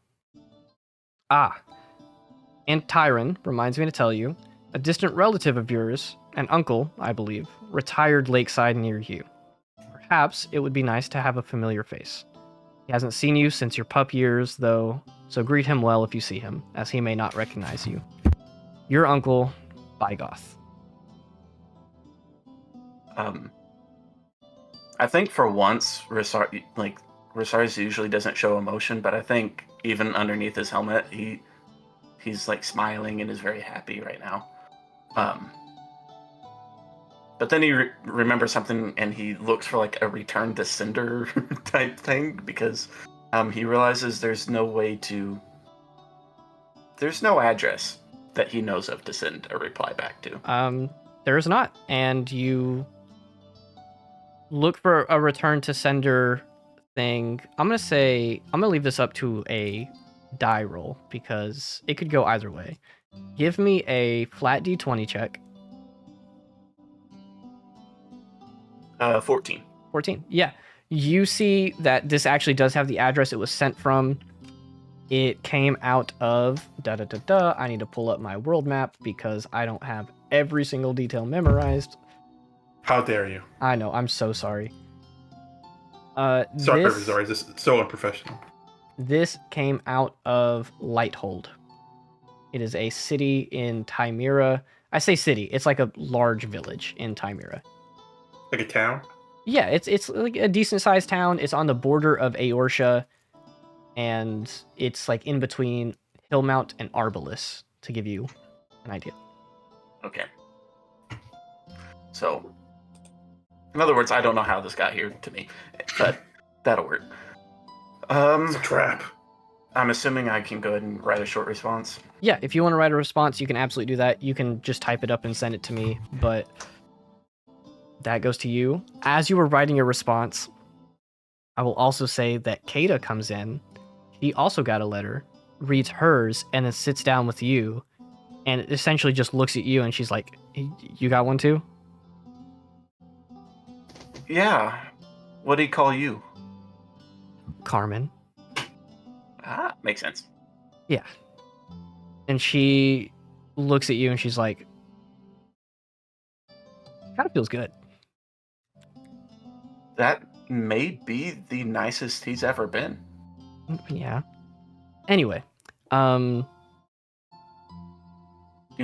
And Tyron reminds me to tell you, a distant relative of yours, an uncle, I believe, retired lakeside near you. Perhaps it would be nice to have a familiar face. He hasn't seen you since your pup years, though, so greet him well if you see him, as he may not recognize you. Your uncle, Bygoth. I think for once, Rosaris usually doesn't show emotion, but I think even underneath his helmet, he's like smiling and is very happy right now. But then he remembers something and he looks for like a return to sender type thing because he realizes there's no address that he knows of to send a reply back to. There is not, and you look for a return to sender thing. I'm gonna leave this up to a die roll because it could go either way. Give me a flat d20 check. 14. 14. Yeah. You see that this actually does have the address it was sent from. It came out of I need to pull up my world map because I don't have every single detail memorized. How dare you? I know, I'm so sorry. Sorry, this is so unprofessional. This came out of Lighthold. It is a city in Timera. I say city, it's like a large village in Timera. Like a town? Yeah, it's like a decent sized town. It's on the border of Aorsha, and it's like in between Hillmount and Arbalest, to give you an idea. Okay. So, in other words, I don't know how this got here to me, but that'll work. It's a trap. I'm assuming I can go ahead and write a short response. Yeah, if you want to write a response, you can absolutely do that. You can just type it up and send it to me, but that goes to you. As you were writing your response, I will also say that Kata comes in. He also got a letter, reads hers, and then sits down with you, and essentially just looks at you, and she's like, "You got one too?" Yeah. What did he call you? Carmen. Ah, makes sense. Yeah. And she looks at you, and she's like, "Kind of feels good." That may be the nicest he's ever been. Yeah. Anyway, You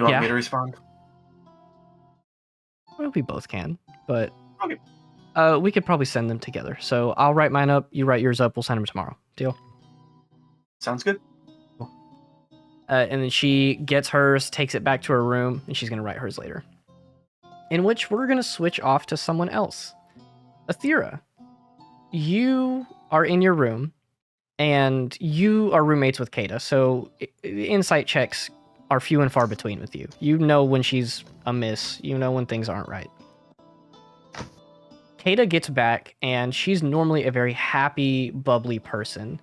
want Yeah. me to respond? well, we both can, but Okay. we could probably send them together. So I'll write mine up, you write yours up, we'll send them tomorrow. Deal? Sounds good. And then she gets hers, takes it back to her room, and she's going to write hers later. In which we're going to switch off to someone else. Athera, you are in your room, and you are roommates with Kata, so insight checks are few and far between with you. You know when she's amiss, you know when things aren't right. Kata gets back, and she's normally a very happy, bubbly person.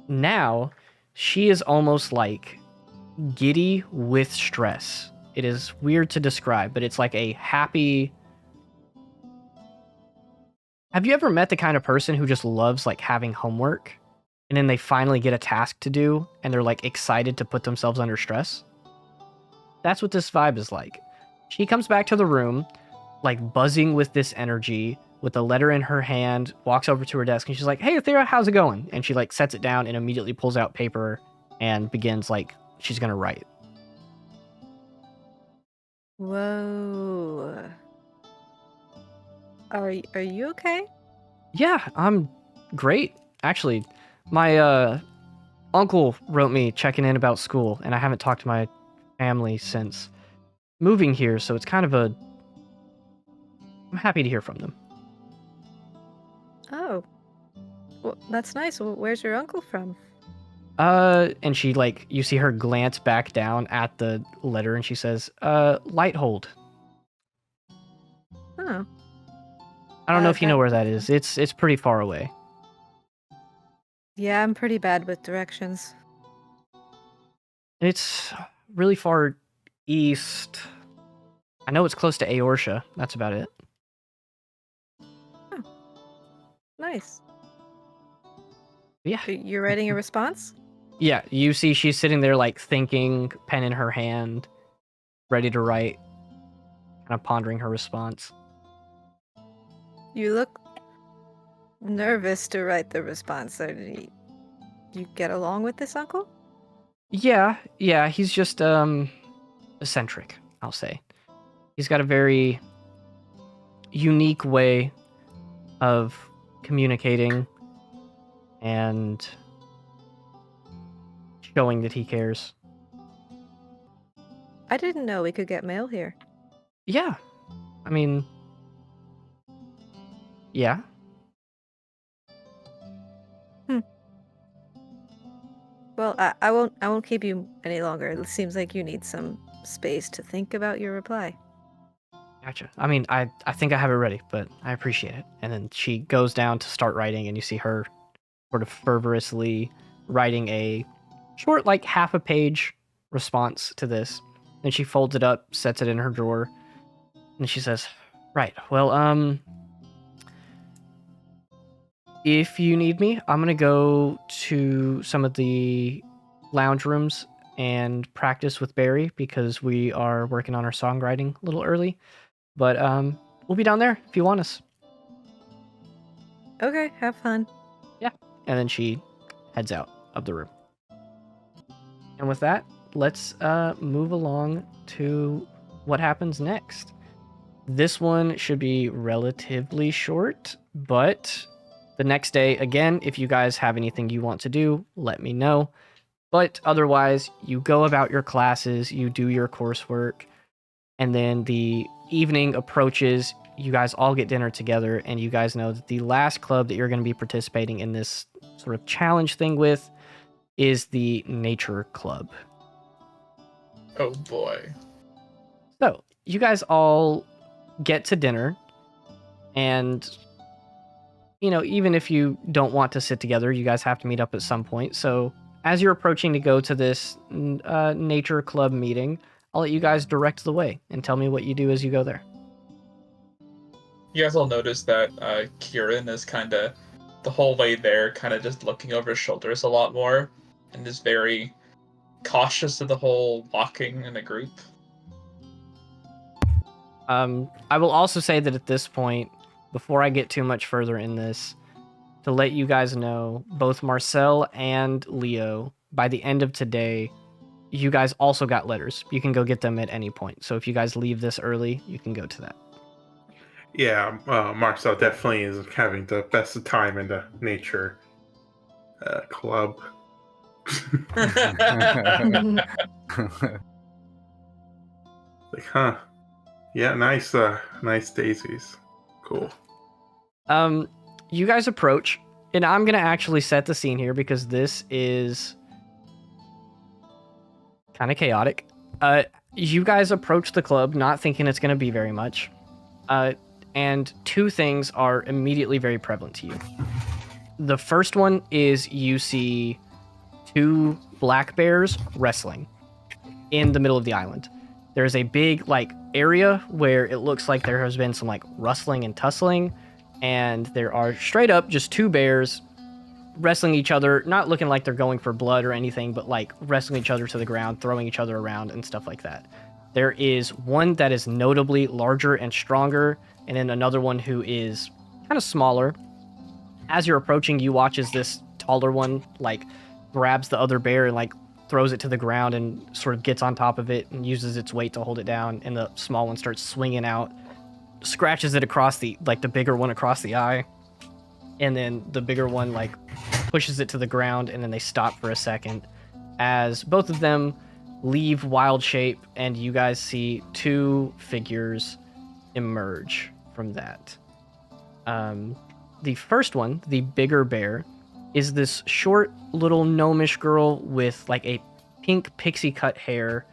Now, she is almost like giddy with stress. It is weird to describe, but it's like a happy... Have you ever met the kind of person who just loves like having homework, and then they finally get a task to do, and they're like excited to put themselves under stress? That's what this vibe is like. She comes back to the room, like buzzing with this energy, with a letter in her hand, walks over to her desk, and she's like, "Hey, Athera, how's it going?" And she like sets it down and immediately pulls out paper and begins like she's gonna write. Whoa. Are you okay? Yeah, I'm great. Actually, my uncle wrote me checking in about school, and I haven't talked to my family since moving here, so it's kind of a... I'm happy to hear from them. Oh. Well, that's nice. Well, where's your uncle from? And she like, you see her glance back down at the letter, and she says, Lighthold. Oh. I don't know if you know where that is. It's pretty far away. Yeah, I'm pretty bad with directions. It's really far east. I know it's close to Aorsha. That's about it. Nice. Yeah. You're writing a response? Yeah, you see she's sitting there like thinking, pen in her hand, ready to write, kind of pondering her response. You look nervous to write the response. You get along with this uncle? Yeah, he's just eccentric, I'll say. He's got a very unique way of communicating and showing that he cares. I didn't know we could get mail here. Yeah. I mean, yeah. Well, I won't keep you any longer. It seems like you need some space to think about your reply. Gotcha. I mean, I think I have it ready, but I appreciate it. And then she goes down to start writing, and you see her sort of fervorously writing a short, like half a page response to this. Then she folds it up, sets it in her drawer, and she says, "Right. Well, if you need me, I'm gonna go to some of the lounge rooms and practice with Barry because we are working on our songwriting a little early. But we'll be down there if you want us." Okay, have fun. And then she heads out of the room. And with that, let's move along to what happens next. This one should be relatively short, but the next day, again, if you guys have anything you want to do, let me know. But otherwise, you go about your classes, you do your coursework, and then the evening approaches. You guys all get dinner together, and you guys know that the last club that you're going to be participating in this sort of challenge thing with is the Nature Club. Oh boy. So, you guys all get to dinner, and, you know, even if you don't want to sit together, you guys have to meet up at some point. So, as you're approaching to go to this Nature Club meeting, I'll let you guys direct the way and tell me what you do as you go there. You guys will notice that Kieran is kind of the whole way there, kind of just looking over his shoulders a lot more, and is very cautious of the whole walking in a group. I will also say that at this point, before I get too much further in this, to let you guys know, both Marcel and Leo, by the end of today, you guys also got letters. You can go get them at any point. So if you guys leave this early, you can go to that. Yeah, Marcel definitely is having the best of time in the nature club. Like, huh? Yeah, nice daisies. Cool. You guys approach, and I'm gonna actually set the scene here because this is kind of chaotic. You guys approach the club not thinking it's gonna be very much. And two things are immediately very prevalent to you. The first one is you see two black bears wrestling in the middle of the island. There's a big like area where it looks like there has been some like rustling and tussling, and there are straight up just two bears wrestling each other, not looking like they're going for blood or anything, but like wrestling each other to the ground, throwing each other around and stuff like that. There is one that is notably larger and stronger, and then another one who is kind of smaller. As you're approaching, you watch as this taller one like grabs the other bear and like throws it to the ground and sort of gets on top of it and uses its weight to hold it down, and the small one starts swinging out, scratches it across the bigger one across the eye, and then the bigger one like pushes it to the ground, and then they stop for a second as both of them leave wild shape, and you guys see two figures emerge from that. The first one, the bigger bear, is this short little gnomish girl with like a pink pixie cut hair,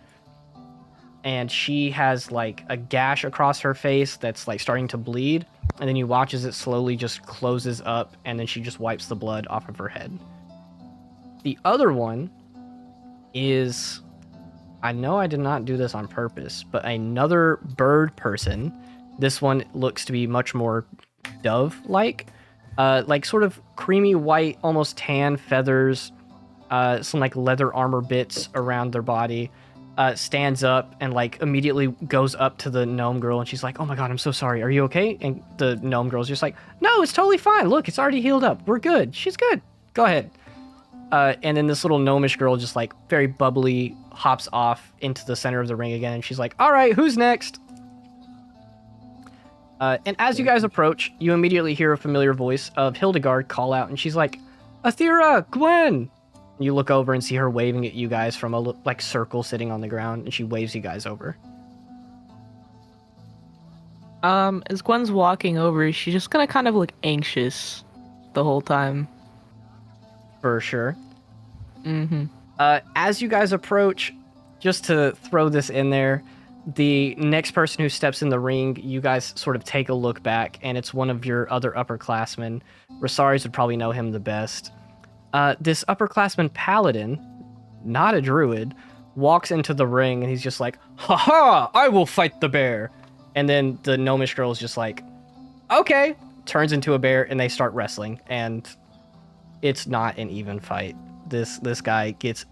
and she has like a gash across her face that's like starting to bleed, and then you watch as it slowly just closes up, and then she just wipes the blood off of her head. The other one is, I know I did not do this on purpose, but another bird person. This one looks to be much more dove-like, like sort of creamy white, almost tan feathers, some like leather armor bits around their body, stands up and like immediately goes up to the gnome girl, and she's like, "Oh my god, I'm so sorry. Are you okay?" And the gnome girl's just like, "No, it's totally fine. Look, it's already healed up. We're good. She's good. Go ahead." And then this little gnomish girl just like very bubbly hops off into the center of the ring again, and she's like, "All right, who's next?" And as you guys approach, you immediately hear a familiar voice of Hildegard call out, and she's like, "Athera, Gwen!" And you look over and see her waving at you guys from a like circle sitting on the ground, and she waves you guys over. As Gwen's walking over, she's just gonna kind of look anxious the whole time. For sure. Mm-hmm. As you guys approach, just to throw this in there, the next person who steps in the ring, you guys sort of take a look back, and it's one of your other upperclassmen. Rosaris would probably know him the best. This upperclassman paladin, not a druid, walks into the ring, and he's just like, "Ha-ha! I will fight the bear!" And then the gnomish girl is just like, "Okay!" Turns into a bear, and they start wrestling, and it's not an even fight. This guy gets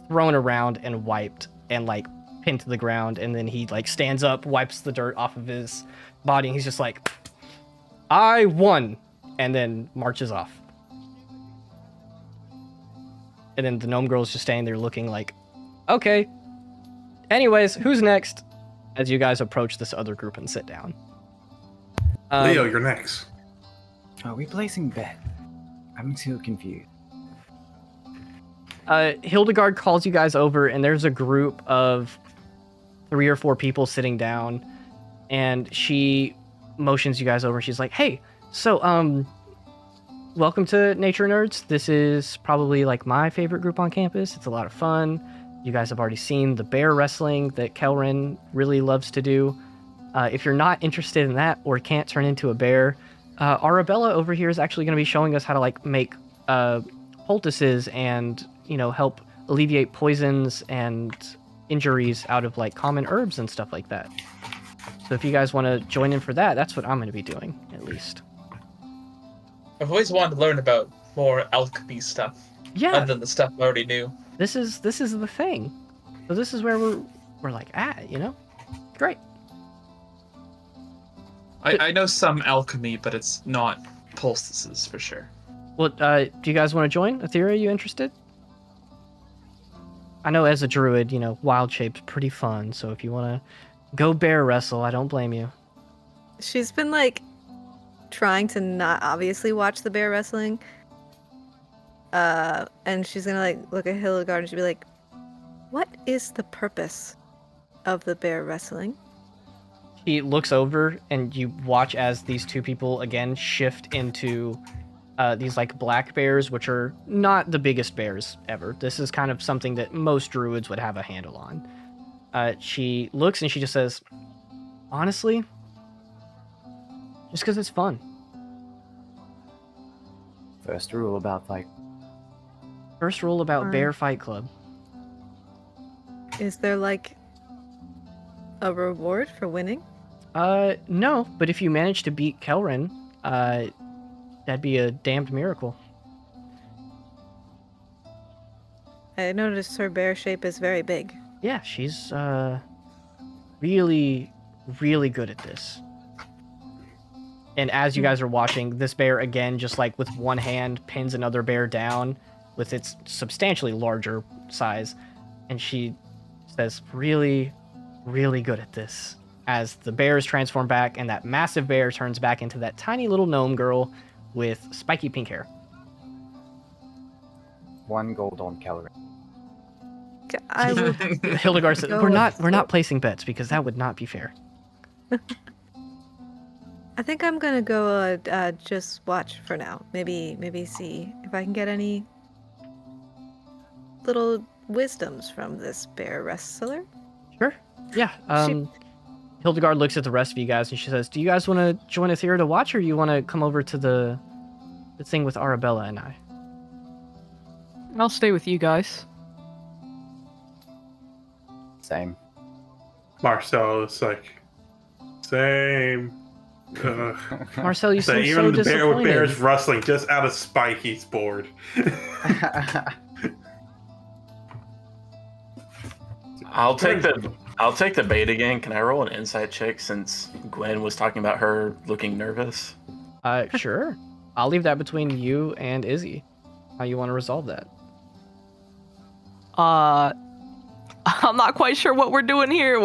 thrown around and wiped and like pinned to the ground, and then he like stands up, wipes the dirt off of his body, and he's just like, "I won," and then marches off. And then the gnome girl's just standing there looking like, "Okay. Anyways, who's next?" As you guys approach this other group and sit down. Leo, you're next. Are we placing bet? I'm too confused. Hildegard calls you guys over, and there's a group of 3 or 4 people sitting down, and she motions you guys over. She's like, "Hey, so welcome to Nature Nerds. This is probably like my favorite group on campus. It's a lot of fun. You guys have already seen the bear wrestling that Kelrin really loves to do. If you're not interested in that or can't turn into a bear, Arabella over here is actually going to be showing us how to like make poultices and, you know, help alleviate poisons and injuries out of like common herbs and stuff like that. So if you guys want to join in for that, that's what I'm going to be doing, at least." I've always wanted to learn about more alchemy stuff, Yeah, other than the stuff I already knew. this is the thing. So this is where we're like at, you know? Great. I know some alchemy, but it's not poultices for sure. Well, do you guys want to join? Aethera, are you interested? I know as a druid, you know, wild shape's pretty fun, so if you want to go bear wrestle, I don't blame you. She's been like trying to not obviously watch the bear wrestling. And she's gonna like look at Hildegard and she'll be like, "What is the purpose of the bear wrestling?" He looks over, and you watch as these 2 people again shift into these like black bears, which are not the biggest bears ever. This is kind of something that most druids would have a handle on. She looks and she just says, "Honestly, just because it's fun." First rule about like First rule about Bear Fight Club. Is there like a reward for winning? No, but if you manage to beat Kelrin, that'd be a damned miracle. I noticed her bear shape is very big. Yeah, she's really, really good at this. And as you guys are watching, this bear again, just like with one hand, pins another bear down with its substantially larger size. And she says, "Really, really good at this." As the bears transform back, and that massive bear turns back into that tiny little gnome girl with spiky pink hair. 1 gold on calorie. I will. Hildegard says, Go we're with not placing bets because that would not be fair." I think I'm gonna go just watch for now. Maybe see if I can get any little wisdoms from this bear wrestler. Sure. Yeah. Hildegard looks at the rest of you guys and she says, "Do you guys want to join Aethera to watch, or you want to come over to the thing with Arabella and I?" I'll stay with you guys. Same. Marcel is like, same. Marcel, you So seem even so the bear with disappointed. bears rustling, just out of spite, he's bored. I'll take the bait again. Can I roll an insight check since Gwen was talking about her looking nervous? Sure. I'll leave that between you and Izzy. How you want to resolve that? I'm not quite sure what we're doing here.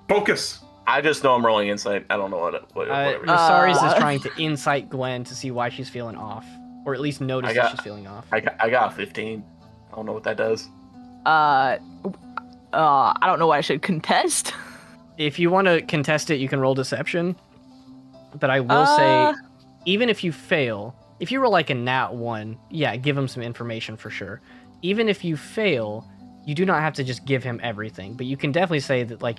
Focus. I just know I'm rolling insight. I don't know what whatever. Rosaris is trying to insight Gwen to see why she's feeling off, or at least notice that she's feeling off. I got 15. I don't know what that does. I don't know why I should contest. If you want to contest it, you can roll deception. But I will say, even if you fail, If you were like a nat 1, yeah, give him some information for sure. Even if you fail, you do not have to just give him everything, but you can definitely say that, like,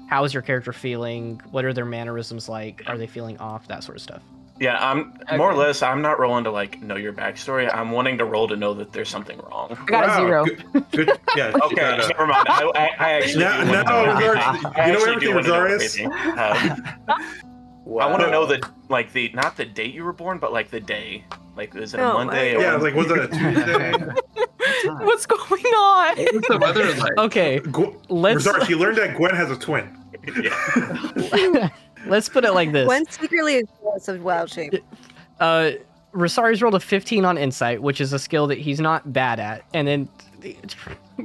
how is your character feeling? What are their mannerisms like? Are they feeling off? That sort of stuff. Yeah, I'm more or less. I'm not rolling to like know your backstory. I'm wanting to roll to know that there's something wrong. I got a 0. Good. Yeah. Okay, never mind. I actually. No, do wanna know everything. I you know actually do everything wanna know Rosaris? everything. I want to know like the not the date you were born, but like the day. Like, is it a Oh, Monday? Yeah, or like was it a Tuesday? What's going on? What's the weather like? Okay, let's Rosaris, you learned that Gwen has a twin. Yeah. let's put it like this. Gwen secretly is jealous of wild shape. Rosari's rolled a 15 on insight, which is a skill that he's not bad at, and then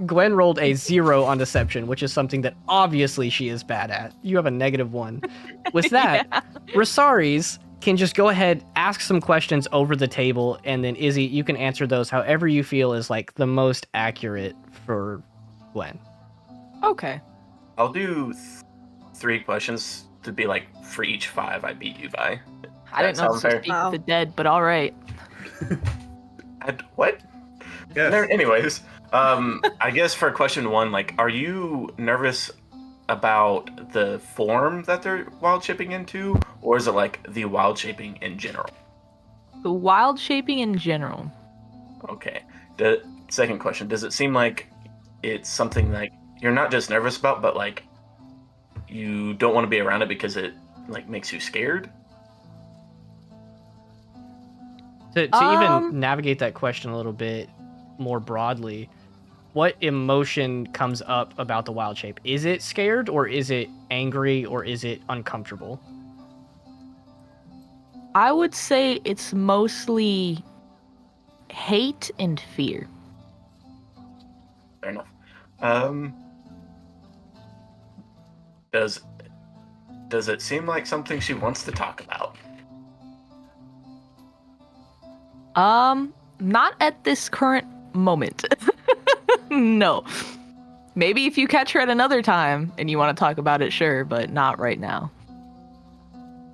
Gwen rolled a 0 on deception, which is something that obviously she is bad at. You have a -1. With that, Rosari's can just go ahead, ask some questions over the table, and then Izzy, you can answer those however you feel is like the most accurate for Gwen. Okay. I'll do 3 questions to be like for each 5 I beat you by. I didn't know sound this was fair? Speak of the Dead, but all right. What? Yes. Anyways, I guess for question 1, like, are you nervous about the form that they're wild shaping into, or is it like the wild shaping in general? The wild shaping in general. Okay. The second question, does it seem like it's something like you're not just nervous about, but like you don't want to be around it because it like makes you scared? To even navigate that question a little bit more broadly, what emotion comes up about the wild shape? Is it scared, or is it angry, or is it uncomfortable? I would say it's mostly hate and fear. Fair enough. Does it seem like something she wants to talk about? Not at this current moment. No. Maybe if you catch her at another time and you want to talk about it, sure, but not right now.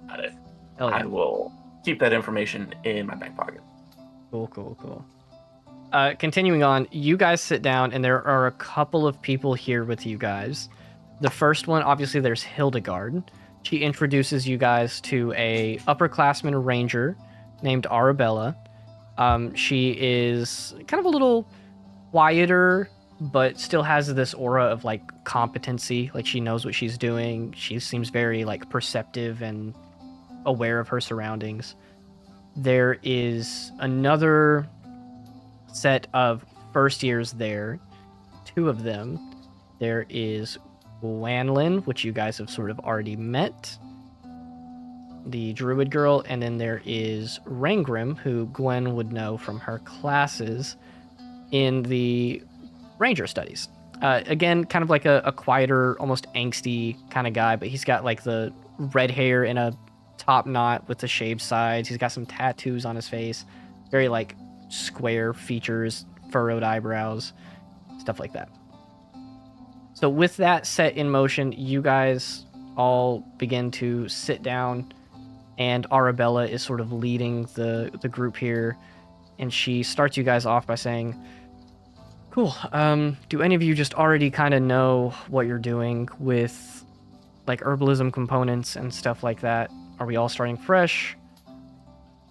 Got it. Hell yeah. I will keep that information in my back pocket. Cool. Continuing on, you guys sit down, and there are a couple of people here with you guys. The first one, obviously, there's Hildegard. She introduces you guys to a upperclassman ranger named Arabella. She is kind of a little quieter, but still has this aura of like competency. Like, she knows what she's doing. She seems very like perceptive and aware of her surroundings. There is another set of first years there, 2 of them. There is Wanlin, which you guys have sort of already met, the druid girl, and then there is Rangrim, who Gwen would know from her classes in the ranger studies. Again, kind of like a quieter, almost angsty kind of guy, but he's got like the red hair in a top knot with the shaved sides. He's got some tattoos on his face, very like square features, furrowed eyebrows, stuff like that. So with that set in motion, you guys all begin to sit down, and Arabella is sort of leading the group here, and she starts you guys off by saying, cool, do any of you just already kind of know what you're doing with like herbalism components and stuff like that? Are we all starting fresh?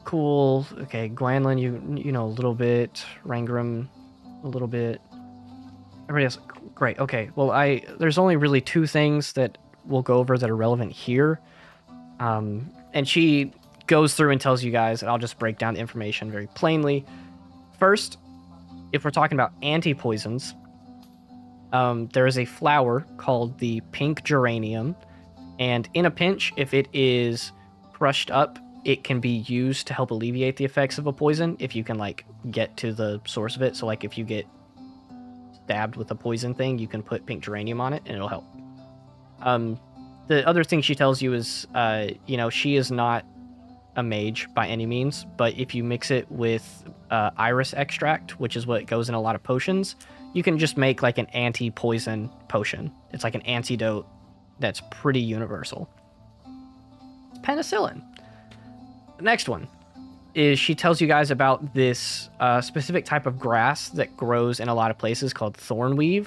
Cool. Okay, Gwanlin, you know a little bit. Rangrim, a little bit. Everybody else, great. Okay, well, there's only really 2 things that we'll go over that are relevant here. And she goes through and tells you guys, and I'll just break down the information very plainly. First, if we're talking about anti-poisons, there is a flower called the pink geranium, and in a pinch, if it is crushed up, it can be used to help alleviate the effects of a poison if you can like get to the source of it. So like if you get stabbed with a poison thing, you can put pink geranium on it and it'll help. The other thing she tells you is, she is not a mage by any means, but if you mix it with iris extract, which is what goes in a lot of potions, you can just make like an anti-poison potion. It's like an antidote that's pretty universal. Penicillin. The next one. is she tells you guys about this specific type of grass that grows in a lot of places called thornweave,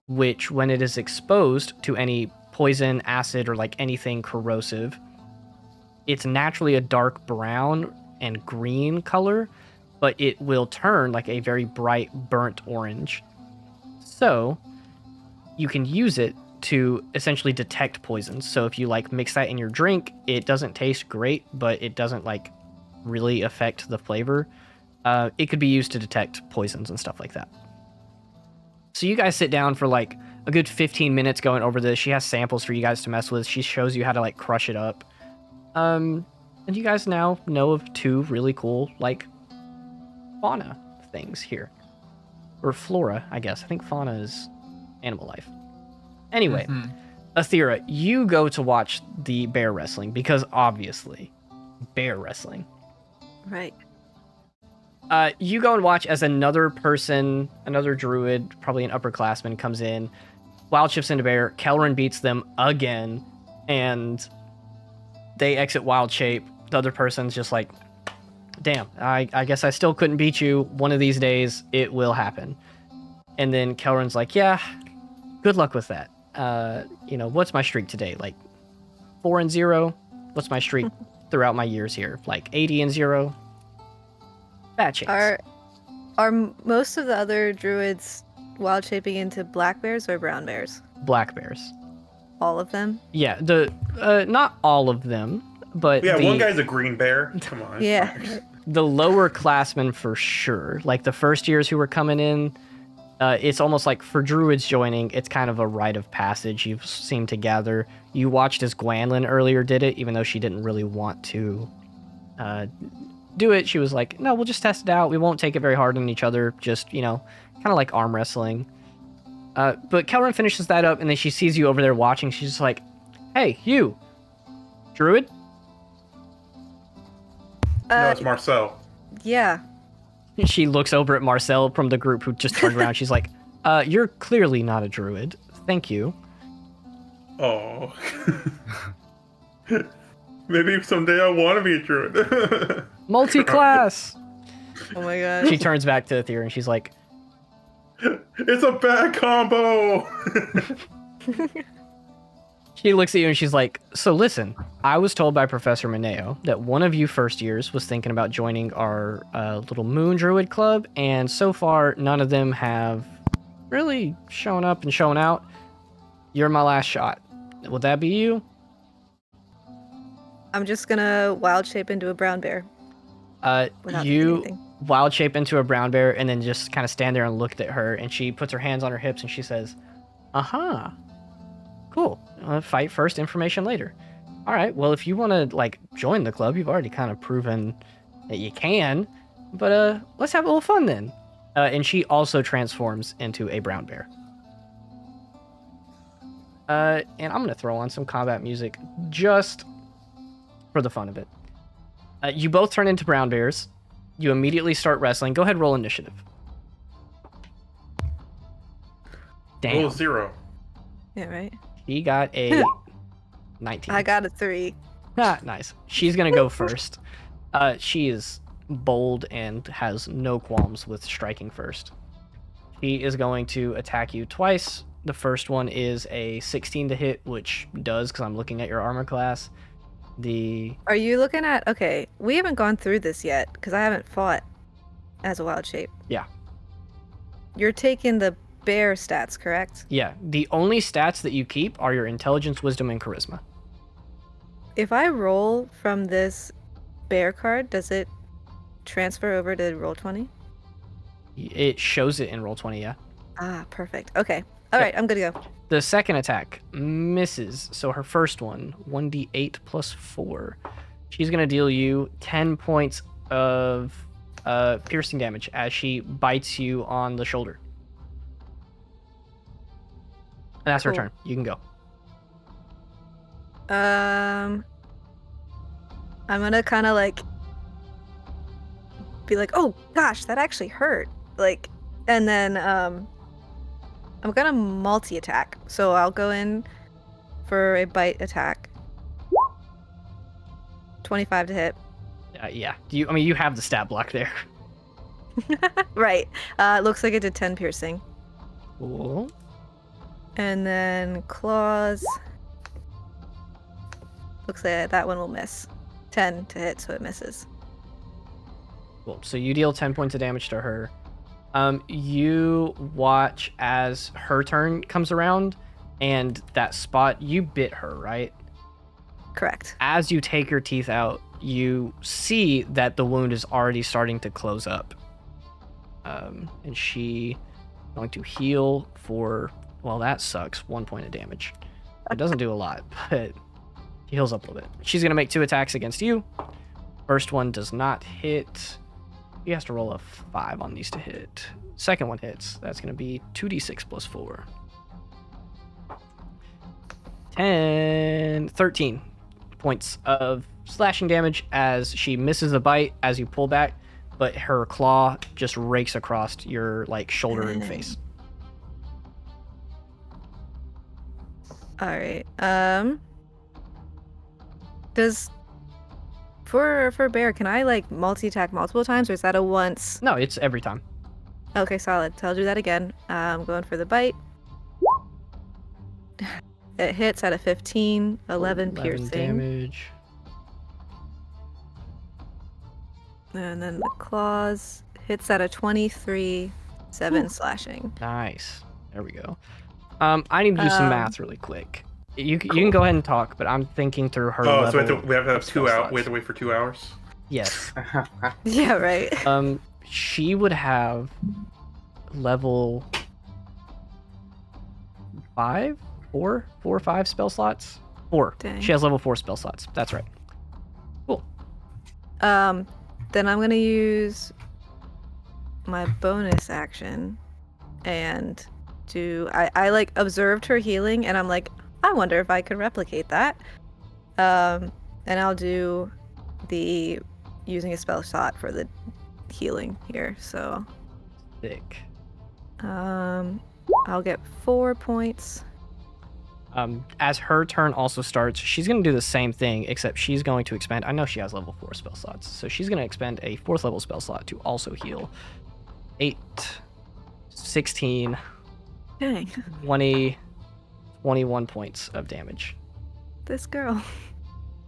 which when it is exposed to any poison, acid, or like anything corrosive, it's naturally a dark brown and green color, but it will turn like a very bright burnt orange. So you can use it to essentially detect poisons. So if you like mix that in your drink, it doesn't taste great, but it doesn't like really affect the flavor. It could be used to detect poisons and stuff like that. So you guys sit down for like a good 15 minutes going over this. She has samples for you guys to mess with. She shows you how to like crush it up. And you guys now know of 2 really cool like fauna things here. Or flora, I guess. I think fauna is animal life. Anyway, Athera, you go to watch the bear wrestling because obviously bear wrestling. Right. You go and watch as another person, another druid, probably an upperclassman, comes in, wild shifts into bear, Kelrin beats them again, and they exit wild shape. The other person's just like, damn, I guess I still couldn't beat you. One of these days, it will happen. And then Kelrin's like, yeah, good luck with that. What's my streak today? Like 4-0? What's my streak throughout my years here? Like 80-0? Bad chance. Are most of the other druids wild shaping into black bears or brown bears? Black bears. All of them? Yeah, not all of them, but Yeah, one guy's a green bear. Come on. Yeah. The lower classmen for sure. Like the first years who were coming in, it's almost like for druids joining, it's kind of a rite of passage. You seem to gather. You watched as Gwenlyn earlier did it, even though she didn't really want to do it. She was like, no, we'll just test it out. We won't take it very hard on each other. Just, kind of like arm wrestling. But Kelrin finishes that up, and then she sees you over there watching. She's just like, hey, you, druid? No, it's Marcel. Yeah. She looks over at Marcel from the group who just turned around. She's like, you're clearly not a druid. Thank you. Oh. Maybe someday I want to be a druid. Multi-class. Oh my god. She turns back to Athera and she's like, it's a bad combo. she looks at you and she's like, so listen, I was told by Professor Mineo that one of you first years was thinking about joining our little moon druid club, and so far none of them have really shown up and shown out. You're my last shot. Would that be you? I'm just gonna wild shape into a brown bear. Without doing You anything. wild shape into a brown bear and then just kind of stand there and look at her, and she puts her hands on her hips and she says, uh-huh. Cool. Fight first, information later. All right. Well, if you want to like join the club, you've already kind of proven that you can. But let's have a little fun then. And she also transforms into a brown bear. And I'm gonna throw on some combat music just for the fun of it. You both turn into brown bears. You immediately start wrestling. Go ahead, roll initiative. Damn. Roll 0. Yeah, right. He got a 19. I got a 3. Ah, nice. She's gonna go first. She is bold and has no qualms with striking first. She is going to attack you twice. The first one is a 16 to hit, which does, because I'm looking at your armor class. Are you looking at... Okay, we haven't gone through this yet, because I haven't fought as a wild shape. Yeah. You're taking the bear stats, correct? Yeah. The only stats that you keep are your intelligence, wisdom, and charisma. If I roll from this bear card, does it transfer over to Roll20? It shows it in Roll20, yeah. Ah, perfect. Okay. All right, I'm good to go. The second attack misses, so her first one, 1d8 plus 4. She's going to deal you 10 points of piercing damage as she bites you on the shoulder. And that's her Cool. turn. You can go. I'm gonna kind of like be like, oh gosh, that actually hurt. Like, and then I'm gonna multi-attack. So I'll go in for a bite attack. 25 to hit. Yeah. You have the stat block there. Right. Looks like it did 10 piercing. Cool. And then claws. Looks like that one will miss. 10 to hit, so it misses. Cool. So you deal 10 points of damage to her. You watch as her turn comes around, and that spot, you bit her, right? Correct. As you take your teeth out, you see that the wound is already starting to close up. And she going to heal for, well, that sucks, 1 point of damage. It doesn't do a lot, but he heals up a little bit. She's going to make 2 attacks against you. First one does not hit. He has to roll a 5 on these to hit. Second one hits. That's going to be 2d6 plus 4. 13 points of slashing damage as she misses a bite as you pull back, but her claw just rakes across your shoulder and face. All right. Does for bear, can I multi-attack multiple times, or is that a once? No, it's every time. Okay, solid. So I'll do that again. I'm going for the bite. It hits at a 15, 11 piercing. Damage. And then the claws hits at a 23, 7 slashing. Nice. There we go. I need to do some math really quick. You can go ahead and talk, but I'm thinking through her level. So we have to have spell 2 hours. slots. We have to wait for 2 hours. Yes. Yeah, right. She would have level 5, 4 or 5 spell slots. 4. Dang. She has level 4 spell slots. That's right. Cool. Then I'm gonna use my bonus action and I observed her healing, and I'm like, I wonder if I could replicate that. And I'll do the using a spell slot for the healing here. So Sick. I'll get 4 points. As her turn also starts, she's going to do the same thing, except she's going to expend. I know she has level 4 spell slots, so she's going to expend a 4th level spell slot to also heal. 8, 16, Dang, 20, 21 points of damage. this girl.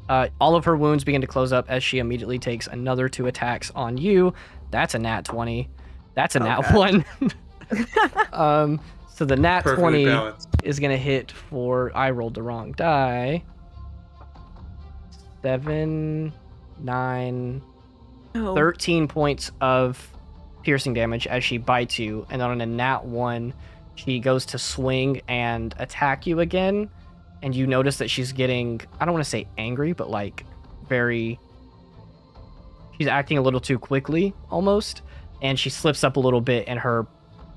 All of her wounds begin to close up as she immediately takes another 2 attacks on you. That's a nat 20. That's a nat God. 1. So the nat Perfectly 20 balanced. is going to hit for, I rolled the wrong die. 7, 9, Oh. 13 points of piercing damage as she bites you. And then on a nat 1, she goes to swing and attack you again. And you notice that she's getting, I don't want to say angry, but she's acting a little too quickly almost. And she slips up a little bit, and her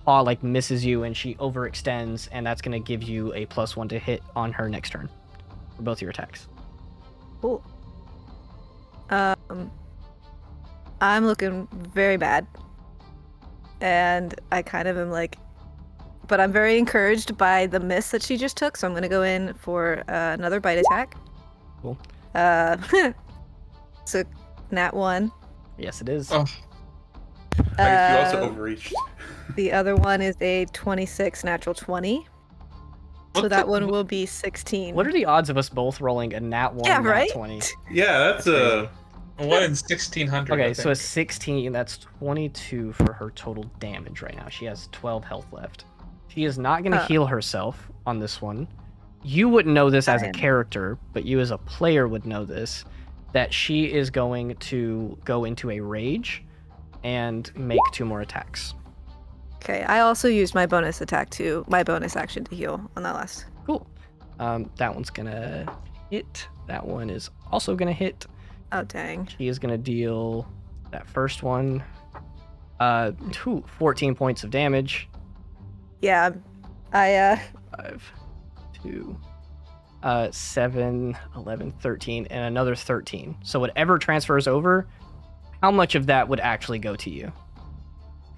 paw misses you, and she overextends, and that's going to give you a +1 to hit on her next turn for both your attacks. Cool. I'm looking very bad, and I kind of am but I'm very encouraged by the miss that she just took, so I'm gonna go in for another bite attack. Cool. So nat 1. Yes, it is. Oh. I guess you also Uh, overreached. The other one is a 26 natural 20. So What that the- one will be 16. What are the odds of us both rolling a nat 1 Yeah, and nat right? 20? Yeah, that's a. 1 in 1600. Okay, I so a think. 16, that's 22 for her total damage right now. She has 12 health left. She is not going to heal herself on this one. You wouldn't know this as a Fine. character, but you as a player would know this, that she is going to go into a rage and make 2 more attacks. Okay, I also used my bonus action to heal on that last. Cool. That one's going to hit. That one is also going to hit. Oh, dang. She is going to deal that first one 14 points of damage. Yeah, I 5, 2, 7, 11, 13, and another 13. So whatever transfers over, how much of that would actually go to you?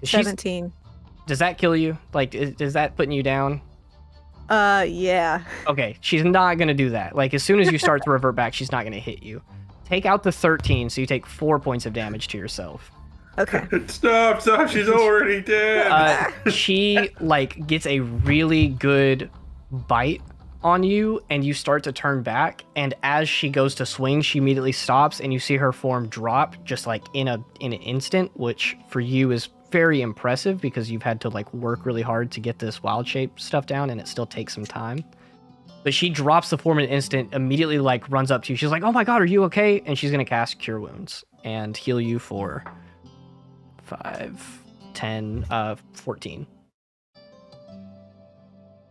She's- 17. Does that kill you? Is that putting you down? Yeah. Okay, she's not going to do that. As soon as you start to revert back, she's not going to hit you. take out the 13, so you take 4 points of damage to yourself. Okay. Stop! She's already dead. She like gets a really good bite on you, and you start to turn back, and as she goes to swing, she immediately stops, and you see her form drop just like in an instant, which for you is very impressive because you've had to like work really hard to get this wild shape stuff down, and it still takes some time. But she drops the form in an instant, immediately like runs up to you. She's like, "Oh my god, are you okay?" And she's gonna cast Cure Wounds and heal you for 5, 10, 14.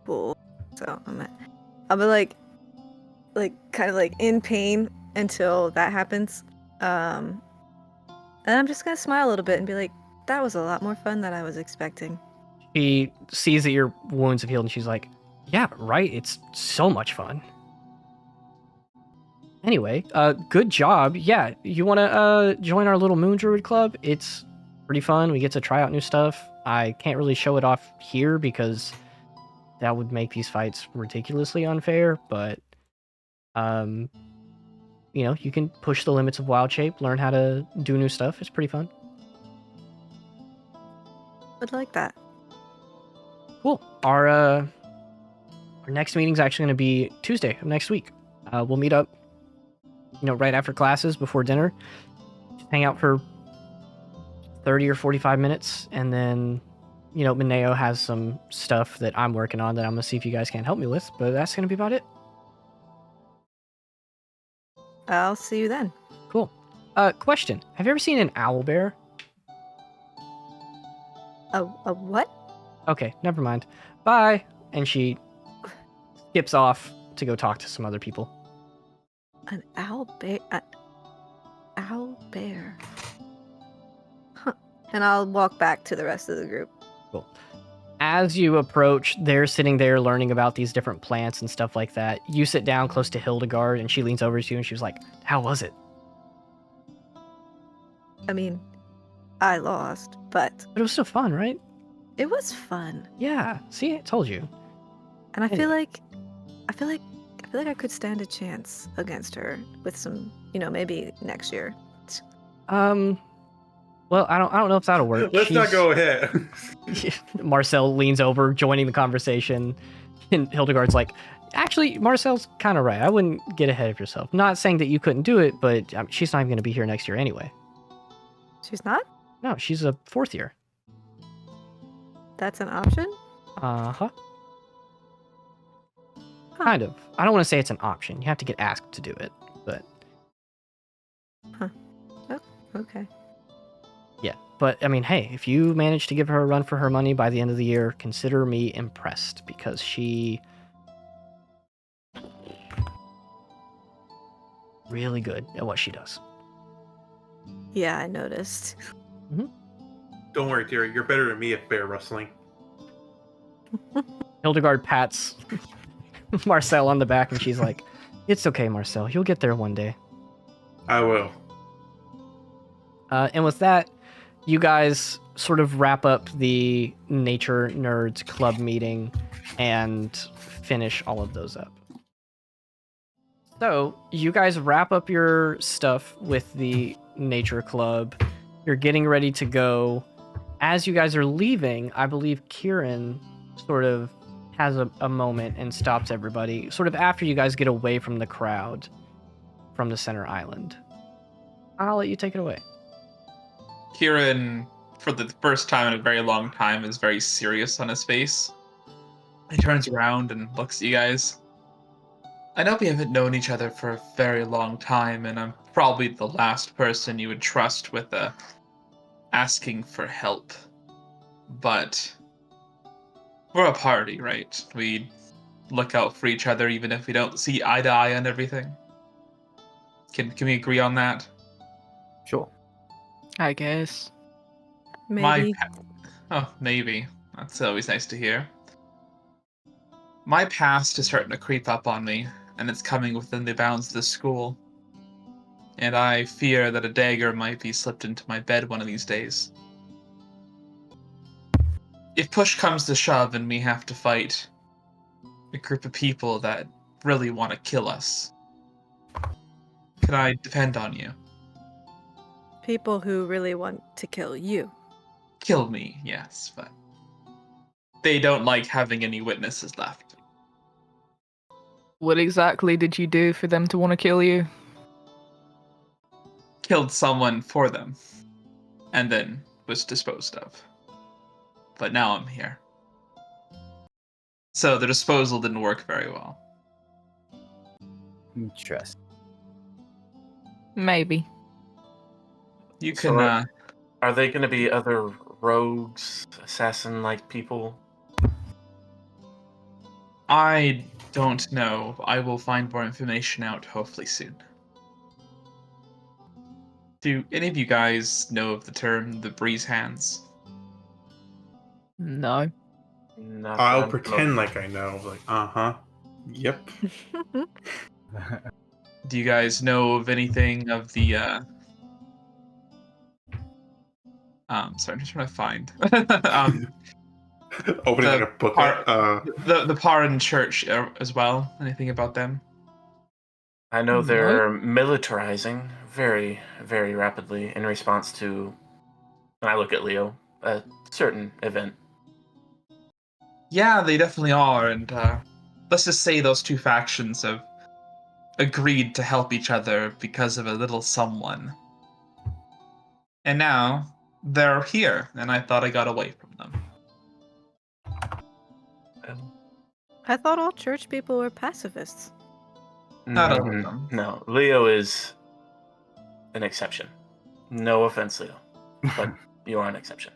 Cool. So I'll be like kind of like in pain until that happens. And I'm just gonna smile a little bit and be like, that was a lot more fun than I was expecting. She sees that your wounds have healed, and she's like, "Yeah, right. It's so much fun." Anyway, good job. Yeah, you want to join our little Moon Druid Club? It's pretty fun. We get to try out new stuff. I can't really show it off here because that would make these fights ridiculously unfair, but you know, you can push the limits of Wild Shape, learn how to do new stuff. It's pretty fun. Would like that. Cool. Our next meeting's actually going to be Tuesday of next week. We'll meet up, you know, right after classes before dinner. Just hang out for 30 or 45 minutes, and then, you know, Mineo has some stuff that I'm working on that I'm going to see if you guys can help me with, but that's going to be about it. I'll see you then. Cool. Question. Have you ever seen an owl bear? A what? Okay, never mind. Bye. And she skips off to go talk to some other people. An owl bear? Owl bear. Huh. And I'll walk back to the rest of the group. Cool. As you approach, they're sitting there learning about these different plants and stuff like that. You sit down close to Hildegard, and she leans over to you, and she was like, "How was it?" I mean, I lost, but But it was still fun, right? it was fun. Yeah. See, I told you. And I Anyway. feel like I could stand a chance against her with some, you know, maybe next year. Well, I don't know if that'll work. Let's not go ahead. Marcel leans over, joining the conversation, and Hildegard's like, "Actually, Marcel's kind of right. I wouldn't get ahead of yourself. Not saying that you couldn't do it, but she's not even going to be here next year anyway." She's not? No, she's a 4th year. That's an option? Uh-huh. Huh. Kind of. I don't want to say it's an option. You have to get asked to do it, but Okay. yeah. But, I mean, hey, if you manage to give her a run for her money by the end of the year, consider me impressed, because she... really good at what she does. Yeah, I noticed. Don't worry, Terry. You're better than me at bear rustling. Hildegard pats Marcel on the back, and she's like, "It's okay, Marcel. You'll get there one day." I will. And with that, you guys sort of wrap up the Nature Nerds Club meeting and finish all of those up. So, you guys wrap up your stuff with the Nature Club. You're getting ready to go. As you guys are leaving, I believe Kieran sort of has a moment and stops everybody, sort of after you guys get away from the crowd from the center island. I'll let you take it away. Kieran, for the first time in a very long time, is very serious on his face. He turns around and looks at you guys. I know we haven't known each other for a very long time, and I'm probably the last person you would trust with asking for help. But we're a party, right? We look out for each other even if we don't see eye to eye on everything. Can we agree on that? Sure. I guess. Maybe. Maybe. That's always nice to hear. My past is starting to creep up on me, and it's coming within the bounds of the school. And I fear that a dagger might be slipped into my bed one of these days. If push comes to shove and we have to fight a group of people that really want to kill us, can I depend on you? People who really want to kill you. Kill me, yes, but they don't like having any witnesses left. What exactly did you do for them to want to kill you? Killed someone for them, and then was disposed of. But now I'm here. So the disposal didn't work very well. Interesting. Maybe. You So can, are they going to be other rogues, assassin-like people? I don't know. I will find more information out hopefully soon. Do any of you guys know of the term the breeze hands? No. Not that I'll I'm pretend like I know. Like, yep. Do you guys know of anything of the sorry, I'm just trying to find Opening the like a book. the Paran Church as well. Anything about them? I know No. they're militarizing very, very rapidly in response to, when I look at Leo, a certain event. Yeah, they definitely are, and let's just say those two factions have agreed to help each other because of a little someone. And now they're here, and I thought I got away from them. I thought all church people were pacifists. Not all of them. No, Leo is an exception. No offense, Leo, but you are an exception.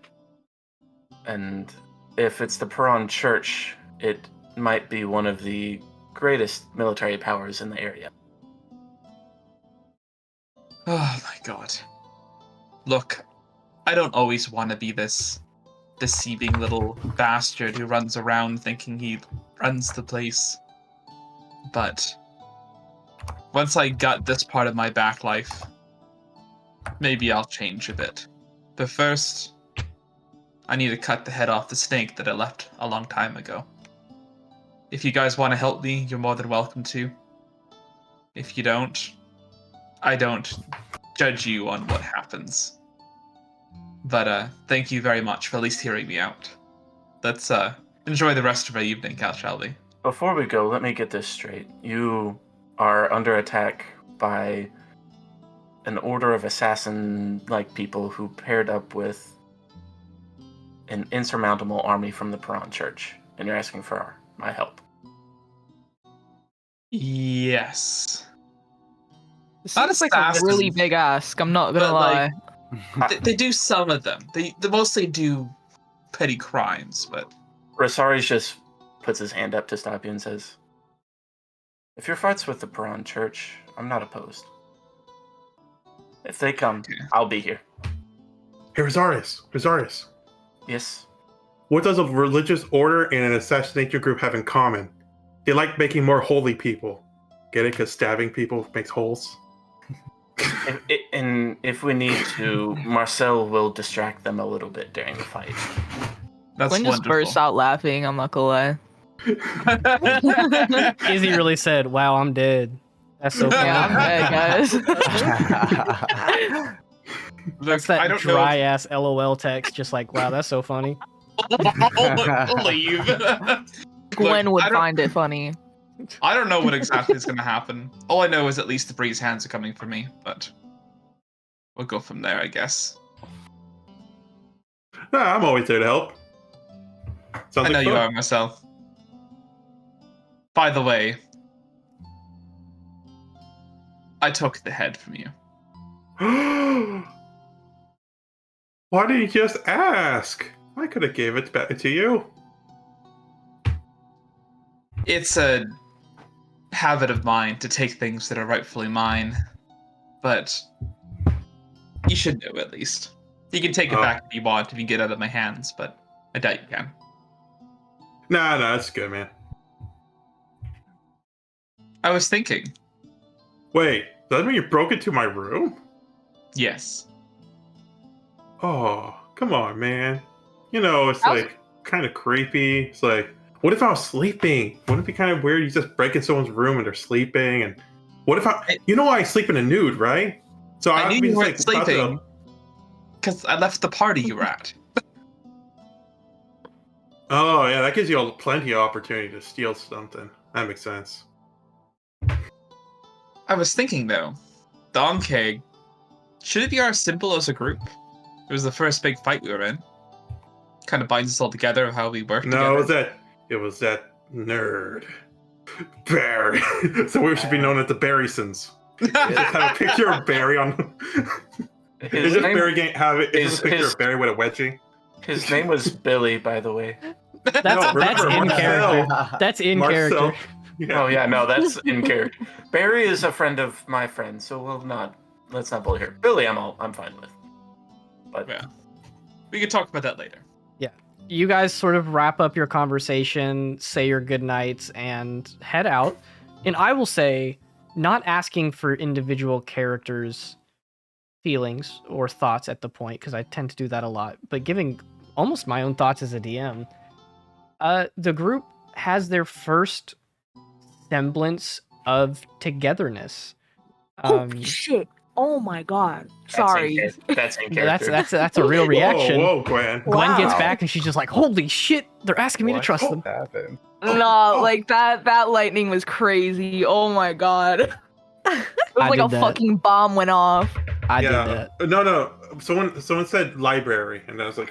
And if it's the Peron Church, it might be one of the greatest military powers in the area. Oh my god. Look, I don't always want to be this deceiving little bastard who runs around thinking he runs the place. But once I gut this part of my back life, maybe I'll change a bit. But first, I need to cut the head off the snake that I left a long time ago. If you guys want to help me, you're more than welcome to. If you don't, I don't judge you on what happens. But thank you very much for at least hearing me out. Let's enjoy the rest of our evening, shall we? Before we go, let me get this straight. You are under attack by an order of assassin-like people who paired up with an insurmountable army from the Peron Church, and you're asking for my help. Yes. This Not seems like a assassins, really big ask, I'm not gonna but, lie. like, they do some of them. They mostly do petty crimes, but Rosari's just puts his hand up to stop you and says, if your fight's with the Peron Church, I'm not opposed. If they come, Okay. I'll be here. Hey, Rosarius. Yes? What does a religious order and an assassination group have in common? They like making more holy people. Get it? Because stabbing people makes holes. And if we need to, Marcel will distract them a little bit during the fight. that's Gwen just wonderful. bursts out laughing, I'm not gonna lie. Izzy really said, "Wow, I'm dead." That's so funny. Yeah, I'm dead, guys. Look, That's that I don't dry ass LOL text. Just like, wow, that's so funny. Leave. Gwen would I don't- find it funny. I don't know what exactly is going to happen. All I know is at least the breeze hands are coming for me, but we'll go from there, I guess. Nah, I'm always there to help. Sounds I know like you fun. are myself. By the way, I took the head from you. Why didn't you just ask? I could have gave it back to you. It's a habit of mine to take things that are rightfully mine, but you should know at least. You can take it back if you want, if you get it out of my hands, but I doubt you can. Nah, that's good, man. I was thinking, Wait, does that mean you broke into my room? yes. Oh, come on, man. You know, it's How's- like kind of creepy. It's like, what if I was sleeping? Wouldn't it be kind of weird? You just break in someone's room and they're sleeping, and What if I sleep in a nude, right? So I have knew to be you just, weren't about to- sleeping because I left the party you were at. Oh yeah, that gives you plenty of opportunity to steal something. That makes sense. I was thinking though, Donkey, should it be our symbol as a group? It was the first big fight we were in. Kind of binds us all together of how we work No, together. it was that nerd. Barry. So we should be known as the Barrysons. Just have a picture of Barry on. Is this Barry is this a picture of Barry with a wedgie? His name was Billy, by the way. That's remember, in Marcel. character. That's in Marcel. character. Yeah. Oh yeah, no, that's in character. Barry is a friend of my friend, so let's not bully her. Billy, I'm fine with. But Yeah. We could talk about that later. You guys sort of wrap up your conversation, say your goodnights, and head out. And I will say, not asking for individual characters' feelings or thoughts at the point, because I tend to do that a lot, but giving almost my own thoughts as a DM. The group has their first semblance of togetherness. Holy shit! Oh my god! Sorry. That's in character. That's a real reaction. Whoa, Gwen. Gwen gets Wow. back and she's just like, "Holy shit! They're asking me to What trust them." happened? No, like that lightning was crazy. Oh my god. It was I like a did that. fucking bomb went off. I Yeah. did that. No. Someone said library, and I was like,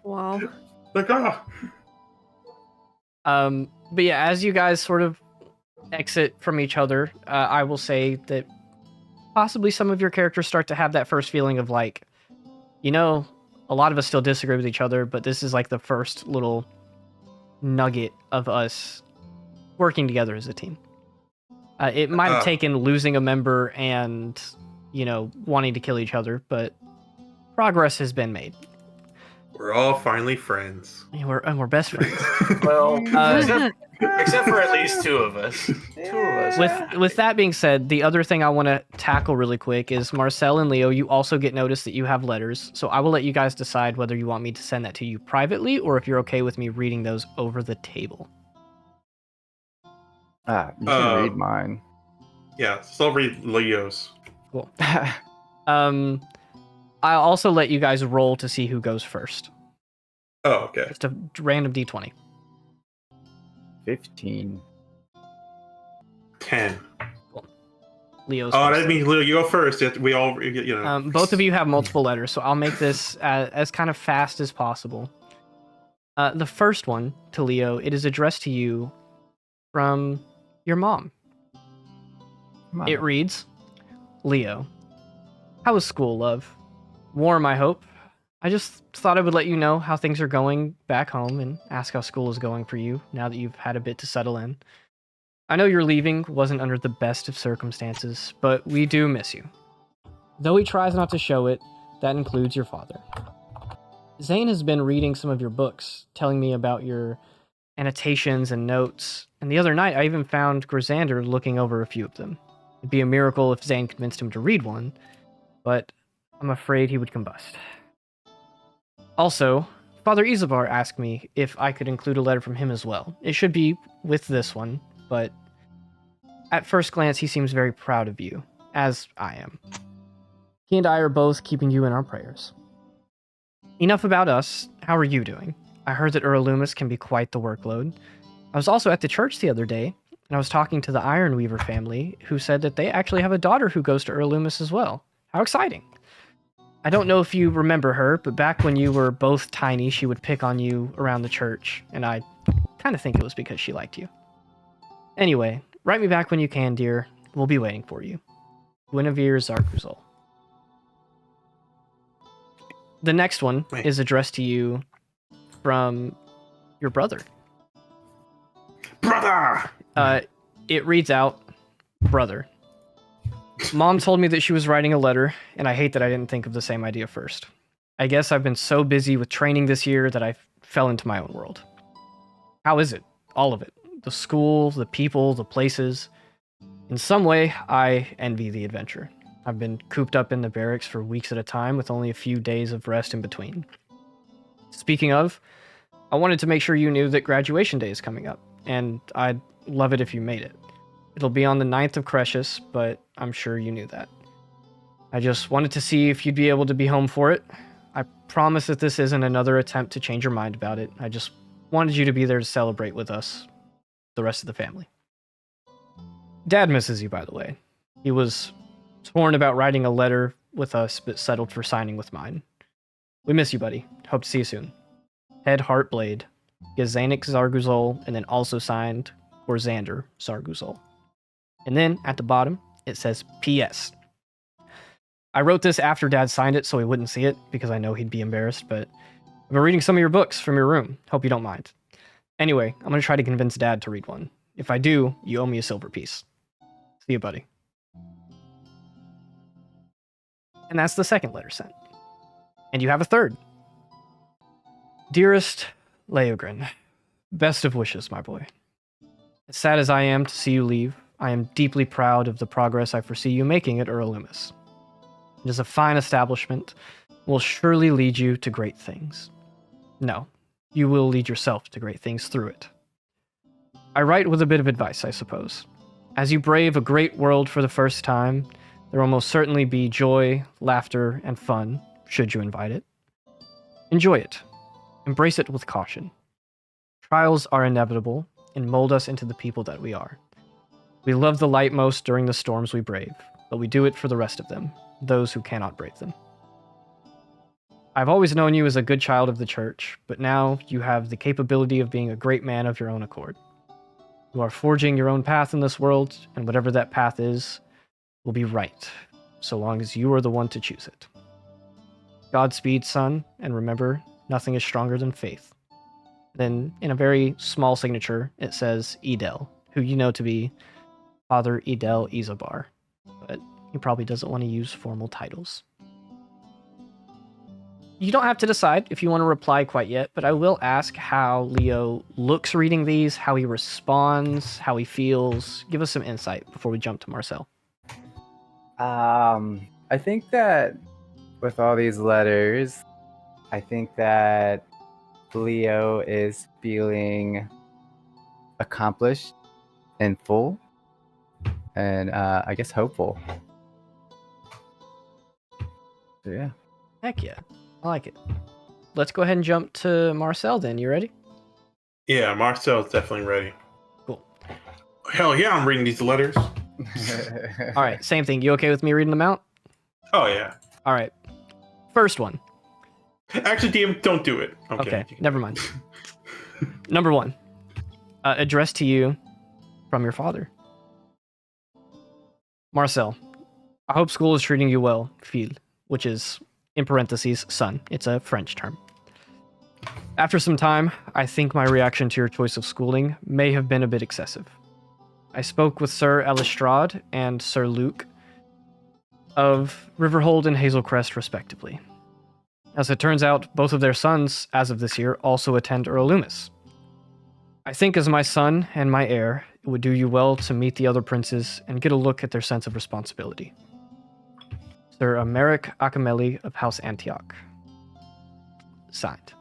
Wow. like But yeah, as you guys sort of exit from each other, I will say that possibly some of your characters start to have that first feeling of like, a lot of us still disagree with each other, but this is like the first little nugget of us working together as a team. It might have taken losing a member and, wanting to kill each other, but progress has been made. we're all finally friends. And we're best friends. Well, except for at least two of us. Two of us. With that being said, the other thing I want to tackle really quick is Marcel and Leo, you also get notice that you have letters, so I will let you guys decide whether you want me to send that to you privately or if you're okay with me reading those over the table. You can read mine. Yeah, so I'll read Leo's. Cool. I'll also let you guys roll to see who goes first. Oh, okay. Just a random d20. 15. 10. Leo's Oh, first. that means Leo, you go first. We all, Both of you have multiple letters, so I'll make this as kind of fast as possible. The first one to Leo, it is addressed to you from your mom. It reads, Leo, how was school, love? Warm, I hope. I just thought I would let you know how things are going back home and ask how school is going for you now that you've had a bit to settle in. I know your leaving wasn't under the best of circumstances, but we do miss you. Though he tries not to show it, that includes your father. Zane has been reading some of your books, telling me about your annotations and notes, and the other night I even found Grisander looking over a few of them. It'd be a miracle if Zane convinced him to read one, but I'm afraid he would combust. Also, Father Isabar asked me if I could include a letter from him as well. It should be with this one, but at first glance he seems very proud of you, as I am. He and I are both keeping you in our prayers. Enough about us. How are you doing? I heard that Loomis can be quite the workload. I was also at the church the other day, and I was talking to the Ironweaver family, who said that they actually have a daughter who goes to Loomis as well. How exciting! I don't know if you remember her, but back when you were both tiny, she would pick on you around the church, and I kind of think it was because she liked you. Anyway, write me back when you can, dear. We'll be waiting for you. Guinevere Zarkuzol. The next one is addressed to you from your brother. Brother! It reads out, Brother. Mom told me that she was writing a letter, and I hate that I didn't think of the same idea first. I guess I've been so busy with training this year that I fell into my own world. How is it? All of it. The school, the people, the places. In some way, I envy the adventure. I've been cooped up in the barracks for weeks at a time with only a few days of rest in between. Speaking of, I wanted to make sure you knew that graduation day is coming up, and I'd love it if you made it. It'll be on the 9th of Crescus, but I'm sure you knew that. I just wanted to see if you'd be able to be home for it. I promise that this isn't another attempt to change your mind about it. I just wanted you to be there to celebrate with us, the rest of the family. Dad misses you, by the way. He was torn about writing a letter with us, but settled for signing with mine. We miss you, buddy. Hope to see you soon. Head Heart Blade, Gazanik Zarguzol, and then also signed Gorzander Zarguzol. And then at the bottom, it says P.S. I wrote this after Dad signed it so he wouldn't see it, because I know he'd be embarrassed, but I've been reading some of your books from your room. Hope you don't mind. Anyway, I'm going to try to convince Dad to read one. If I do, you owe me a silver piece. See you, buddy. And that's the second letter sent. And you have a third. Dearest Leogrin, best of wishes, my boy. As sad as I am to see you leave, I am deeply proud of the progress I foresee you making at Loomis. It is a fine establishment, will surely lead you to great things. No, you will lead yourself to great things through it. I write with a bit of advice, I suppose. As you brave a great world for the first time, there will most certainly be joy, laughter, and fun, should you invite it. Enjoy it. Embrace it with caution. Trials are inevitable and mold us into the people that we are. We love the light most during the storms we brave, but we do it for the rest of them, those who cannot brave them. I've always known you as a good child of the church, but now you have the capability of being a great man of your own accord. You are forging your own path in this world, and whatever that path is, will be right, so long as you are the one to choose it. Godspeed, son, and remember, nothing is stronger than faith. Then, in a very small signature, it says Edel, who you know to be Father Edel Izabar, but he probably doesn't want to use formal titles. You don't have to decide if you want to reply quite yet, but I will ask how Leo looks reading these, how he responds, how he feels. Give us some insight before we jump to Marcel. I think that with all these letters, I think that Leo is feeling accomplished and full, and I guess hopeful. So yeah. Heck yeah, I like it. Let's go ahead and jump to Marcel then. You ready? Yeah, Marcel's definitely ready. Cool. Hell yeah, I'm reading these letters. All right, same thing. You okay with me reading them out? Oh yeah. All right. First one. Actually, DM, don't do it. Okay, never mind. Number 1. Addressed to you from your father. Marcel, I hope school is treating you well, fil, which is, in parentheses, son. It's a French term. After some time, I think my reaction to your choice of schooling may have been a bit excessive. I spoke with Sir Elestrade and Sir Luke of Riverhold and Hazelcrest, respectively. As it turns out, both of their sons, as of this year, also attend Loomis. I think as my son and my heir, it would do you well to meet the other princes and get a look at their sense of responsibility. Sir Americ Akameli of House Antioch. Signed.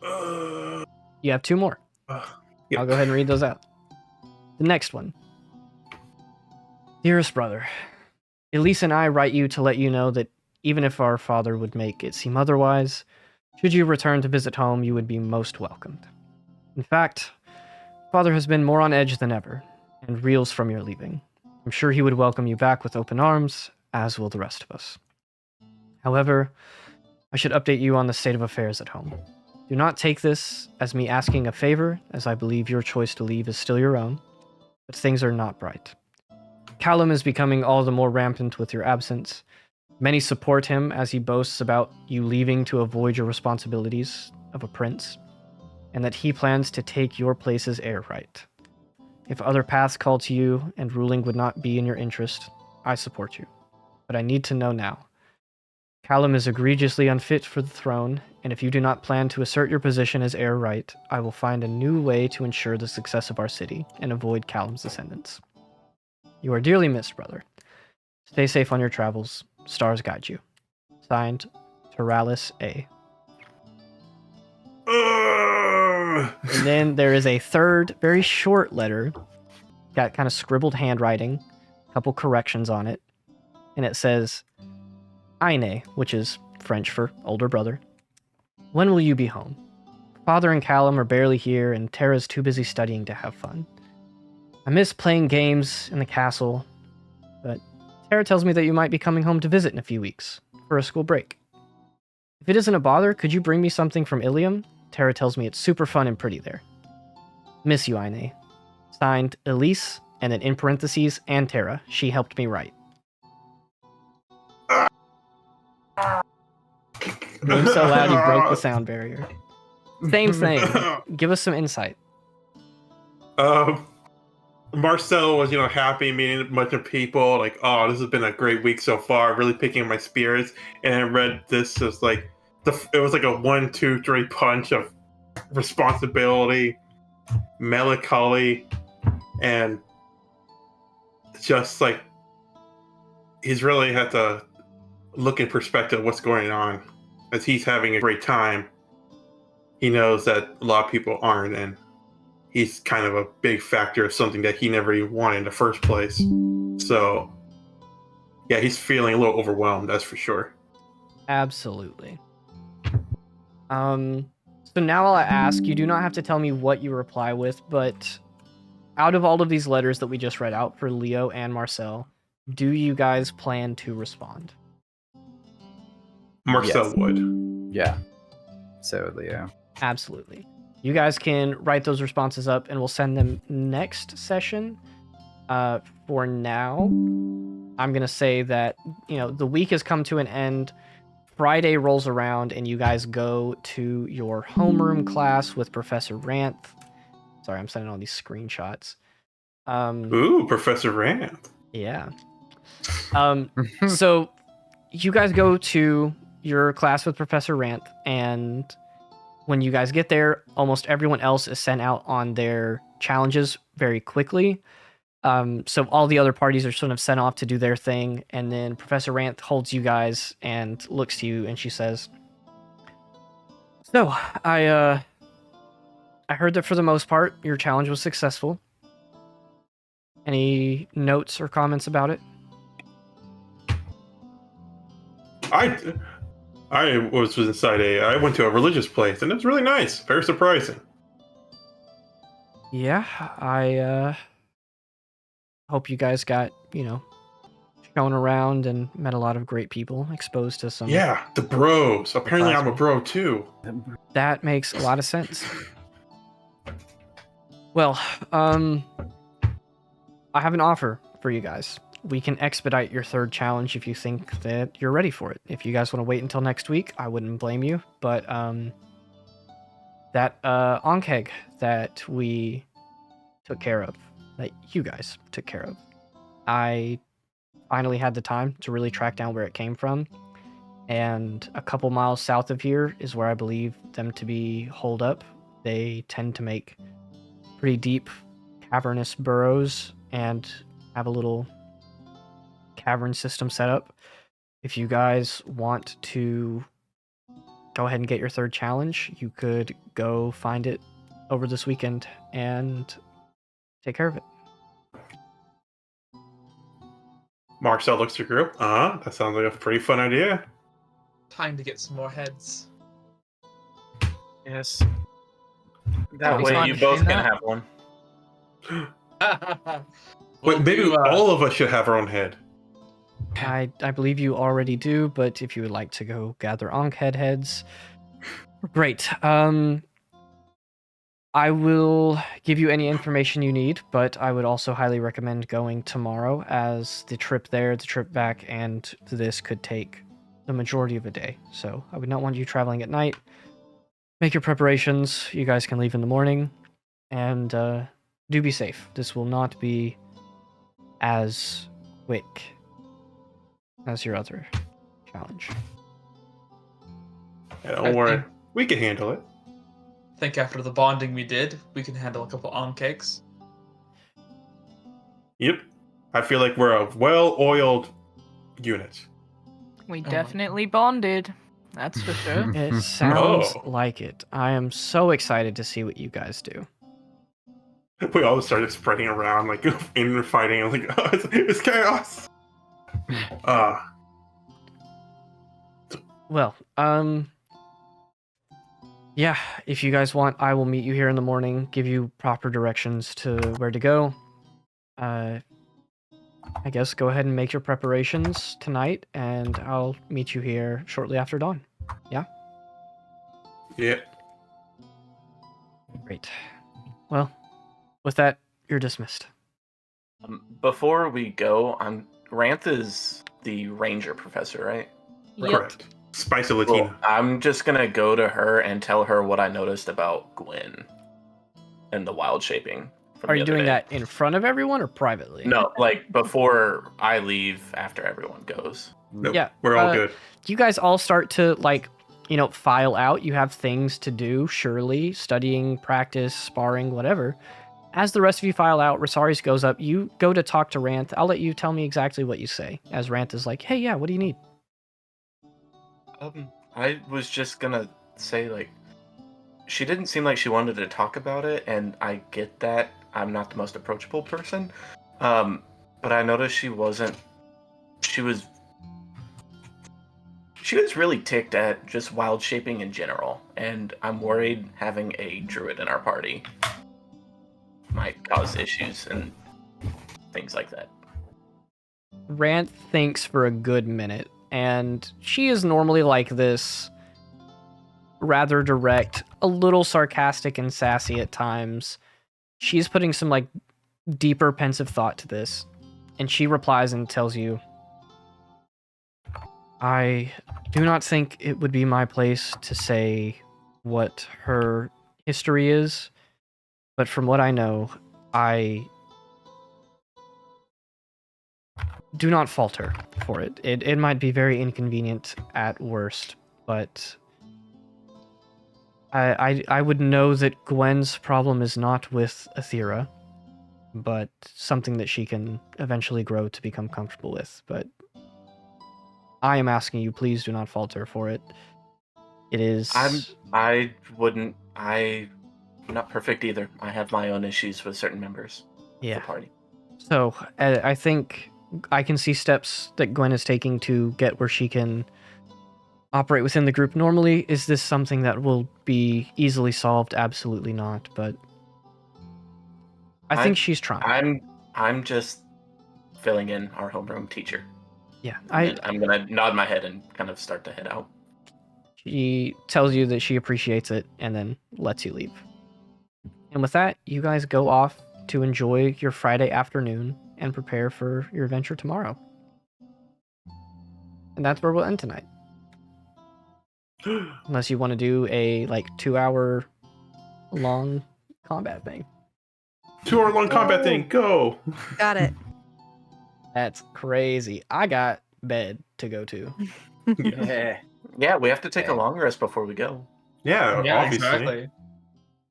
You have 2 more. Yep. I'll go ahead and read those out. The next one. Dearest brother, Elise and I write you to let you know that even if our father would make it seem otherwise, should you return to visit home, you would be most welcomed. In fact, father has been more on edge than ever, and reels from your leaving. I'm sure he would welcome you back with open arms, as will the rest of us. However, I should update you on the state of affairs at home. Do not take this as me asking a favor, as I believe your choice to leave is still your own, but things are not bright. Callum is becoming all the more rampant with your absence. Many support him as he boasts about you leaving to avoid your responsibilities of a prince, and that he plans to take your place as heir right. If other paths call to you and ruling would not be in your interest, I support you. But I need to know now. Callum is egregiously unfit for the throne, and if you do not plan to assert your position as heir right, I will find a new way to ensure the success of our city and avoid Callum's descendants. You are dearly missed, brother. Stay safe on your travels. Stars guide you. Signed, Teralis A. And then there is a third, very short letter, got kind of scribbled handwriting, a couple corrections on it, and it says, Aine, which is French for older brother. When will you be home? Father and Callum are barely here, and Tara's too busy studying to have fun. I miss playing games in the castle, but Tara tells me that you might be coming home to visit in a few weeks, for a school break. If it isn't a bother, could you bring me something from Ilium? Tara tells me it's super fun and pretty there. Miss you, Aine. Signed, Elise, and then in parentheses, and Tara. She helped me write. Named so loud you broke the sound barrier. Same thing. Give us some insight. Marcel was, happy meeting a bunch of people. Like, oh, this has been a great week so far. Really picking up my spirits. And I read this as like, it was like a 1, 2, 3 punch of responsibility, melancholy, and just like he's really had to look in perspective of what's going on. As he's having a great time, he knows that a lot of people aren't, and he's kind of a big factor of something that he never even wanted in the first place. So, yeah, he's feeling a little overwhelmed, that's for sure. Absolutely. So now I'll ask, you do not have to tell me what you reply with, but out of all of these letters that we just read out for Leo and Marcel, do you guys plan to respond? Marcel Yes. would. Yeah. So, Leo. Absolutely. You guys can write those responses up and we'll send them next session. For now, I'm going to say that, the week has come to an end. Friday rolls around and you guys go to your homeroom class with Professor Ranth. Sorry, I'm sending all these screenshots. Ooh, Professor Ranth. Yeah. So you guys go to your class with Professor Ranth, and when you guys get there, almost everyone else is sent out on their challenges very quickly. So all the other parties are sort of sent off to do their thing, and then Professor Ranth holds you guys and looks to you, and she says, "So, I heard that for the most part, your challenge was successful. Any notes or comments about it?" I was inside I went to a religious place, and it was really nice. Very surprising. Yeah, I hope you guys got, shown around and met a lot of great people, exposed to some... Yeah, the bros. Apparently I'm a bro, too. That makes a lot of sense. Well, I have an offer for you guys. We can expedite your third challenge if you think that you're ready for it. If you guys want to wait until next week, I wouldn't blame you. But that Onkeg that we took care of, that you guys took care of, I finally had the time to really track down where it came from. And a couple miles south of here is where I believe them to be holed up. They tend to make pretty deep cavernous burrows and have a little cavern system set up. If you guys want to go ahead and get your third challenge, you could go find it over this weekend and take care of it. Marcel looks to group. That sounds like a pretty fun idea. Time to get some more heads. Yes. That Sounds way fun. you both And can that- have one. We'll Wait, maybe do, all of us should have our own head. I believe you already do, but if you would like to go gather Ankhed heads, great. I will give you any information you need, but I would also highly recommend going tomorrow, as the trip there, the trip back, and this could take the majority of a day. So I would not want you traveling at night. Make your preparations. You guys can leave in the morning, and do be safe. This will not be as quick as your other challenge. Yeah, don't worry. We can handle it. I think after the bonding we did, we can handle a couple on-cakes. Yep. I feel like we're a well-oiled unit. We my definitely bonded. That's for sure. It sounds Oh. like it. I am so excited to see what you guys do. We all started spreading around, like, in fighting. I'm like, oh, it's chaos. Well, yeah, if you guys want, I will meet you here in the morning, give you proper directions to where to go. I guess go ahead and make your preparations tonight, and I'll meet you here shortly after dawn. Yeah? Yeah. Great. Well, with that, you're dismissed. Before we go, Ranth is the ranger professor, right? Correct. Spicy Well, Latina. I'm just gonna go to her and tell her what I noticed about Gwen and the wild shaping. from Are the you other doing day. that in front of everyone or privately? No, like before I leave, after everyone goes. Nope, Yeah, we're all good. You guys all start to, like, file out. You have things to do, surely, studying, practice, sparring, whatever. As the rest of you file out, Rosaris goes up. You go to talk to Ranth. I'll let you tell me exactly what you say. As Ranth is like, hey, yeah, what do you need? I was just gonna say, like, she didn't seem like she wanted to talk about it, and I get that I'm not the most approachable person. But I noticed she was really ticked at just wild shaping in general, and I'm worried having a druid in our party might cause issues and things like that. Ranth thinks for a good minute, and she is normally like this, rather direct, a little sarcastic and sassy at times. She's putting some, like, deeper pensive thought to this, and she replies and tells you, I do not think it would be my place to say what her history is, but from what I know, I do not fault her for it. It might be very inconvenient at worst, but I would know that Gwen's problem is not with Aethera, but something that she can eventually grow to become comfortable with. But I am asking you, please do not fault her for it. It is... I'm not perfect either. I have my own issues with certain members of the party. So, I think I can see steps that Gwen is taking to get where she can operate within the group normally. Is this something that will be easily solved? Absolutely not, but I think she's trying. I'm just filling in our homeroom teacher. Yeah, I'm gonna nod my head and kind of start to head out. She tells you that she appreciates it and then lets you leave. And with that, you guys go off to enjoy your Friday afternoon and prepare for your adventure tomorrow. And that's where we'll end tonight. Unless you want to do a, 2-hour long combat thing. 2-hour long combat thing, go! Got it. That's crazy. I got bed to go to. Yeah. Yeah, we have to take a long rest before we go. Yeah, Yeah, obviously. exactly.